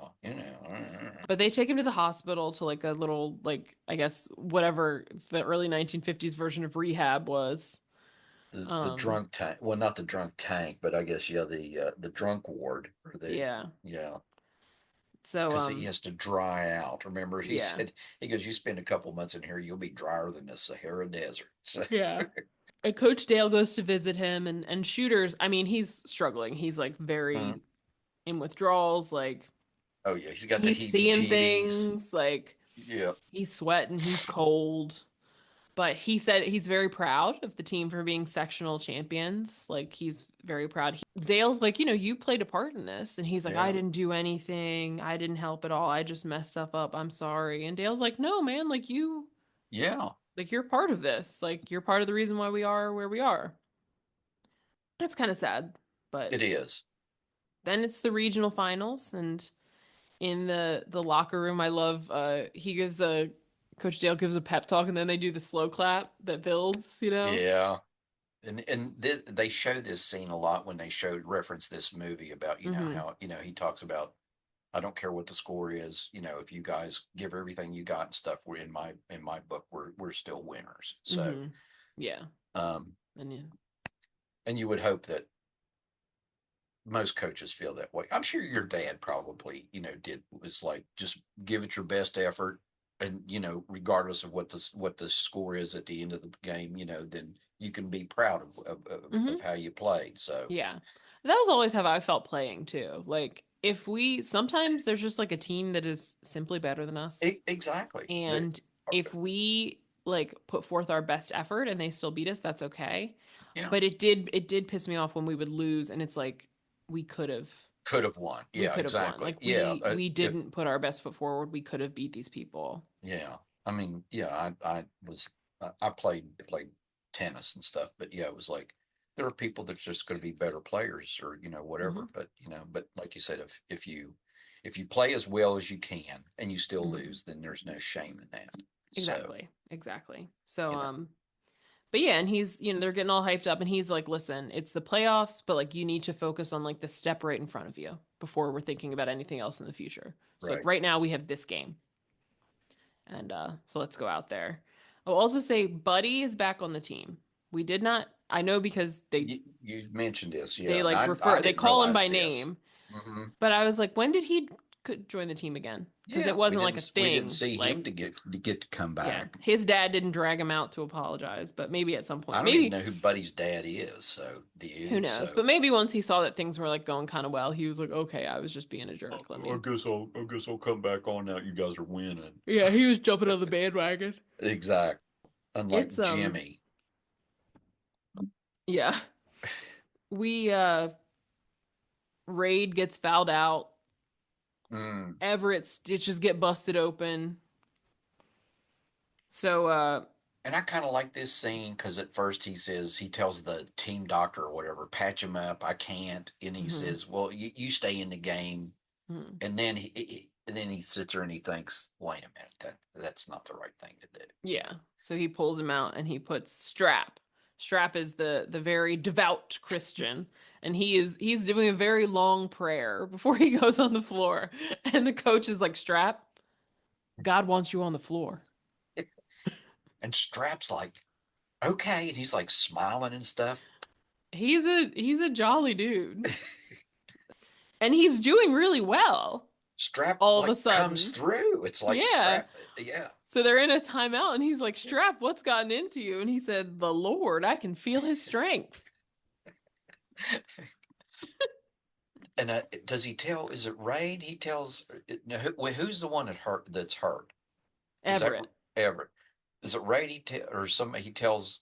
[SPEAKER 1] But they take him to the hospital to like a little like I guess whatever the early 1950s version of rehab was.
[SPEAKER 2] the
[SPEAKER 1] Um
[SPEAKER 2] drunk tank. Well, not the drunk tank, but I guess yeah, the drunk ward or the
[SPEAKER 1] yeah.
[SPEAKER 2] yeah,
[SPEAKER 1] So
[SPEAKER 2] because he has to dry out. Remember, he
[SPEAKER 1] yeah.
[SPEAKER 2] said he goes, "You spend a couple months in here, you'll be drier than the Sahara Desert." So
[SPEAKER 1] Yeah. And Coach Dale goes to visit him and Shooters, I mean, he's struggling. He's like
[SPEAKER 2] hmm.
[SPEAKER 1] very in withdrawals, like
[SPEAKER 2] Oh yeah, he's got the
[SPEAKER 1] he's seeing
[SPEAKER 2] heebie-jeebies.
[SPEAKER 1] things, like
[SPEAKER 2] Yeah,
[SPEAKER 1] he's sweating, he's cold. But he said he's very proud of the team for being sectional champions. Like he's very proud. Dale's like, you played a part in this. And he's like, I
[SPEAKER 2] yeah,
[SPEAKER 1] didn't do anything. I didn't help at all. I just messed stuff up. I'm sorry. And Dale's like, no, man,
[SPEAKER 2] yeah.
[SPEAKER 1] like you're part of this. Like you're part of the reason why we are where we are. That's kind of sad. But
[SPEAKER 2] It is.
[SPEAKER 1] then it's the regional finals and in the locker room, I love he gives a Coach Dale gives a pep talk and then they do the slow clap that builds.
[SPEAKER 2] Yeah. And they show this scene a lot when they showed reference this movie about
[SPEAKER 1] Mhm.
[SPEAKER 2] how he talks about, I don't care what the score is, if you guys give everything you got and stuff, we're in my book, we're still winners. So
[SPEAKER 1] Mhm. Yeah.
[SPEAKER 2] um
[SPEAKER 1] And yeah.
[SPEAKER 2] and you would hope that most coaches feel that way. I'm sure your dad probably did, was like, just give it your best effort, and regardless of what the score is at the end of the game, then you can be proud of
[SPEAKER 1] Mhm.
[SPEAKER 2] how you played. So
[SPEAKER 1] Yeah. That was always how I felt playing too. Like if we sometimes there's just like a team that is simply better than us.
[SPEAKER 2] exactly.
[SPEAKER 1] And if we like put forth our best effort and they still beat us, that's okay.
[SPEAKER 2] Yeah,
[SPEAKER 1] But it did piss me off when we would lose and it's like we could have
[SPEAKER 2] could have won.
[SPEAKER 1] we
[SPEAKER 2] Yeah,
[SPEAKER 1] could have won.
[SPEAKER 2] exactly.
[SPEAKER 1] Like
[SPEAKER 2] Yeah,
[SPEAKER 1] we
[SPEAKER 2] if
[SPEAKER 1] didn't put our best foot forward. We could have beat these people.
[SPEAKER 2] yeah, I mean, yeah, I played tennis and stuff, but yeah, it was like there are people that's just going to be better players, or whatever.
[SPEAKER 1] Hmm.
[SPEAKER 2] But like you said, if you play as well as you can and you still
[SPEAKER 1] Hmm.
[SPEAKER 2] lose, then there's no shame in that. So
[SPEAKER 1] Exactly. Exactly. So
[SPEAKER 2] you know,
[SPEAKER 1] but yeah, and they're getting all hyped up and he's like, "Listen, it's the playoffs, but like you need to focus on like the step right in front of you before we're thinking about anything else in the future." So like
[SPEAKER 2] right?
[SPEAKER 1] right now we have this game. And so let's go out there. I'll also say Buddy is back on the team. We did not I know because they
[SPEAKER 2] You mentioned this,
[SPEAKER 1] they
[SPEAKER 2] yeah, and
[SPEAKER 1] like
[SPEAKER 2] I
[SPEAKER 1] they
[SPEAKER 2] didn't
[SPEAKER 1] call him
[SPEAKER 2] realize
[SPEAKER 1] by
[SPEAKER 2] this.
[SPEAKER 1] name,
[SPEAKER 2] Hmm.
[SPEAKER 1] but I was like, when did he could join the team again? Because it
[SPEAKER 2] Yeah, we
[SPEAKER 1] wasn't like a
[SPEAKER 2] didn't we didn't
[SPEAKER 1] thing.
[SPEAKER 2] see him
[SPEAKER 1] Like,
[SPEAKER 2] to get to come
[SPEAKER 1] yeah,
[SPEAKER 2] back.
[SPEAKER 1] his dad didn't drag him out to apologize, but maybe at some point,
[SPEAKER 2] I don't even
[SPEAKER 1] maybe
[SPEAKER 2] know who Buddy's dad is. So do
[SPEAKER 1] who
[SPEAKER 2] you?
[SPEAKER 1] knows? But
[SPEAKER 2] So
[SPEAKER 1] maybe once he saw that things were like going kind of well, he was like, okay, I was just being a jerk. Let
[SPEAKER 2] I
[SPEAKER 1] me.
[SPEAKER 2] guess I'll come back on now. You guys are winning.
[SPEAKER 1] Yeah, he was jumping on the bandwagon.
[SPEAKER 2] Exactly.
[SPEAKER 1] It's
[SPEAKER 2] Unlike Jimmy.
[SPEAKER 1] yeah. We Raid gets fouled out.
[SPEAKER 2] Mm.
[SPEAKER 1] Everett's stitches get busted open. So
[SPEAKER 2] And I kind of like this scene because at first he tells the team doctor or whatever, patch him up. I can't. And he
[SPEAKER 1] mhm,
[SPEAKER 2] says, well, you stay in the game.
[SPEAKER 1] mhm.
[SPEAKER 2] And then he sits there and he thinks, wait a minute, that's not the right thing to do. You
[SPEAKER 1] Yeah.
[SPEAKER 2] know,
[SPEAKER 1] So he pulls him out and he puts Strap. Strap is the very devout Christian, and he's doing a very long prayer before he goes on the floor. And the coach is like, Strap, God wants you on the floor.
[SPEAKER 2] and Strap's like, okay. And he's like smiling and stuff.
[SPEAKER 1] He's a jolly dude. And he's doing really well
[SPEAKER 2] Strap
[SPEAKER 1] all of a
[SPEAKER 2] like comes
[SPEAKER 1] sudden.
[SPEAKER 2] through. It's like
[SPEAKER 1] Yeah.
[SPEAKER 2] Strap, yeah.
[SPEAKER 1] So they're in a timeout and he's like, Strap, what's gotten into you? And he said, the Lord, I can feel his strength.
[SPEAKER 2] And does he tell? Is it Rain? He tells. Who's the one that's hurt? Is that
[SPEAKER 1] Everett.
[SPEAKER 2] Everett? Is it Raid? Or somebody? He tells.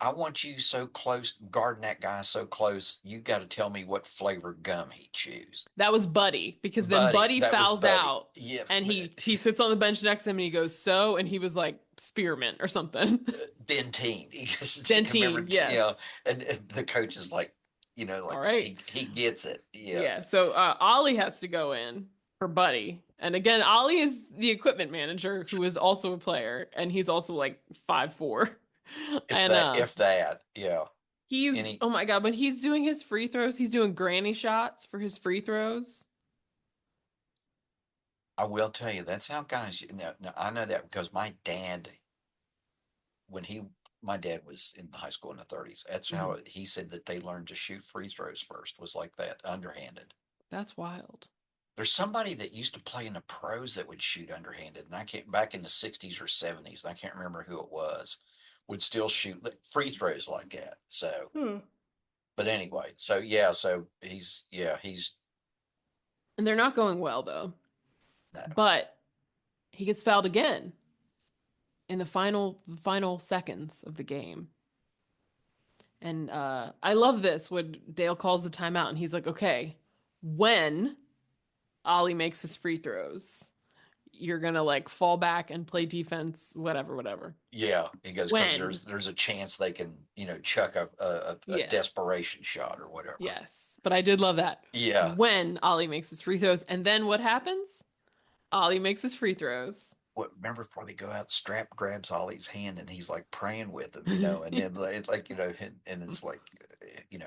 [SPEAKER 2] I want you so close, guarding that guy so close. You got to tell me what flavor gum he chews.
[SPEAKER 1] That was Buddy because then
[SPEAKER 2] Buddy,
[SPEAKER 1] Buddy
[SPEAKER 2] that was
[SPEAKER 1] fouls
[SPEAKER 2] Buddy.
[SPEAKER 1] out
[SPEAKER 2] Yeah,
[SPEAKER 1] and he sits on the bench next to him and he goes, so, and he was like spearmint or something.
[SPEAKER 2] Dentine. He just didn't remember.
[SPEAKER 1] Dentine, yes.
[SPEAKER 2] And the coach is like,
[SPEAKER 1] All
[SPEAKER 2] like
[SPEAKER 1] right.
[SPEAKER 2] he gets it. Yeah,
[SPEAKER 1] Yeah. So Ollie has to go in for Buddy. And again, Ollie is the equipment manager who is also a player, and he's also like 5'4". And
[SPEAKER 2] if that, yeah.
[SPEAKER 1] he's,
[SPEAKER 2] Any
[SPEAKER 1] oh my God, when he's doing his free throws, he's doing granny shots for his free throws.
[SPEAKER 2] I will tell you, that's how guys. Now, I know that because when he, my dad was in high school in the 30s. That's
[SPEAKER 1] Mhm.
[SPEAKER 2] how he said that they learned to shoot free throws first. Was like that, underhanded.
[SPEAKER 1] That's wild.
[SPEAKER 2] There's somebody that used to play in the pros that would shoot underhanded, and I can't back in the 60s or 70s. And I can't remember who it was. Would still shoot free throws like that. So,
[SPEAKER 1] Hmm.
[SPEAKER 2] but anyway, so yeah, so he's
[SPEAKER 1] And they're not going well though.
[SPEAKER 2] no,
[SPEAKER 1] But he gets fouled again in the final seconds of the game. And I love this when Dale calls the timeout and he's like, okay, when Ollie makes his free throws, you're gonna like fall back and play defense, whatever, whatever.
[SPEAKER 2] yeah. He goes because
[SPEAKER 1] When?
[SPEAKER 2] there's a chance they can chuck a
[SPEAKER 1] Yeah.
[SPEAKER 2] desperation shot or whatever.
[SPEAKER 1] Yes. But I did love that.
[SPEAKER 2] Yeah.
[SPEAKER 1] When Ollie makes his free throws. And then what happens? Ollie makes his free throws.
[SPEAKER 2] Remember before they go out, Strap grabs Ollie's hand and he's like praying with him, and then it's like, and it's like,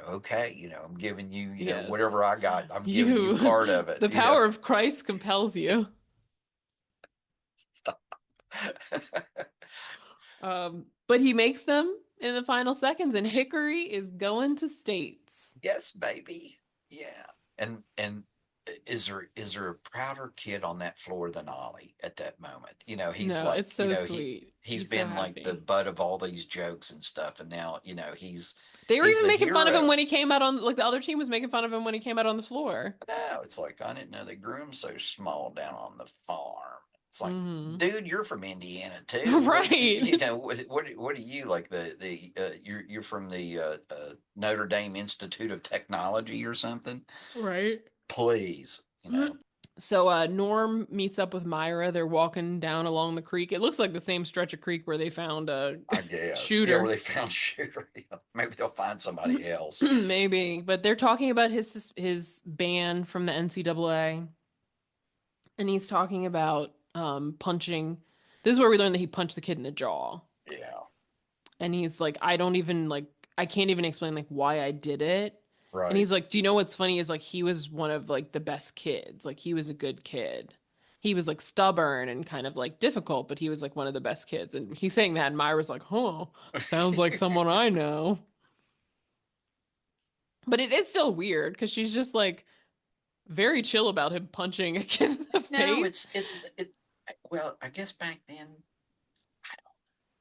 [SPEAKER 2] okay, I'm giving you,
[SPEAKER 1] Yes.
[SPEAKER 2] whatever I got, I'm giving you
[SPEAKER 1] You,
[SPEAKER 2] part of it,
[SPEAKER 1] the power of Christ compels you. But he makes them in the final seconds, and Hickory is going to states.
[SPEAKER 2] Yes, baby. Yeah. And is there a prouder kid on that floor than Ollie at that moment? He's
[SPEAKER 1] No,
[SPEAKER 2] like,
[SPEAKER 1] it's so sweet.
[SPEAKER 2] he's
[SPEAKER 1] He's so
[SPEAKER 2] been like the
[SPEAKER 1] happy.
[SPEAKER 2] butt of all these jokes and stuff, and now,
[SPEAKER 1] They were
[SPEAKER 2] he's
[SPEAKER 1] even
[SPEAKER 2] the
[SPEAKER 1] making fun of him
[SPEAKER 2] hero.
[SPEAKER 1] when he came out on, like the other team was making fun of him when he came out on the floor.
[SPEAKER 2] No, it's like I didn't know they grew them so small down on the farm. It's like,
[SPEAKER 1] Hmm.
[SPEAKER 2] dude, you're from Indiana too. What
[SPEAKER 1] Right.
[SPEAKER 2] what are you like you're from the Notre Dame Institute of Technology or something?
[SPEAKER 1] Right.
[SPEAKER 2] Please,
[SPEAKER 1] So Norm meets up with Myra. They're walking down along the creek. It looks like the same stretch of creek where they found a
[SPEAKER 2] I guess. Yeah, where
[SPEAKER 1] shooter.
[SPEAKER 2] they found Shooter. Maybe they'll find somebody else.
[SPEAKER 1] Maybe, but they're talking about his ban from the NCAA, and he's talking about punching. This is where we learned that he punched the kid in the jaw,
[SPEAKER 2] Yeah,
[SPEAKER 1] and he's like, I don't even like, I can't even explain like why I did it. And
[SPEAKER 2] right.
[SPEAKER 1] he's like, do you know what's funny is like he was one of like the best kids. Like he was a good kid. He was like stubborn and kind of like difficult, but he was like one of the best kids. And he's saying that, and Myra's like, "Huh, sounds like someone I know." But it is still weird because she's just like very chill about him punching a kid in the
[SPEAKER 2] No,
[SPEAKER 1] face.
[SPEAKER 2] well, I guess back then,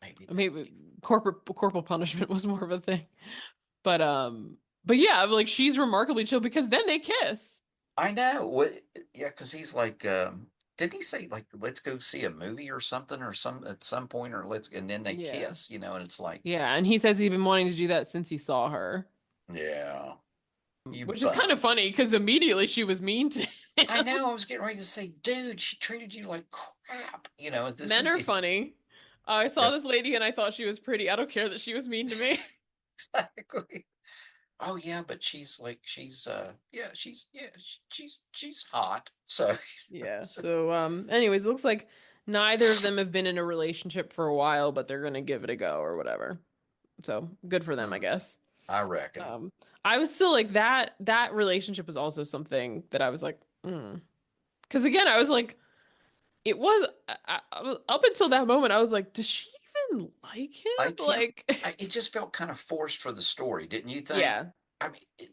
[SPEAKER 2] maybe that.
[SPEAKER 1] Maybe corporal punishment was more of a thing. But but yeah, like she's remarkably chill because then they kiss.
[SPEAKER 2] I know. What? Yeah, because he's like, didn't he say like, let's go see a movie or something, or at some point, or and then they
[SPEAKER 1] Yeah.
[SPEAKER 2] kiss, and it's like,
[SPEAKER 1] Yeah, and he says he's been wanting to do that since he saw her.
[SPEAKER 2] yeah, you
[SPEAKER 1] Which is kind of
[SPEAKER 2] bum.
[SPEAKER 1] funny because immediately she was mean to him.
[SPEAKER 2] I know. I was getting ready to say, dude, she treated you like crap. This
[SPEAKER 1] Men
[SPEAKER 2] is
[SPEAKER 1] are funny. I saw
[SPEAKER 2] yes,
[SPEAKER 1] this lady and I thought she was pretty. I don't care that she was mean to me.
[SPEAKER 2] exactly. Oh yeah, but yeah, she's hot. So,
[SPEAKER 1] Yeah.
[SPEAKER 2] so
[SPEAKER 1] So, anyways, it looks like neither of them have been in a relationship for a while, but they're gonna give it a go or whatever. So good for them, I
[SPEAKER 2] mm,
[SPEAKER 1] guess.
[SPEAKER 2] I reckon.
[SPEAKER 1] Um, I was still like that relationship was also something that I was like, because again, I was like, it was up until that moment, I was like, does she even like him?
[SPEAKER 2] I can't.
[SPEAKER 1] Like,
[SPEAKER 2] It just felt kind of forced for the story, didn't you think?
[SPEAKER 1] yeah,
[SPEAKER 2] I mean,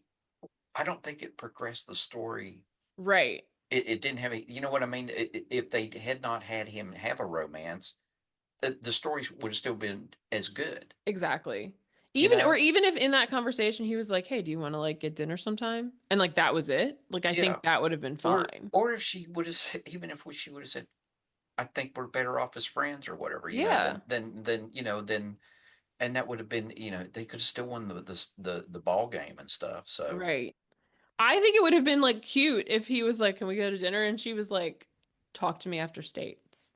[SPEAKER 2] I don't think it progressed the story.
[SPEAKER 1] right,
[SPEAKER 2] It didn't have a. You know what I mean? If they had not had him have a romance, the story would have still been as good.
[SPEAKER 1] exactly.
[SPEAKER 2] You
[SPEAKER 1] Even or
[SPEAKER 2] know?
[SPEAKER 1] even if in that conversation he was like, "Hey, do you want to like get dinner sometime?" And like that was it. Like I
[SPEAKER 2] Yeah.
[SPEAKER 1] think that would have been fine.
[SPEAKER 2] Or if she would have said, even if she would have said, I think we're better off as friends or whatever,
[SPEAKER 1] Yeah,
[SPEAKER 2] then and that would have been, they could have still won the ball game and stuff. So,
[SPEAKER 1] right. I think it would have been like cute if he was like, "Can we go to dinner?" and she was like, "Talk to me after states."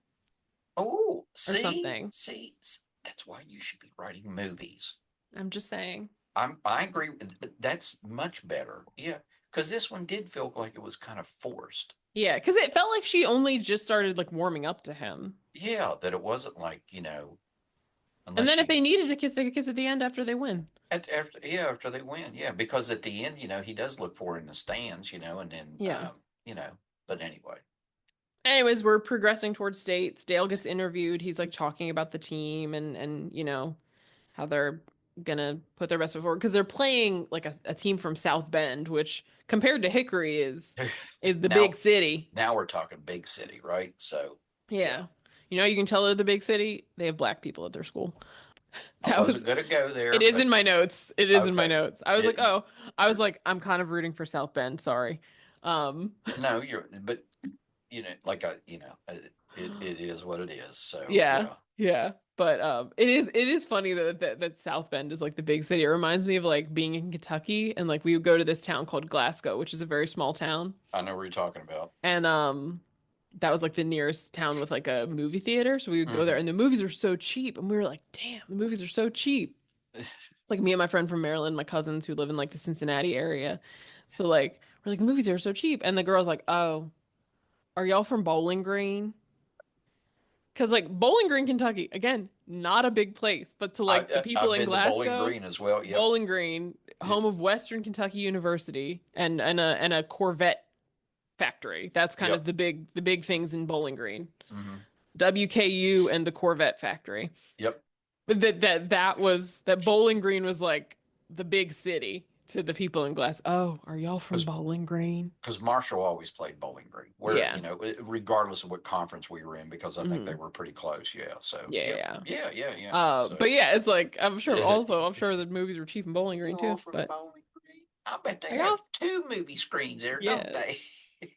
[SPEAKER 2] oh,
[SPEAKER 1] Or something.
[SPEAKER 2] that's why you should be writing movies.
[SPEAKER 1] I'm just saying.
[SPEAKER 2] I agree. That's much better. Yeah, because this one did feel like it was kind of forced.
[SPEAKER 1] Yeah, because it felt like she only just started like warming up to him.
[SPEAKER 2] Yeah, that it wasn't like,
[SPEAKER 1] And
[SPEAKER 2] unless
[SPEAKER 1] then if
[SPEAKER 2] she
[SPEAKER 1] they needed to kiss, they could kiss at the end after they win.
[SPEAKER 2] after they win, yeah, because at the end, he does look for her in the stands, and then
[SPEAKER 1] Yeah.
[SPEAKER 2] you know, but anyway.
[SPEAKER 1] Anyways, we're progressing towards states. Dale gets interviewed. He's like talking about the team and how they're gonna put their best foot forward because they're playing like a team from South Bend, which compared to Hickory is the big
[SPEAKER 2] now
[SPEAKER 1] city.
[SPEAKER 2] now we're talking big city, right? So yeah,
[SPEAKER 1] Yeah. You can tell they're the big city. They have black people at their school.
[SPEAKER 2] I
[SPEAKER 1] That
[SPEAKER 2] wasn't
[SPEAKER 1] was
[SPEAKER 2] gonna go
[SPEAKER 1] it
[SPEAKER 2] there,
[SPEAKER 1] is in
[SPEAKER 2] but
[SPEAKER 1] my notes. It is in my
[SPEAKER 2] okay.
[SPEAKER 1] notes. I was like,
[SPEAKER 2] It
[SPEAKER 1] oh, I was like, I'm kind of rooting for South Bend. Sorry. Um,
[SPEAKER 2] no, but like it is what it is. So
[SPEAKER 1] yeah,
[SPEAKER 2] yeah,
[SPEAKER 1] yeah. But it is funny that South Bend is like the big city. It reminds me of like being in Kentucky and like we would go to this town called Glasgow, which is a very small town.
[SPEAKER 2] I know what you're talking about.
[SPEAKER 1] And that was like the nearest town with like a movie theater. So we would go there
[SPEAKER 2] Hmm.
[SPEAKER 1] and the movies are so cheap. And we were like, damn, the movies are so cheap. It's like me and my friend from Maryland, my cousins who live in like the Cincinnati area. So like we're like the movies are so cheap, and the girl's like, "Oh, are y'all from Bowling Green?" Because like Bowling Green, Kentucky, again, not a big place, but to like the people
[SPEAKER 2] I've
[SPEAKER 1] in
[SPEAKER 2] been to Bowling
[SPEAKER 1] Glasgow,
[SPEAKER 2] Green as well. Yep.
[SPEAKER 1] Bowling Green, home of Western Kentucky University, and a Corvette factory. That's kind of
[SPEAKER 2] Yep.
[SPEAKER 1] the big things in Bowling Green.
[SPEAKER 2] Hmm.
[SPEAKER 1] WKU and the Corvette factory.
[SPEAKER 2] Yep.
[SPEAKER 1] But that Bowling Green was like the big city to the people in Glass. Oh, are y'all from
[SPEAKER 2] Because
[SPEAKER 1] Bowling Green?
[SPEAKER 2] Marshall always played Bowling Green, where
[SPEAKER 1] Yeah.
[SPEAKER 2] regardless of what conference we were in, because I think they
[SPEAKER 1] Hmm.
[SPEAKER 2] were pretty close. Yeah. So
[SPEAKER 1] Yeah,
[SPEAKER 2] yep.
[SPEAKER 1] yeah.
[SPEAKER 2] Yeah.
[SPEAKER 1] But
[SPEAKER 2] So
[SPEAKER 1] yeah, it's like I'm sure the movies were cheap in Bowling Green
[SPEAKER 2] y'all
[SPEAKER 1] too.
[SPEAKER 2] from
[SPEAKER 1] But
[SPEAKER 2] Bowling Green? I bet they
[SPEAKER 1] are
[SPEAKER 2] have
[SPEAKER 1] y'all?
[SPEAKER 2] two movie screens there, don't
[SPEAKER 1] Yeah,
[SPEAKER 2] they?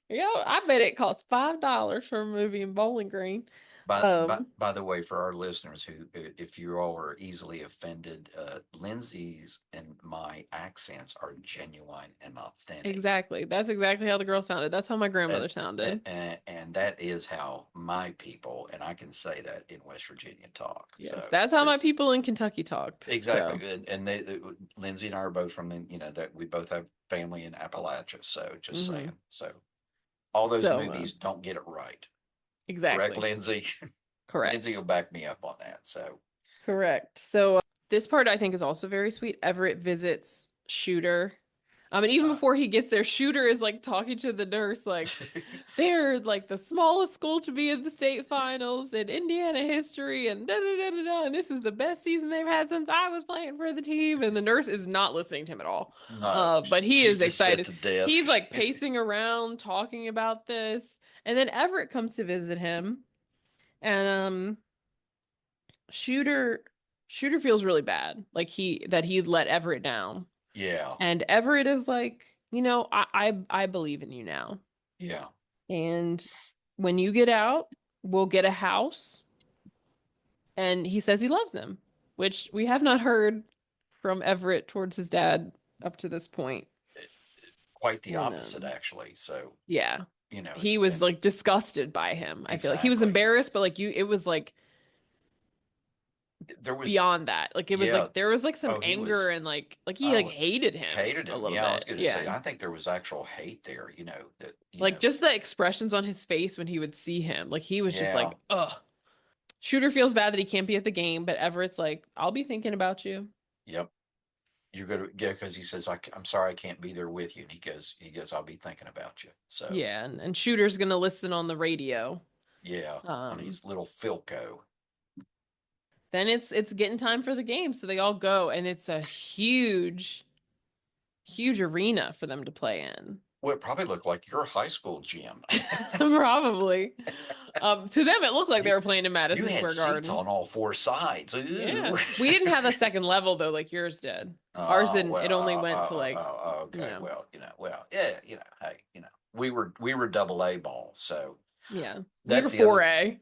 [SPEAKER 1] yeah. I bet it costs $5 for a movie in Bowling Green.
[SPEAKER 2] By the way, for our listeners who, if you all are easily offended, Lindsay's and my accents are genuine and authentic.
[SPEAKER 1] Exactly. That's exactly how the girl sounded. That's how my
[SPEAKER 2] And,
[SPEAKER 1] grandmother sounded.
[SPEAKER 2] and that is how my people, and I can say that in West Virginia, talk.
[SPEAKER 1] Yes,
[SPEAKER 2] So
[SPEAKER 1] that's how my
[SPEAKER 2] just
[SPEAKER 1] people in Kentucky talked.
[SPEAKER 2] exactly,
[SPEAKER 1] So
[SPEAKER 2] and Lindsay and I are both from, that we both have family in Appalachia. So just
[SPEAKER 1] hmm
[SPEAKER 2] saying. So all those
[SPEAKER 1] So
[SPEAKER 2] movies don't get it right. Correct,
[SPEAKER 1] exactly.
[SPEAKER 2] Lindsay? Lindsay will
[SPEAKER 1] Correct.
[SPEAKER 2] back me up on that. So
[SPEAKER 1] Correct. So this part I think is also very sweet. Everett visits Shooter. And even
[SPEAKER 2] uh,
[SPEAKER 1] before he gets there, Shooter is like talking to the nurse, like, they're like the smallest school to be in the state finals in Indiana history, and da da da da da. And this is the best season they've had since I was playing for the team. And the nurse is not listening to him at all.
[SPEAKER 2] no,
[SPEAKER 1] But he
[SPEAKER 2] she's
[SPEAKER 1] is
[SPEAKER 2] just at
[SPEAKER 1] excited.
[SPEAKER 2] the desk.
[SPEAKER 1] He's like pacing around talking about this. And then Everett comes to visit him. And Shooter Shooter feels really bad, like he let Everett down.
[SPEAKER 2] Yeah,
[SPEAKER 1] And Everett is like, I believe in you now.
[SPEAKER 2] yeah.
[SPEAKER 1] And when you get out, we'll get a house. And he says he loves him, which we have not heard from Everett towards his dad up to this point.
[SPEAKER 2] Quite the
[SPEAKER 1] And
[SPEAKER 2] opposite, actually. So
[SPEAKER 1] yeah.
[SPEAKER 2] you know,
[SPEAKER 1] he
[SPEAKER 2] it's
[SPEAKER 1] was
[SPEAKER 2] and
[SPEAKER 1] like disgusted by him. I feel like he was
[SPEAKER 2] exactly.
[SPEAKER 1] embarrassed, but like it was like
[SPEAKER 2] There was,
[SPEAKER 1] beyond that. Like it was
[SPEAKER 2] yeah.
[SPEAKER 1] like there was like some
[SPEAKER 2] Oh, he
[SPEAKER 1] anger
[SPEAKER 2] was.
[SPEAKER 1] and like he like
[SPEAKER 2] Oh, it's
[SPEAKER 1] hated him
[SPEAKER 2] hated
[SPEAKER 1] a
[SPEAKER 2] him.
[SPEAKER 1] little
[SPEAKER 2] Yeah, I was
[SPEAKER 1] bit.
[SPEAKER 2] going to say.
[SPEAKER 1] Yeah.
[SPEAKER 2] I think there was actual hate there. That
[SPEAKER 1] Like just the expressions on his face when he would see him. Like he was just
[SPEAKER 2] yeah.
[SPEAKER 1] like, ugh. Shooter feels bad that he can't be at the game, but Everett's like, I'll be thinking about you.
[SPEAKER 2] Yep. You're gonna yeah, because he says I'm sorry I can't be there with you, and he goes I'll be thinking about you. So
[SPEAKER 1] Yeah, and Shooter's gonna listen on the radio.
[SPEAKER 2] yeah, on
[SPEAKER 1] Um,
[SPEAKER 2] his little Philco.
[SPEAKER 1] then it's getting time for the game, so they all go, and it's a huge, huge arena for them to play in.
[SPEAKER 2] Well, it probably looked like your high school gym.
[SPEAKER 1] Probably. To them, it looked like they
[SPEAKER 2] you
[SPEAKER 1] were playing in
[SPEAKER 2] you
[SPEAKER 1] Madison
[SPEAKER 2] had
[SPEAKER 1] Square
[SPEAKER 2] seats
[SPEAKER 1] Garden.
[SPEAKER 2] on all four sides.
[SPEAKER 1] Yeah,
[SPEAKER 2] Ooh.
[SPEAKER 1] we didn't have a second level though, like yours did. Ours
[SPEAKER 2] Oh
[SPEAKER 1] didn't. It
[SPEAKER 2] well.
[SPEAKER 1] only went to like, you
[SPEAKER 2] Okay.
[SPEAKER 1] know,
[SPEAKER 2] Well, yeah. Hey, we were double A ball, so
[SPEAKER 1] yeah, we were
[SPEAKER 2] that's the other.
[SPEAKER 1] 4A.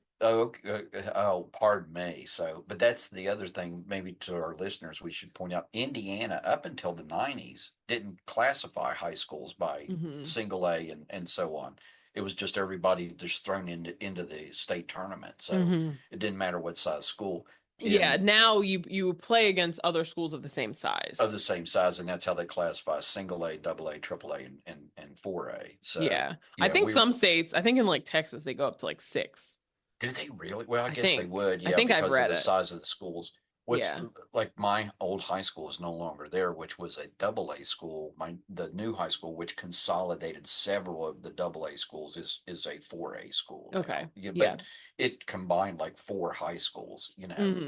[SPEAKER 2] Oh, pardon me. So, but that's the other thing, maybe to our listeners, we should point out Indiana, up until the 90s, didn't classify high schools by
[SPEAKER 1] Hmm.
[SPEAKER 2] single A and so on. It was just everybody just thrown into the state tournament. So
[SPEAKER 1] Hmm.
[SPEAKER 2] it didn't matter what size school
[SPEAKER 1] Yeah,
[SPEAKER 2] in
[SPEAKER 1] now you play against other schools of the same
[SPEAKER 2] of the
[SPEAKER 1] size.
[SPEAKER 2] same size, and that's how they classify single A, double A, triple A, and 4A. So
[SPEAKER 1] Yeah. I
[SPEAKER 2] yeah,
[SPEAKER 1] think some states, I think in like Texas, they go up to like six.
[SPEAKER 2] do they really? Well, I
[SPEAKER 1] I
[SPEAKER 2] guess they
[SPEAKER 1] think.
[SPEAKER 2] would,
[SPEAKER 1] I
[SPEAKER 2] yeah,
[SPEAKER 1] think I've
[SPEAKER 2] because of
[SPEAKER 1] read
[SPEAKER 2] the
[SPEAKER 1] it.
[SPEAKER 2] size of the schools. What's
[SPEAKER 1] Yeah.
[SPEAKER 2] like my old high school is no longer there, which was a double A school. The new high school, which consolidated several of the double A schools, is a 4A school
[SPEAKER 1] Okay.
[SPEAKER 2] now. Yeah,
[SPEAKER 1] Yeah.
[SPEAKER 2] but it combined like four high schools,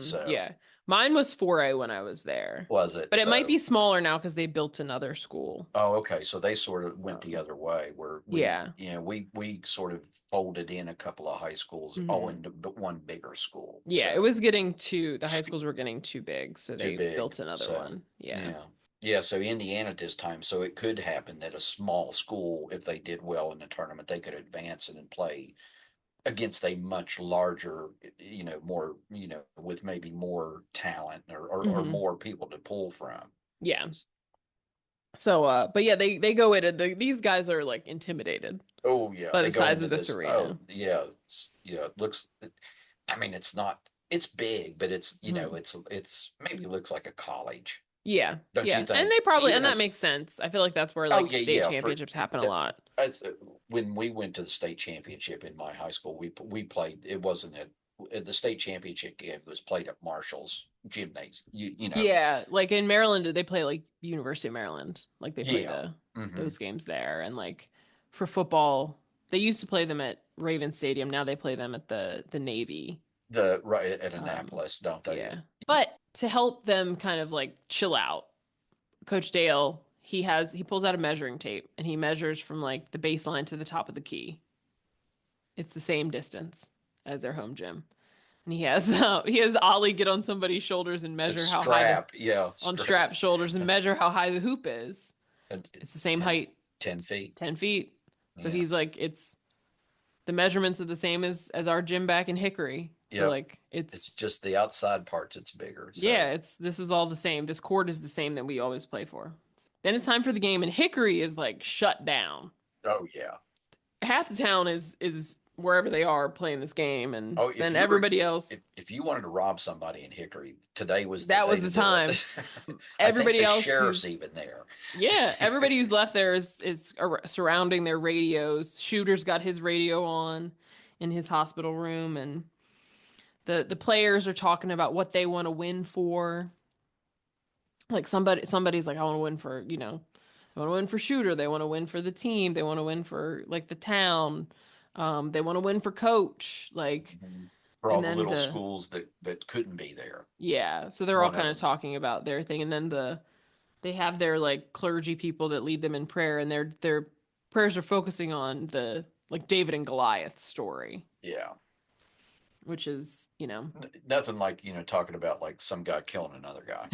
[SPEAKER 2] So
[SPEAKER 1] Yeah. Mine was 4A when I was there.
[SPEAKER 2] was it?
[SPEAKER 1] But it might be
[SPEAKER 2] So
[SPEAKER 1] smaller now because they built another school.
[SPEAKER 2] oh, okay. So they sort of went the
[SPEAKER 1] Um,
[SPEAKER 2] other way, where
[SPEAKER 1] yeah.
[SPEAKER 2] we sort of folded in a couple of high schools all
[SPEAKER 1] Hmm.
[SPEAKER 2] into one bigger school.
[SPEAKER 1] Yeah, it
[SPEAKER 2] So
[SPEAKER 1] was getting the high schools were getting too big, so
[SPEAKER 2] too
[SPEAKER 1] they
[SPEAKER 2] big.
[SPEAKER 1] built another
[SPEAKER 2] So
[SPEAKER 1] one. Yeah.
[SPEAKER 2] yeah, yeah. So Indiana at this time, so it could happen that a small school, if they did well in the tournament, they could advance and then play against a much larger, more, with maybe more talent or
[SPEAKER 1] Hmm.
[SPEAKER 2] more people to pull from.
[SPEAKER 1] Yeah. So but yeah, they go in and these guys are like intimidated
[SPEAKER 2] Oh yeah,
[SPEAKER 1] by
[SPEAKER 2] they
[SPEAKER 1] the
[SPEAKER 2] go
[SPEAKER 1] size
[SPEAKER 2] into
[SPEAKER 1] of this
[SPEAKER 2] this. Oh
[SPEAKER 1] arena.
[SPEAKER 2] yeah, yeah. It looks. I mean, it's not. It's big, but it's
[SPEAKER 1] Mhm.
[SPEAKER 2] it's maybe looks like a college.
[SPEAKER 1] Yeah,
[SPEAKER 2] Don't you
[SPEAKER 1] yeah, and
[SPEAKER 2] think?
[SPEAKER 1] they probably
[SPEAKER 2] Even
[SPEAKER 1] and that
[SPEAKER 2] as
[SPEAKER 1] makes sense. I feel like that's where
[SPEAKER 2] oh
[SPEAKER 1] like
[SPEAKER 2] yeah,
[SPEAKER 1] state
[SPEAKER 2] yeah. For
[SPEAKER 1] championships happen a
[SPEAKER 2] that,
[SPEAKER 1] lot.
[SPEAKER 2] as, when we went to the state championship in my high school, we played. It wasn't at the state championship game was played at Marshall's gymnasium.
[SPEAKER 1] Yeah, like in Maryland, they play like University of Maryland, like they play
[SPEAKER 2] Yeah. Hmm.
[SPEAKER 1] those games there, and like for football, they used to play them at Raven Stadium. Now they play them at the Navy.
[SPEAKER 2] The right at
[SPEAKER 1] Um,
[SPEAKER 2] Annapolis, don't they?
[SPEAKER 1] yeah, but to help them kind of like chill out, Coach Dale he pulls out a measuring tape and he measures from like the baseline to the top of the key. It's the same distance as their home gym. And he has Ollie get on somebody's shoulders and
[SPEAKER 2] It's
[SPEAKER 1] measure how high the
[SPEAKER 2] strap. Yeah,
[SPEAKER 1] on
[SPEAKER 2] strap.
[SPEAKER 1] strap shoulders and measure how high the hoop is. It's the
[SPEAKER 2] It's
[SPEAKER 1] same
[SPEAKER 2] 10,
[SPEAKER 1] height,
[SPEAKER 2] 10 feet.
[SPEAKER 1] 10 feet. So
[SPEAKER 2] Yeah.
[SPEAKER 1] he's like, it's the measurements are the same as our gym back in Hickory. So
[SPEAKER 2] Yep.
[SPEAKER 1] like
[SPEAKER 2] It's
[SPEAKER 1] it's
[SPEAKER 2] just the outside parts it's bigger.
[SPEAKER 1] yeah,
[SPEAKER 2] So,
[SPEAKER 1] it's this is all the same. This court is the same that we always play for. Then it's time for the game, and Hickory is like shut down.
[SPEAKER 2] oh yeah.
[SPEAKER 1] Half the town is wherever they are playing this game, and
[SPEAKER 2] Oh,
[SPEAKER 1] then everybody else.
[SPEAKER 2] if you wanted to rob somebody in Hickory, today was the
[SPEAKER 1] That
[SPEAKER 2] day
[SPEAKER 1] was
[SPEAKER 2] to
[SPEAKER 1] the
[SPEAKER 2] do
[SPEAKER 1] time.
[SPEAKER 2] it. I think
[SPEAKER 1] Everybody
[SPEAKER 2] the
[SPEAKER 1] else
[SPEAKER 2] sheriff's
[SPEAKER 1] who's
[SPEAKER 2] even there.
[SPEAKER 1] yeah, everybody who's left there is surrounding their radios. Shooter's got his radio on in his hospital room, and the players are talking about what they want to win for. Like somebody's like, I want to win for they want to win for Shooter. They want to win for the team. They want to win for like the town. They want to win for coach. Like,
[SPEAKER 2] Mhm. For all
[SPEAKER 1] and
[SPEAKER 2] the
[SPEAKER 1] then
[SPEAKER 2] little schools that couldn't be there.
[SPEAKER 1] yeah, so they're all
[SPEAKER 2] One
[SPEAKER 1] kind
[SPEAKER 2] of
[SPEAKER 1] of
[SPEAKER 2] them's
[SPEAKER 1] talking about their thing, and then they have their like clergy people that lead them in prayer, and their prayers are focusing on the like David and Goliath story,
[SPEAKER 2] yeah.
[SPEAKER 1] which is
[SPEAKER 2] Nothing like, talking about like some guy killing another guy.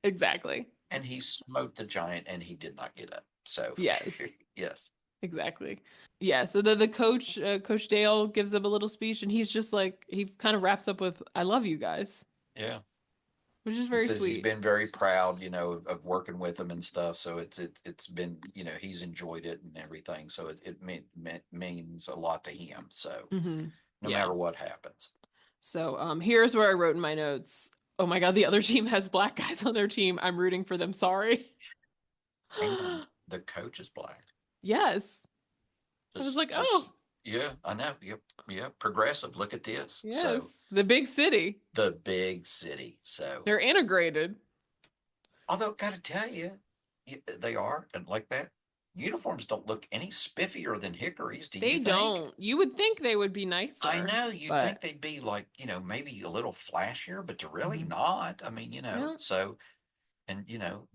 [SPEAKER 1] exactly.
[SPEAKER 2] And he smote the giant and he did not get up. So,
[SPEAKER 1] Yes,
[SPEAKER 2] yes.
[SPEAKER 1] exactly. Yeah, so the coach, Coach Dale, gives them a little speech, and he's just like he kind of wraps up with, "I love you guys,"
[SPEAKER 2] Yeah.
[SPEAKER 1] which is
[SPEAKER 2] He
[SPEAKER 1] very
[SPEAKER 2] says he's
[SPEAKER 1] sweet.
[SPEAKER 2] been very proud, of working with them and stuff. So it's been, he's enjoyed it and everything. So it means a lot to him. So
[SPEAKER 1] Hmm.
[SPEAKER 2] no
[SPEAKER 1] Yeah.
[SPEAKER 2] matter what happens.
[SPEAKER 1] So here's where I wrote in my notes. Oh my God, the other team has black guys on their team. I'm rooting for them. Sorry.
[SPEAKER 2] And the coach is black.
[SPEAKER 1] Yes. I was like,
[SPEAKER 2] Just
[SPEAKER 1] oh,
[SPEAKER 2] yeah, I know. Yep, yeah. Progressive. Look at this. So
[SPEAKER 1] yes, the big city.
[SPEAKER 2] the big city. So
[SPEAKER 1] They're integrated.
[SPEAKER 2] although gotta tell you, they are and like that. Uniforms don't look any spiffier than Hickory's. Do you
[SPEAKER 1] They
[SPEAKER 2] think?
[SPEAKER 1] don't. You would think they would be
[SPEAKER 2] I
[SPEAKER 1] nicer,
[SPEAKER 2] know you'd think
[SPEAKER 1] but
[SPEAKER 2] they'd be like, maybe a little flashier, but they're really
[SPEAKER 1] mhm.
[SPEAKER 2] not. I mean,
[SPEAKER 1] Yeah.
[SPEAKER 2] so and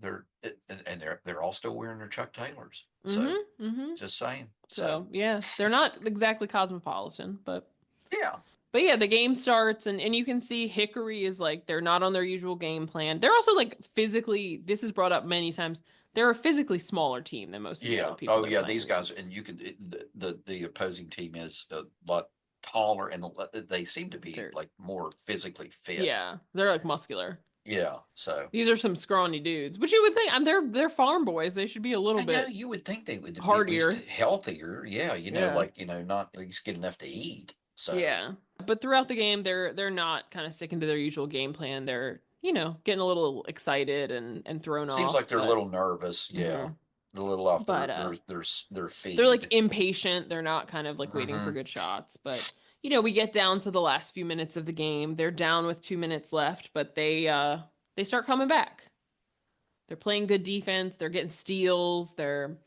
[SPEAKER 2] they're all still wearing their Chuck Taylors. So
[SPEAKER 1] Mm-hmm. Mm-hmm.
[SPEAKER 2] just saying. So
[SPEAKER 1] So yeah, they're not exactly cosmopolitan,
[SPEAKER 2] yeah,
[SPEAKER 1] but yeah, the game starts and you can see Hickory is like they're not on their usual game plan. They're also like physically, this is brought up many times. They're a physically smaller team than most of the other
[SPEAKER 2] yeah.
[SPEAKER 1] people
[SPEAKER 2] Oh
[SPEAKER 1] they're
[SPEAKER 2] yeah, these
[SPEAKER 1] playing
[SPEAKER 2] guys,
[SPEAKER 1] against.
[SPEAKER 2] and you can the opposing team is a lot taller and they seem to be
[SPEAKER 1] They're
[SPEAKER 2] like more physically fit.
[SPEAKER 1] Yeah, they're like muscular.
[SPEAKER 2] Yeah. So
[SPEAKER 1] These are some scrawny dudes, which you would think they're farm boys. They should be a little
[SPEAKER 2] I know
[SPEAKER 1] bit
[SPEAKER 2] you would think they would be at least
[SPEAKER 1] hardier.
[SPEAKER 2] healthier. Yeah,
[SPEAKER 1] Yeah.
[SPEAKER 2] like not at least get enough to eat. So
[SPEAKER 1] Yeah. But throughout the game they're not kind of sticking to their usual game plan. They're, getting a little excited and thrown
[SPEAKER 2] seems like
[SPEAKER 1] off,
[SPEAKER 2] they're a little nervous. Yeah,
[SPEAKER 1] mhm.
[SPEAKER 2] they're a little off
[SPEAKER 1] but
[SPEAKER 2] their
[SPEAKER 1] they're like
[SPEAKER 2] feed.
[SPEAKER 1] impatient. They're not kind of like waiting for
[SPEAKER 2] Hmm.
[SPEAKER 1] good shots, but we get down to the last few minutes of the game. They're down with 2 minutes left, but they start coming back. They're playing good defense. They're getting steals. They're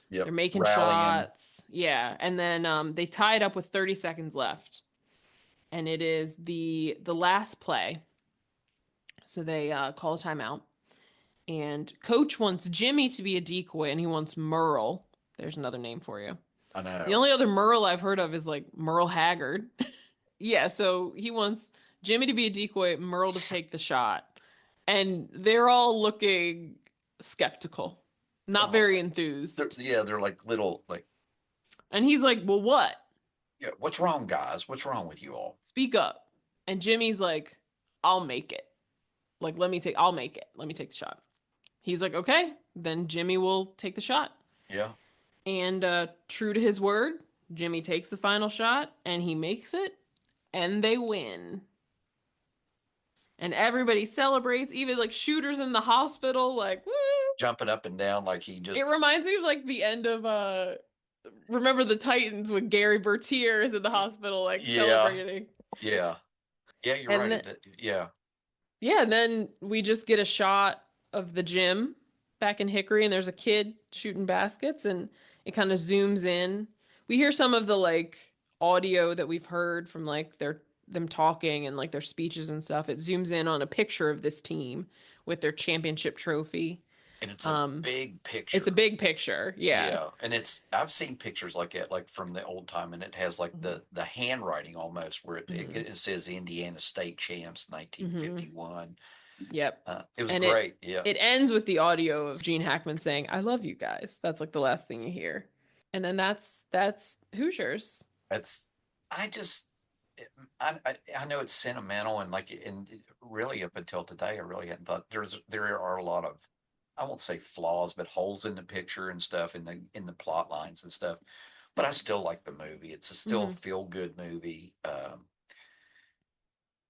[SPEAKER 2] Yep,
[SPEAKER 1] making
[SPEAKER 2] rallying.
[SPEAKER 1] shots. Yeah, and then they tie it up with 30 seconds left, and it is the last play. So they call a timeout, and coach wants Jimmy to be a decoy, and he wants Merle. There's another name for you.
[SPEAKER 2] I
[SPEAKER 1] The
[SPEAKER 2] know.
[SPEAKER 1] only other Merle I've heard of is like Merle Haggard. Yeah, so he wants Jimmy to be a decoy, Merle to take the shot. And they're all looking skeptical, not
[SPEAKER 2] Oh
[SPEAKER 1] very
[SPEAKER 2] my.
[SPEAKER 1] enthused.
[SPEAKER 2] They're like little like
[SPEAKER 1] And he's like, well, what?
[SPEAKER 2] yeah. What's wrong, guys? What's wrong with you all?
[SPEAKER 1] Speak up. And Jimmy's like, I'll make it. Like, I'll make it. Let me take the shot. He's like, okay, then Jimmy will take the shot.
[SPEAKER 2] Yeah,
[SPEAKER 1] And true to his word, Jimmy takes the final shot and he makes it, and they win. And everybody celebrates, even like shooters in the hospital, like, woo!
[SPEAKER 2] jumping up and down like he
[SPEAKER 1] It
[SPEAKER 2] just
[SPEAKER 1] reminds me of like the end of Remember the Titans when Gary Bertier is in the hospital, like
[SPEAKER 2] yeah,
[SPEAKER 1] celebrating.
[SPEAKER 2] yeah, yeah. You're
[SPEAKER 1] And
[SPEAKER 2] right.
[SPEAKER 1] then,
[SPEAKER 2] Yeah,
[SPEAKER 1] yeah, and then we just get a shot of the gym back in Hickory, and there's a kid shooting baskets, and it kind of zooms in. We hear some of the like audio that we've heard from like them talking and like their speeches and stuff. It zooms in on a picture of this team with their championship trophy.
[SPEAKER 2] and it's a
[SPEAKER 1] Um,
[SPEAKER 2] big
[SPEAKER 1] it's a
[SPEAKER 2] picture.
[SPEAKER 1] big picture, yeah.
[SPEAKER 2] Yeah, and I've seen pictures like that, like from the old time, and it has like
[SPEAKER 1] Hmm.
[SPEAKER 2] the handwriting almost where
[SPEAKER 1] Hmm.
[SPEAKER 2] it says Indiana State champs
[SPEAKER 1] Hmm.
[SPEAKER 2] 1951.
[SPEAKER 1] Yep.
[SPEAKER 2] It was
[SPEAKER 1] And
[SPEAKER 2] great. Yeah,
[SPEAKER 1] it ends with the audio of Gene Hackman saying, "I love you guys." That's like the last thing you hear. And then that's Hoosiers.
[SPEAKER 2] that's I just I know it's sentimental and like and really up until today, I really hadn't thought there are a lot of I won't say flaws, but holes in the picture and stuff in the plot lines and stuff. But I still like the movie. It's a still
[SPEAKER 1] Hmm.
[SPEAKER 2] feel good movie.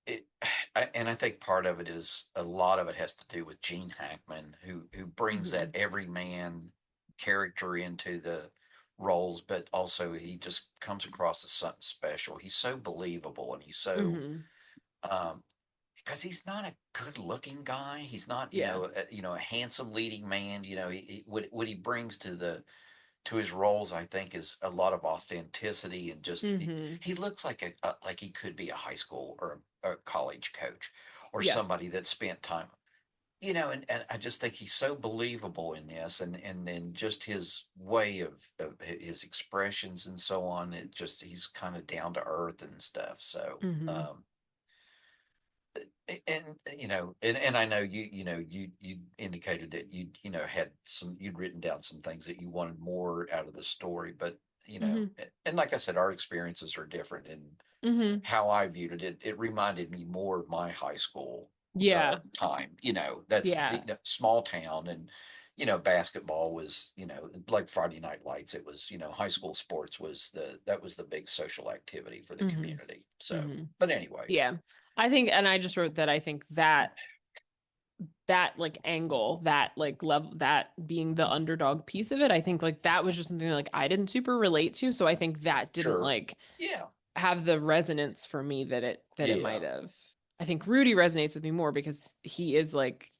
[SPEAKER 2] It and I think part of it is a lot of it has to do with Gene Hackman, who brings that
[SPEAKER 1] Hmm.
[SPEAKER 2] everyman character into the roles, but also he just comes across as something special. He's so believable, and he's so
[SPEAKER 1] Hmm.
[SPEAKER 2] um, because he's not a good-looking guy. He's not,
[SPEAKER 1] Yeah.
[SPEAKER 2] a handsome leading man. What he brings to his roles, I think, is a lot of authenticity and just
[SPEAKER 1] Hmm.
[SPEAKER 2] he looks like like he could be a high school or a college coach or
[SPEAKER 1] Yeah.
[SPEAKER 2] somebody that spent time. And I just think he's so believable in this, and then just his way of his expressions and so on. It just he's kind of down to earth and stuff. So,
[SPEAKER 1] Hmm.
[SPEAKER 2] and I know you indicated that had you'd written down some things that you wanted more out of the story, but
[SPEAKER 1] Hmm.
[SPEAKER 2] and like I said, our experiences are different, and
[SPEAKER 1] Hmm.
[SPEAKER 2] how I viewed it, it reminded me more of my high school
[SPEAKER 1] Yeah.
[SPEAKER 2] time. That's
[SPEAKER 1] Yeah.
[SPEAKER 2] small town, and basketball was like Friday Night Lights. It was high school sports was the big social activity for the
[SPEAKER 1] Hmm.
[SPEAKER 2] community. So,
[SPEAKER 1] Hmm.
[SPEAKER 2] but anyway,
[SPEAKER 1] Yeah. I think, and I just wrote that I think that like angle, that like level, that being the underdog piece of it, I think like that was just something that, like I didn't super relate to. So I think that didn't
[SPEAKER 2] sure,
[SPEAKER 1] like
[SPEAKER 2] yeah,
[SPEAKER 1] have the resonance for me that it might
[SPEAKER 2] yeah,
[SPEAKER 1] have. I think Rudy resonates with me more because he is like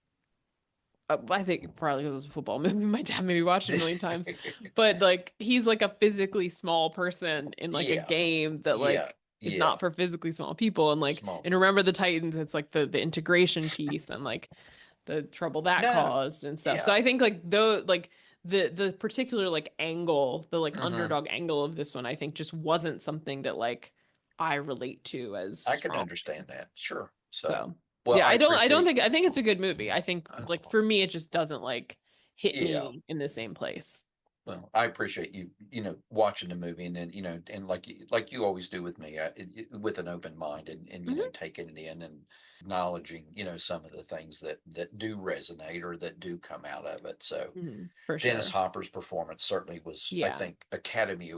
[SPEAKER 1] I think probably because it was a football movie. My dad maybe watched it a million times, but like he's like a physically small person in like a
[SPEAKER 2] yeah,
[SPEAKER 1] game that
[SPEAKER 2] yeah,
[SPEAKER 1] like is
[SPEAKER 2] yeah.
[SPEAKER 1] not for physically small people. And like
[SPEAKER 2] Small
[SPEAKER 1] and
[SPEAKER 2] town.
[SPEAKER 1] Remember the Titans, it's like the integration piece and like the trouble that
[SPEAKER 2] No,
[SPEAKER 1] caused and stuff. So
[SPEAKER 2] yeah.
[SPEAKER 1] I think like though like the particular like angle, the like
[SPEAKER 2] Hmm.
[SPEAKER 1] underdog angle of this one, I think just wasn't something that like I relate to as
[SPEAKER 2] I can
[SPEAKER 1] strong.
[SPEAKER 2] understand that. Sure. So,
[SPEAKER 1] So
[SPEAKER 2] well,
[SPEAKER 1] yeah,
[SPEAKER 2] I
[SPEAKER 1] I don't
[SPEAKER 2] appreciate.
[SPEAKER 1] think I think it's a good movie. I think like
[SPEAKER 2] Oh,
[SPEAKER 1] for me it just doesn't like hit
[SPEAKER 2] yeah.
[SPEAKER 1] me in the same place.
[SPEAKER 2] Well, I appreciate you, watching the movie, and then, and like you always do with me, with an open mind, and
[SPEAKER 1] Hmm.
[SPEAKER 2] taking it in and acknowledging, some of the things that do resonate or that do come out of it. So,
[SPEAKER 1] Hmm. For
[SPEAKER 2] Dennis
[SPEAKER 1] sure.
[SPEAKER 2] Hopper's performance certainly was, I
[SPEAKER 1] Yeah.
[SPEAKER 2] think, Academy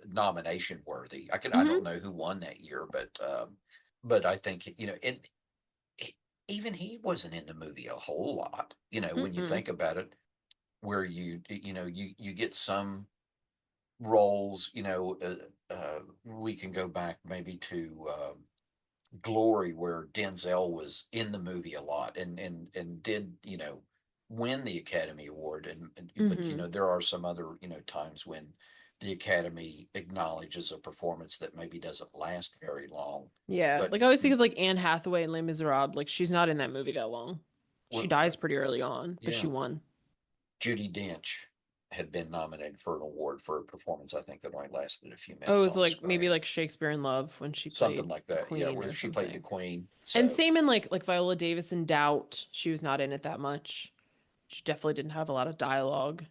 [SPEAKER 2] nomination worthy. I don't
[SPEAKER 1] Hmm.
[SPEAKER 2] know who won that year, but I think and e- even he wasn't in the movie a whole lot. When you
[SPEAKER 1] Mm-mm.
[SPEAKER 2] think about it, where you get some roles. We can go back maybe to Glory, where Denzel was in the movie a lot, and did win the Academy Award, but
[SPEAKER 1] Hmm.
[SPEAKER 2] there are some other times when the Academy acknowledges a performance that maybe doesn't last very long,
[SPEAKER 1] Yeah.
[SPEAKER 2] but
[SPEAKER 1] Like I always think of like Anne Hathaway in Les Miserables. Like she's not in that movie that long. She
[SPEAKER 2] well,
[SPEAKER 1] dies pretty early on, but she
[SPEAKER 2] yeah,
[SPEAKER 1] won.
[SPEAKER 2] Judi Dench had been nominated for an award for a performance I think that only lasted a few
[SPEAKER 1] Oh, it
[SPEAKER 2] minutes
[SPEAKER 1] was
[SPEAKER 2] on
[SPEAKER 1] like maybe
[SPEAKER 2] screen,
[SPEAKER 1] like Shakespeare in Love when she
[SPEAKER 2] something
[SPEAKER 1] played
[SPEAKER 2] like
[SPEAKER 1] the
[SPEAKER 2] that. Yeah,
[SPEAKER 1] queen
[SPEAKER 2] where
[SPEAKER 1] or
[SPEAKER 2] she played the
[SPEAKER 1] something.
[SPEAKER 2] queen.
[SPEAKER 1] And
[SPEAKER 2] So
[SPEAKER 1] same in like Viola Davis in Doubt. She was not in it that much. She definitely didn't have a lot of dialogue.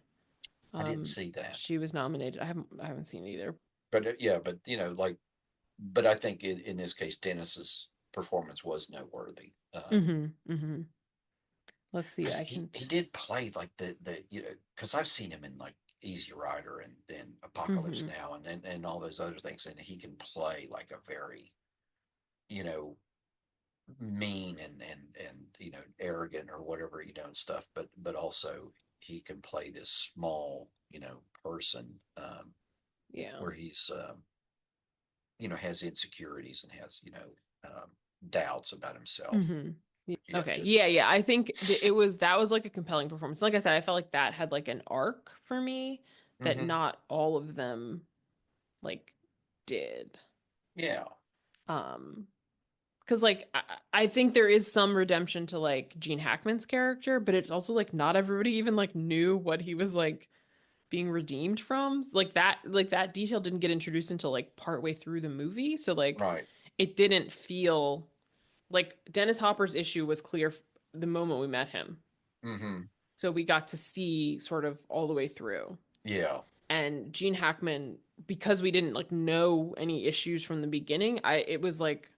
[SPEAKER 2] I didn't
[SPEAKER 1] Um,
[SPEAKER 2] see that,
[SPEAKER 1] she was nominated. I haven't seen it either.
[SPEAKER 2] but yeah, but like, but I think in this case, Dennis's performance was noteworthy.
[SPEAKER 1] Mm-hmm. Mm-hmm. Let's see.
[SPEAKER 2] Because
[SPEAKER 1] I
[SPEAKER 2] he
[SPEAKER 1] can.
[SPEAKER 2] he did play like the because I've seen him in like Easy Rider and Apocalypse
[SPEAKER 1] Mm-hmm.
[SPEAKER 2] Now and all those other things, and he can play like a very you know mean and arrogant or whatever and stuff, but also he can play this small person,
[SPEAKER 1] Yeah.
[SPEAKER 2] where he's has insecurities and has um, doubts about himself.
[SPEAKER 1] Mm-hmm.
[SPEAKER 2] Yeah,
[SPEAKER 1] Okay.
[SPEAKER 2] just
[SPEAKER 1] Yeah. Yeah. I think it was that was like a compelling performance. Like I said, I felt like that had like an arc for me that
[SPEAKER 2] hmm
[SPEAKER 1] not all of them like did.
[SPEAKER 2] yeah,
[SPEAKER 1] Um, because like I think there is some redemption to like Gene Hackman's character, but it's also like not everybody even like knew what he was like being redeemed from. Like that detail didn't get introduced until like partway through the movie. So like
[SPEAKER 2] right.
[SPEAKER 1] it didn't feel like Dennis Hopper's issue was clear the moment we met him.
[SPEAKER 2] hmm
[SPEAKER 1] So we got to see sort of all the way through.
[SPEAKER 2] Yeah,
[SPEAKER 1] And Gene Hackman, because we didn't like know any issues from the beginning, I it was like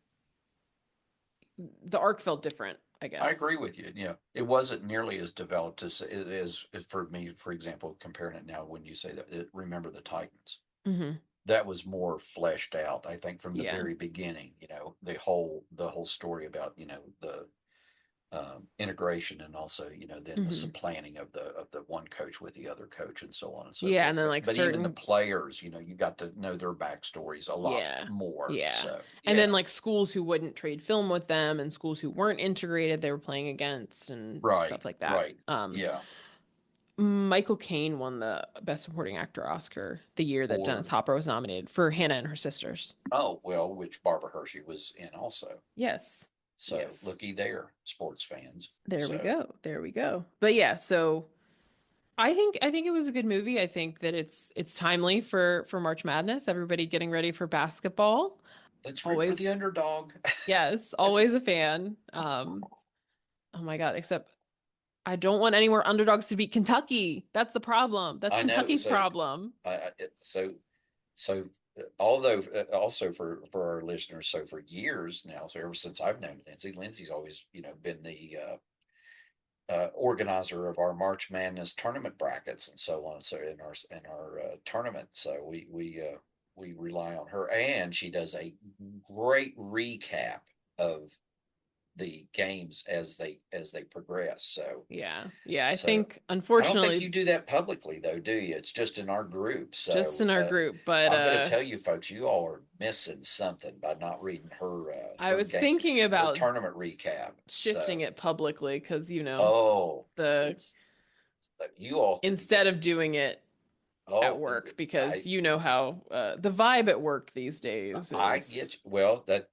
[SPEAKER 1] the arc felt different, I
[SPEAKER 2] I
[SPEAKER 1] guess.
[SPEAKER 2] agree with you. Yeah, it wasn't nearly as developed as for me, for example, comparing it now when you say that. Remember the Titans.
[SPEAKER 1] Hmm.
[SPEAKER 2] That was more fleshed out, I think, from the
[SPEAKER 1] Yeah.
[SPEAKER 2] very beginning. The whole story about the integration, and also then the
[SPEAKER 1] Hmm.
[SPEAKER 2] supplanting of the one coach with the other coach and so on and so
[SPEAKER 1] Yeah,
[SPEAKER 2] forth.
[SPEAKER 1] and then
[SPEAKER 2] But
[SPEAKER 1] like
[SPEAKER 2] but even the
[SPEAKER 1] certain
[SPEAKER 2] players, you got to know their backstories a lot
[SPEAKER 1] yeah.
[SPEAKER 2] more.
[SPEAKER 1] Yeah.
[SPEAKER 2] So
[SPEAKER 1] And then
[SPEAKER 2] yeah,
[SPEAKER 1] like schools who wouldn't trade film with them and schools who weren't integrated they were playing against and
[SPEAKER 2] right,
[SPEAKER 1] stuff like that.
[SPEAKER 2] right, yeah.
[SPEAKER 1] Michael Caine won the Best Supporting Actor Oscar the year that Dennis
[SPEAKER 2] Or
[SPEAKER 1] Hopper was nominated for Hannah and Her Sisters.
[SPEAKER 2] oh well, which Barbara Hershey was in also.
[SPEAKER 1] Yes.
[SPEAKER 2] So
[SPEAKER 1] Yes.
[SPEAKER 2] looky there, sports fans.
[SPEAKER 1] There we
[SPEAKER 2] So
[SPEAKER 1] go. There we go. But yeah, so I think it was a good movie. I think that it's timely for March Madness. Everybody getting ready for basketball.
[SPEAKER 2] let's root for the
[SPEAKER 1] Always,
[SPEAKER 2] underdog.
[SPEAKER 1] yes, always a fan. Oh my God, except I don't want any more underdogs to beat Kentucky. That's the problem. That's
[SPEAKER 2] I know.
[SPEAKER 1] Kentucky's
[SPEAKER 2] So
[SPEAKER 1] problem.
[SPEAKER 2] so although also for our listeners, so for years now, so ever since I've known Lindsay, Lindsay's always been the organizer of our March Madness tournament brackets and so on. So in our tournament, so we rely on her, and she does a great recap of the games as they progress.
[SPEAKER 1] Yeah. Yeah. I
[SPEAKER 2] So
[SPEAKER 1] think,
[SPEAKER 2] I don't think you
[SPEAKER 1] unfortunately,
[SPEAKER 2] do that publicly though, do you? It's just in our group.
[SPEAKER 1] just
[SPEAKER 2] So
[SPEAKER 1] in our group, but
[SPEAKER 2] I'm going to tell you folks, you all are missing something by not reading
[SPEAKER 1] I
[SPEAKER 2] her
[SPEAKER 1] was
[SPEAKER 2] game
[SPEAKER 1] thinking
[SPEAKER 2] her
[SPEAKER 1] about
[SPEAKER 2] tournament recap.
[SPEAKER 1] shifting
[SPEAKER 2] So
[SPEAKER 1] it publicly because,
[SPEAKER 2] oh,
[SPEAKER 1] the
[SPEAKER 2] it's you all
[SPEAKER 1] instead of doing it at
[SPEAKER 2] oh
[SPEAKER 1] work,
[SPEAKER 2] I
[SPEAKER 1] because you know how the vibe at work these days
[SPEAKER 2] I
[SPEAKER 1] is.
[SPEAKER 2] get you. Well, that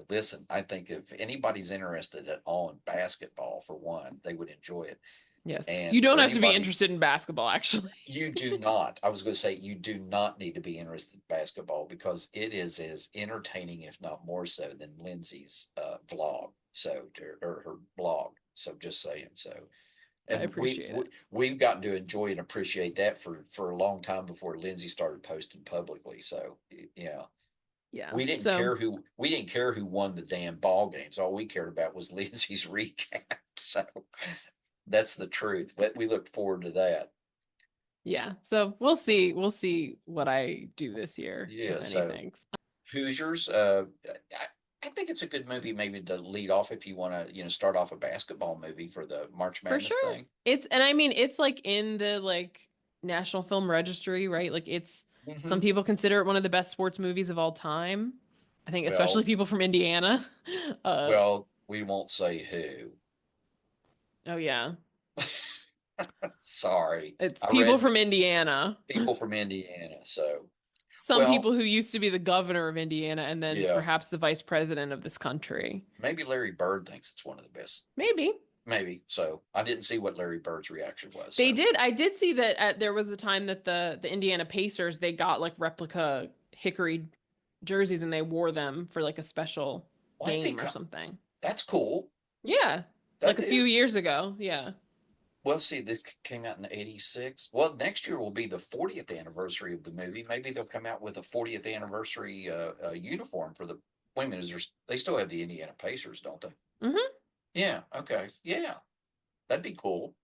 [SPEAKER 2] listen, I think if anybody's interested at all in basketball, for one, they would enjoy it.
[SPEAKER 1] Yes. You
[SPEAKER 2] And
[SPEAKER 1] don't
[SPEAKER 2] for
[SPEAKER 1] have to be
[SPEAKER 2] anybody,
[SPEAKER 1] interested in basketball, actually.
[SPEAKER 2] you do not, I was going to say, you do not need to be interested in basketball because it is as entertaining, if not more so, than Lindsay's vlog. So, or her blog. So, just saying. So,
[SPEAKER 1] I
[SPEAKER 2] and
[SPEAKER 1] appreciate it.
[SPEAKER 2] we've gotten to enjoy and appreciate that for a long time before Lindsay started posting publicly. So, yeah.
[SPEAKER 1] Yeah. So,
[SPEAKER 2] We didn't care who won the damn ball games. All we cared about was Lindsay's recap. So that's the truth. But we look forward to that.
[SPEAKER 1] yeah. So we'll see. We'll see what I do this year,
[SPEAKER 2] Yeah.
[SPEAKER 1] if
[SPEAKER 2] So
[SPEAKER 1] anything.
[SPEAKER 2] Hoosiers. I think it's a good movie maybe to lead off if you want to start off a basketball movie for the March
[SPEAKER 1] For
[SPEAKER 2] Madness
[SPEAKER 1] sure.
[SPEAKER 2] thing.
[SPEAKER 1] And I mean, it's like in the like National Film Registry, right? Like it's some
[SPEAKER 2] Hmm.
[SPEAKER 1] people consider it one of the best sports movies of all time. I think especially
[SPEAKER 2] Well,
[SPEAKER 1] people from Indiana. Uh
[SPEAKER 2] well, we won't say who.
[SPEAKER 1] oh yeah.
[SPEAKER 2] Sorry,
[SPEAKER 1] It's
[SPEAKER 2] I
[SPEAKER 1] people
[SPEAKER 2] read
[SPEAKER 1] from Indiana.
[SPEAKER 2] people from Indiana. So
[SPEAKER 1] Some
[SPEAKER 2] well,
[SPEAKER 1] people who used to be the governor of Indiana and then
[SPEAKER 2] yeah.
[SPEAKER 1] perhaps the vice president of this country.
[SPEAKER 2] Maybe Larry Bird thinks it's one of the best.
[SPEAKER 1] Maybe.
[SPEAKER 2] Maybe. So I didn't see what Larry Bird's reaction was.
[SPEAKER 1] They
[SPEAKER 2] So
[SPEAKER 1] did. I did see that there was a time that the Indiana Pacers, they got like replica Hickory jerseys and they wore them for like a special
[SPEAKER 2] well,
[SPEAKER 1] game or something.
[SPEAKER 2] that's cool.
[SPEAKER 1] Yeah. Like
[SPEAKER 2] That
[SPEAKER 1] a few
[SPEAKER 2] is
[SPEAKER 1] years ago. Yeah.
[SPEAKER 2] well. See, this came out in '86. Well, next year will be the 40th anniversary of the movie. Maybe they'll come out with a 40th anniversary uniform for the. Wait a minute, they still have the Indiana Pacers, don't they?
[SPEAKER 1] Hmm.
[SPEAKER 2] Yeah. Okay. Yeah, that'd be cool.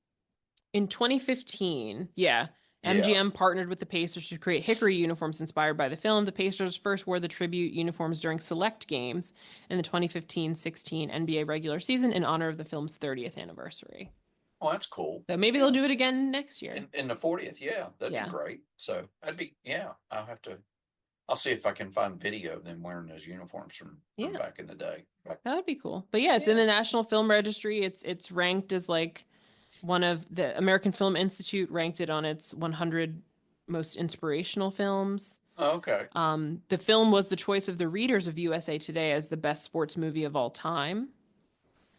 [SPEAKER 1] In 2015, yeah,
[SPEAKER 2] Yeah.
[SPEAKER 1] MGM partnered with the Pacers to create Hickory uniforms inspired by the film. The Pacers first wore the tribute uniforms during select games in the 2015-16 NBA regular season in honor of the film's 30th anniversary.
[SPEAKER 2] Well, that's cool.
[SPEAKER 1] So maybe they'll
[SPEAKER 2] Yeah.
[SPEAKER 1] do it again next year.
[SPEAKER 2] In the 40th. Yeah, that'd be
[SPEAKER 1] Yeah.
[SPEAKER 2] great. So that'd be yeah. I'll have to. I'll see if I can find video of them wearing those uniforms from
[SPEAKER 1] Yeah.
[SPEAKER 2] back in the day. Like,
[SPEAKER 1] That would be cool. But yeah, it's in
[SPEAKER 2] yeah.
[SPEAKER 1] the National Film Registry. It's ranked as like one of the American Film Institute ranked it on its 100 most inspirational films.
[SPEAKER 2] Oh, okay.
[SPEAKER 1] The film was the choice of the readers of USA Today as the best sports movie of all time.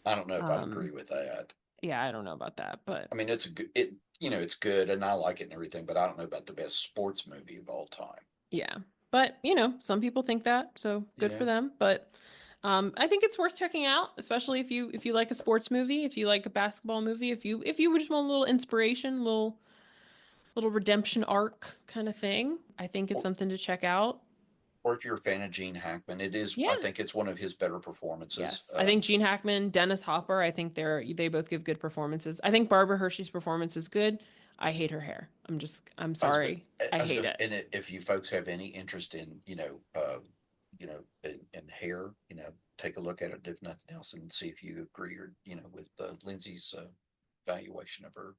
[SPEAKER 2] I don't know if I'd
[SPEAKER 1] Um,
[SPEAKER 2] agree with that.
[SPEAKER 1] yeah, I don't know about that, but
[SPEAKER 2] I mean, it's a good it it's good and I like it and everything, but I don't know about the best sports movie of all time.
[SPEAKER 1] yeah. But, some people think that, so good for
[SPEAKER 2] Yeah.
[SPEAKER 1] them. But I think it's worth checking out, especially if you like a sports movie, if you like a basketball movie, if you just want a little inspiration, little redemption arc kind of thing. I think it's
[SPEAKER 2] Or,
[SPEAKER 1] something to check out.
[SPEAKER 2] or if you're a fan of Gene Hackman, it is I
[SPEAKER 1] Yeah.
[SPEAKER 2] think it's one of his better performances.
[SPEAKER 1] Yes. I think Gene Hackman, Dennis Hopper, I think they both give good performances. I think Barbara Hershey's performance is good. I hate her hair. I'm
[SPEAKER 2] I was good.
[SPEAKER 1] sorry. I
[SPEAKER 2] I was
[SPEAKER 1] hate
[SPEAKER 2] good.
[SPEAKER 1] it.
[SPEAKER 2] And if you folks have any interest in, in hair, take a look at it if nothing else and see if you agree or, with Lindsay's valuation of her.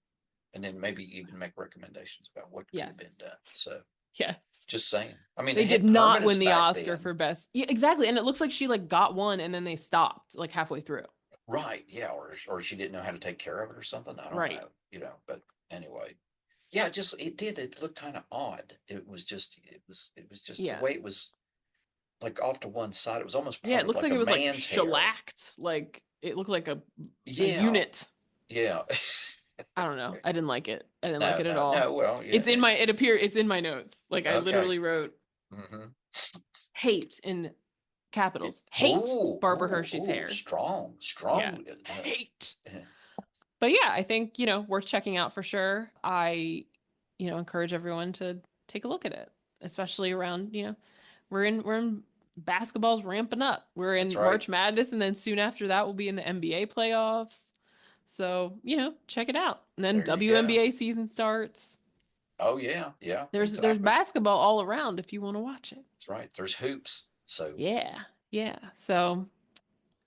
[SPEAKER 2] And then maybe even make recommendations about what could have been
[SPEAKER 1] Yes.
[SPEAKER 2] done. So
[SPEAKER 1] Yes.
[SPEAKER 2] just saying. I mean, they
[SPEAKER 1] They did
[SPEAKER 2] had
[SPEAKER 1] not
[SPEAKER 2] permanents
[SPEAKER 1] win the
[SPEAKER 2] back
[SPEAKER 1] Oscar
[SPEAKER 2] then.
[SPEAKER 1] for best. Yeah, exactly. And it looks like she like got one and then they stopped like halfway through.
[SPEAKER 2] Right. Yeah. Or she didn't know how to take care of it or something. I don't
[SPEAKER 1] Right.
[SPEAKER 2] know, but anyway. Yeah, it looked kind of odd. It was just the
[SPEAKER 1] Yeah.
[SPEAKER 2] way it was like off to one side. It was almost
[SPEAKER 1] Yeah, it
[SPEAKER 2] part of
[SPEAKER 1] looks
[SPEAKER 2] like
[SPEAKER 1] like
[SPEAKER 2] a
[SPEAKER 1] it was like
[SPEAKER 2] man's hair.
[SPEAKER 1] shellacked. Like it looked like a
[SPEAKER 2] Yeah.
[SPEAKER 1] unit.
[SPEAKER 2] Yeah.
[SPEAKER 1] I don't know. I didn't like it. I didn't like
[SPEAKER 2] No,
[SPEAKER 1] it at
[SPEAKER 2] no, no.
[SPEAKER 1] all.
[SPEAKER 2] Well, yeah,
[SPEAKER 1] It's in my notes. Like I
[SPEAKER 2] okay.
[SPEAKER 1] literally wrote
[SPEAKER 2] Hmm.
[SPEAKER 1] hate in capitals. Hate
[SPEAKER 2] Oh,
[SPEAKER 1] Barbara
[SPEAKER 2] oh,
[SPEAKER 1] Hershey's
[SPEAKER 2] oh,
[SPEAKER 1] hair.
[SPEAKER 2] strong,
[SPEAKER 1] Yeah.
[SPEAKER 2] strong.
[SPEAKER 1] Hate. But yeah, I think, worth checking out for sure. I, encourage everyone to take a look at it. especially around, we're in basketball's ramping up. We're
[SPEAKER 2] That's
[SPEAKER 1] in
[SPEAKER 2] right.
[SPEAKER 1] March Madness, and then soon after that we'll be in the NBA playoffs. So, check it out. And then
[SPEAKER 2] There you go.
[SPEAKER 1] WNBA season starts.
[SPEAKER 2] Oh yeah, yeah,
[SPEAKER 1] There's
[SPEAKER 2] exactly.
[SPEAKER 1] basketball all around if you want to watch it.
[SPEAKER 2] That's right. There's hoops. So
[SPEAKER 1] Yeah. Yeah. So,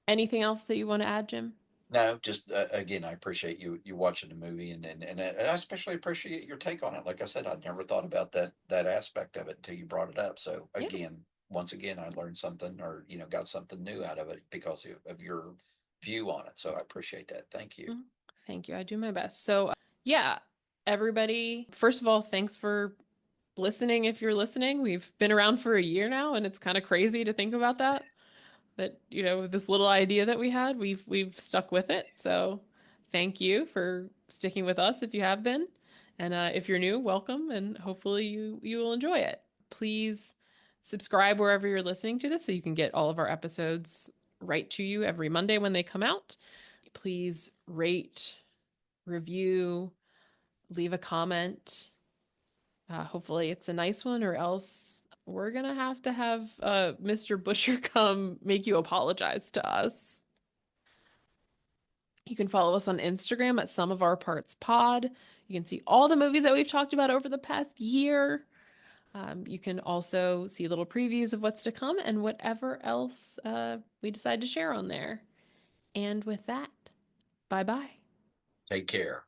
[SPEAKER 1] anything else that you want to add, Jim?
[SPEAKER 2] no, just again, I appreciate you watching the movie, and I especially appreciate your take on it. Like I said, I'd never thought about that aspect of it until you brought it up. So
[SPEAKER 1] Yeah.
[SPEAKER 2] again, once again, I learned something, or got something new out of it because of your view on it. So I appreciate that. Thank you.
[SPEAKER 1] Mhm. Thank you. I do my best. So, yeah, everybody, first of all, thanks for listening if you're listening. We've been around for a year now, and it's kind of crazy to think about that. That, this little idea that we had, we've stuck with it. So, thank you for sticking with us if you have been. And if you're new, welcome, and hopefully you will enjoy it. Please subscribe wherever you're listening to this so you can get all of our episodes right to you every Monday when they come out. Please rate, review, leave a comment. Hopefully, it's a nice one, or else we're gonna have Mr. Busher come make you apologize to us. You can follow us on Instagram at Some of Our Parts Pod. You can see all the movies that we've talked about over the past year. You can also see little previews of what's to come and whatever else we decide to share on there. And with that, bye bye.
[SPEAKER 2] Take care.